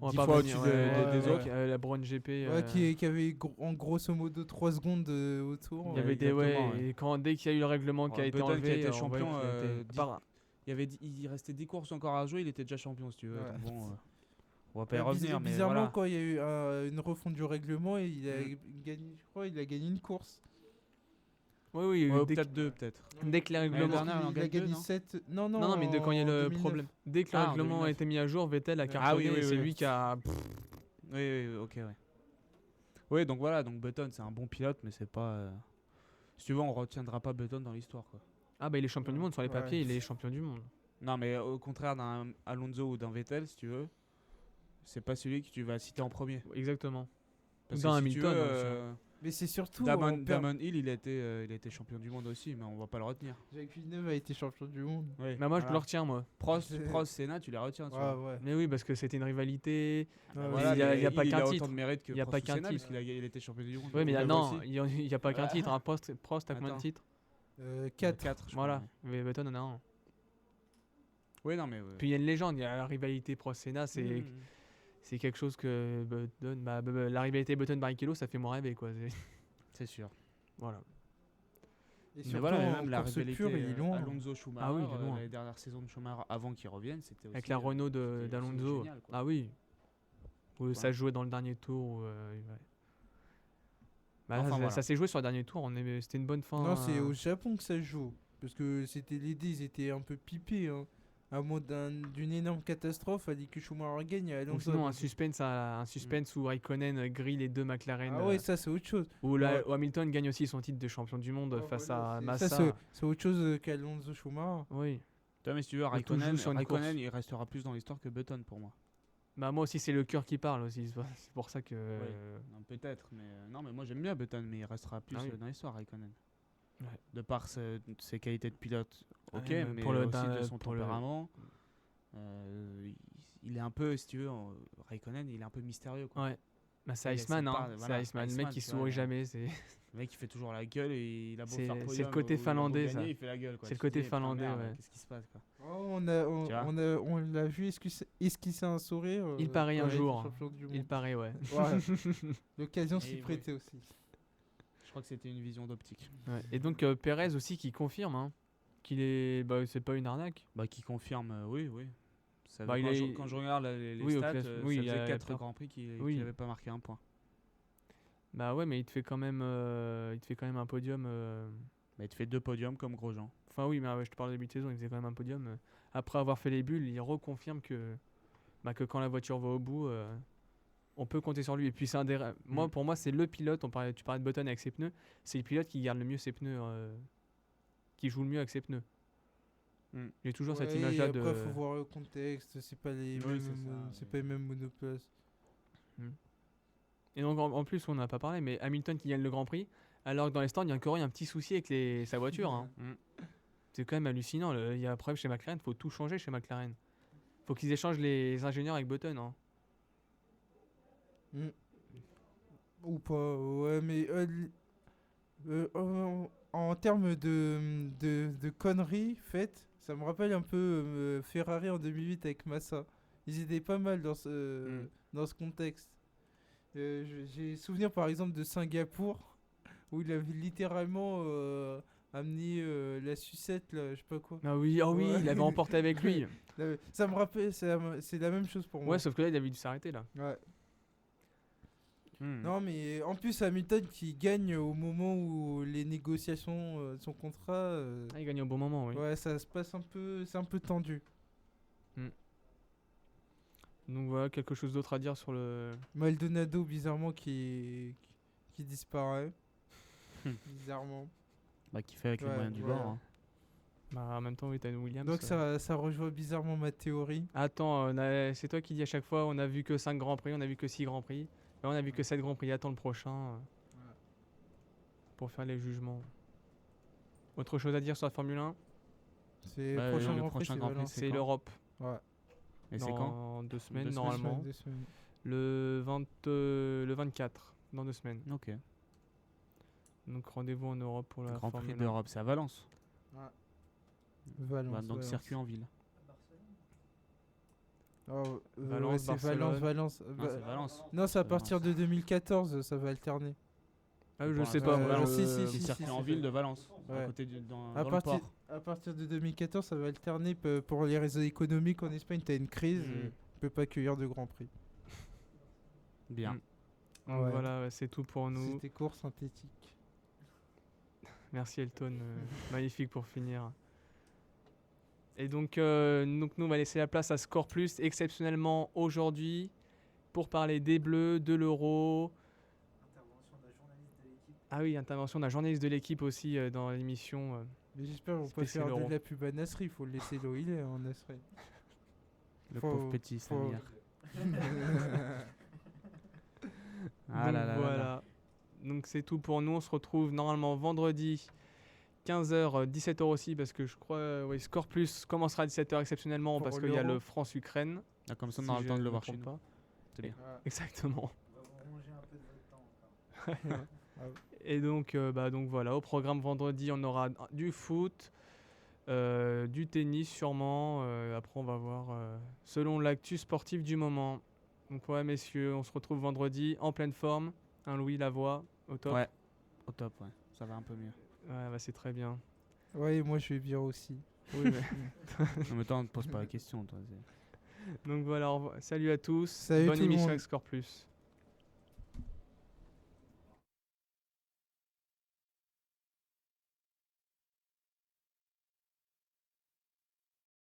On va 10 pas fois revenir, au-dessus des ouais, autres. La Brown GP. Ouais, qui avait en grosso modo 3 secondes autour. Il y avait exactement, ouais. Et dès qu'il y a eu le règlement qui a Ouais, été Button enlevé, qui a été on voyait champion, qu'il a été- 10 Par- Il restait 10 courses encore à jouer, il était déjà champion si tu veux. Ouais. Donc bon, on va pas y revenir, mais bizarrement, voilà. quand il y a eu une refonte du règlement, il a gagné, je crois, il a gagné une course. Oui, oui, Ouais, dès, peut-être deux, peut-être. dès que les L'année règlements. dernière, il en il a gagne deux, gagné non 7. Non, non, Non, mais quand il y a en le 2009. problème. Dès que le Ah, en règlement a 2009. été mis à jour, Vettel a Ah cartonné oui, oui, et c'est oui. lui qui a. Oui, ok, ouais. Oui, donc voilà, donc Button c'est un bon pilote, mais c'est pas. Si tu veux, on retiendra pas Button dans l'histoire, quoi. Ah, bah il est champion du monde sur les Ouais. papiers, il est champion du monde. Non, mais au contraire d'un Alonso ou d'un Vettel, si tu veux, c'est pas celui que tu vas citer en premier. Exactement. Parce D'un que si tu Hamilton, veux, Mais c'est surtout. Damon Hill, il a été champion du monde aussi, mais on va pas le retenir. Jacques Villeneuve a été champion du monde. Oui, Mais moi, je voilà. le retiens, moi. Prost, Senna, tu les retiens, tu vois. Ouais. Mais oui, parce que c'était une rivalité. Ouais, Voilà, il y a- mais il y a pas il qu'un a titre. autant de mérite que Il y a Prost pas ou qu'un Senna, titre. parce qu'il était champion du monde. Oui, mais Villeneuve non, aussi. il n'y a pas qu'un titre. Hein. Prost a combien de Attends. titres 4. 4, je Voilà. crois. Mais Button en a un. Oui, non, mais. Puis il y a une légende, il y a la rivalité Prost-Senna, c'est quelque chose que Button. La rivalité Button-Barrichello, ça fait moins rêver, quoi. C'est sûr. Voilà. Et Mais surtout, voilà, mais en même la course rivalité pure, il est loin. Alonso-Schumacher, Ah oui, il est loin. les dernières saisons de Schumacher avant qu'il revienne, c'était aussi. Avec la Renault c'était d'Alonso. génial, quoi. Ah oui. Où Ouais. ça se jouait dans le dernier tour. Ouais. Bah, Enfin, ça voilà. ça s'est joué sur le dernier tour, c'était une bonne fin. Non, c'est au Japon que ça se joue. Parce que c'était les dés, ils étaient un peu pipés. Hein. à moins d'une énorme catastrophe, fallait que Schumacher gagne et Ou Alonso. sinon, un suspense où Raikkonen grille les deux McLaren. Ah ouais, ça c'est autre chose. Où Ouais. Hamilton gagne aussi son titre de champion du monde face à Massa. Ça c'est autre chose qu'Alonso Schumacher. Oui. Toi, mais si tu veux, tout joue Raikkonen, sur une course. il restera plus dans l'histoire que Button pour moi. Bah moi aussi c'est le cœur qui parle aussi, c'est pour ça que... Non, peut-être, mais non, mais moi j'aime bien Button, mais il restera plus Ah oui. dans l'histoire, Raikkonen. Ouais. De par ses qualités de pilote, ok, Ouais, mais pour le- aussi de son pour le- tempérament. Il est un peu, si tu veux, Raikkonen, il est un peu mystérieux, quoi. Ouais. Bah c'est Il a Iceman, ses hein. parts, C'est voilà, Iceman, le Iceman, mec qui tu vois, sourit jamais, c'est... Le mec, il fait toujours la gueule et il a beau C'est- faire c'est podium le côté ou il a beau finlandais, gagner, ça. il fait la gueule, quoi. C'est le Tu te côté dis, putain, finlandais, merde, ouais. Qu'est-ce qui se passe, quoi. Oh, Tu vois on l'a vu esquisser un sourire. Il paraît quand un il était jour. champion du Il monde. paraît, ouais. Ouais. L'occasion Et s'y oui. prêtait aussi. Je crois que c'était une vision d'optique. Ouais. Et donc Perez aussi qui confirme hein, qu'il est... Bah c'est pas une arnaque. Bah, qui confirme, oui. Ça, Bah, quand, il je, est- quand je regarde les Oui, au stats, classe- ça oui, il y faisait a 4 peur. Grands Prix qu'il Oui. n'avait pas marqué un point. Bah ouais mais il te fait quand même un podium... Mais il te fait 2 podiums comme Grosjean. Enfin oui mais ouais, je te parle de début de saison, il faisait quand même un podium. Après avoir fait les bulles, il reconfirme que quand la voiture va au bout, on peut compter sur lui. Et puis c'est un des... Moi, pour moi c'est le pilote, tu parlais de Button avec ses pneus, c'est le pilote qui garde le mieux ses pneus, qui joue le mieux avec ses pneus. J'ai toujours cette Ouais, image-là et de... après, faut voir le contexte, c'est pas les Oui, mêmes, c'est ça, c'est pas les mêmes monoplaces. Et donc en plus, on n'a pas parlé, mais Hamilton qui gagne le Grand Prix, alors que dans les stands, il y a encore eu un petit souci avec sa voiture. Hein. C'est quand même hallucinant. Il y a un problème chez McLaren, il faut tout changer chez McLaren. Faut qu'ils échangent les ingénieurs avec Button. Hein. Ou pas, ouais, mais en termes de conneries faites, ça me rappelle un peu Ferrari en 2008 avec Massa. Ils étaient pas mal dans ce contexte. J'ai souvenir par exemple de Singapour, où il avait littéralement amené la sucette, là, je sais pas quoi. Ah oui, Ouais. il l'avait emporté avec lui. Ça me rappelle, c'est la même chose pour moi. Ouais, sauf que là, il avait dû s'arrêter là. Ouais. Non, mais en plus, Hamilton qui gagne au moment où les négociations de son contrat. Ah, il gagne au bon moment, oui. Ouais, ça se passe un peu. C'est un peu tendu. Donc voilà, quelque chose d'autre à dire sur le... Maldonado, bizarrement, qui disparaît. Bizarrement. Bah, qui fait avec les Ouais, moyens du voilà. bord. Hein. Bah, en même temps, oui, t'as une Williams. Donc ça rejoint bizarrement ma théorie. Attends, c'est toi qui dis à chaque fois, on a vu que 5 Grands Prix, on a vu que 6 Grands Prix. Là, on a vu que 7 Grands Prix, attends le prochain. Pour faire les jugements. Autre chose à dire sur la Formule 1 C'est Bah, le prochain le Grand Prix, prochain c'est Grand Prix, Valence. C'est quand l'Europe. Ouais. Et c'est quand Dans 2 semaines, Deux semaines, normalement. Deux semaines. Le 24, dans 2 semaines. Ok. Donc rendez-vous en Europe pour la Grand Prix Formule 1. d'Europe, c'est à Valence. Valence. Bah, donc Valence. circuit en ville. Oh, Valence, ouais, c'est Barcelone. Valence. Non, c'est Valence. Non, c'est à C'est partir de 2014, ça va alterner. Ah, je Pour sais l'instant, pas. Valence. moi, Si, je- si, C'est circuit en c'est ville fait. de Valence. Ouais. À côté dans À le partir, port. à partir de 2014, ça va alterner pour les réseaux économiques en Espagne. T'as une crise, on peut pas accueillir de Grand Prix. Bien. Donc Ouais. voilà, ouais, c'est tout pour nous. C'était court, synthétique. Merci Elton, magnifique pour finir. Et donc nous on va laisser la place à Score Plus exceptionnellement aujourd'hui pour parler des Bleus, de l'Euro. Ah oui, intervention d'un journaliste de l'équipe aussi dans l'émission. Mais j'espère qu'on peut Spécial faire Euro. de la pub à Nasri. Il faut le laisser là où il est, en Nasri. Le Faut- pauvre petit faut- Samir. Ah Donc là là là voilà. là. Donc c'est tout pour nous. On se retrouve normalement vendredi 15h, 17h aussi parce que je crois oui, Score Plus commencera à 17h exceptionnellement Pour parce qu'il y a l'Euro. le France-Ukraine. Ah, comme ça, on si aura le je temps de me le voir trompe chez nous. pas. C'est bien. Exactement. Ah ouais. Et donc, donc voilà, au programme vendredi, on aura du foot, du tennis sûrement. Après, on va voir selon l'actu sportive du moment. Donc ouais, messieurs, on se retrouve vendredi en pleine forme. Hein, Louis, la voix au top. Ouais, au top, ouais. Ça va un peu mieux. Ouais, bah, c'est très bien. Ouais, moi je vais bien aussi. Oui, mais- En même temps, on ne te pose pas la question, toi. Donc voilà, salut à tous. Salut Bonne tout le émission monde. avec Score Plus.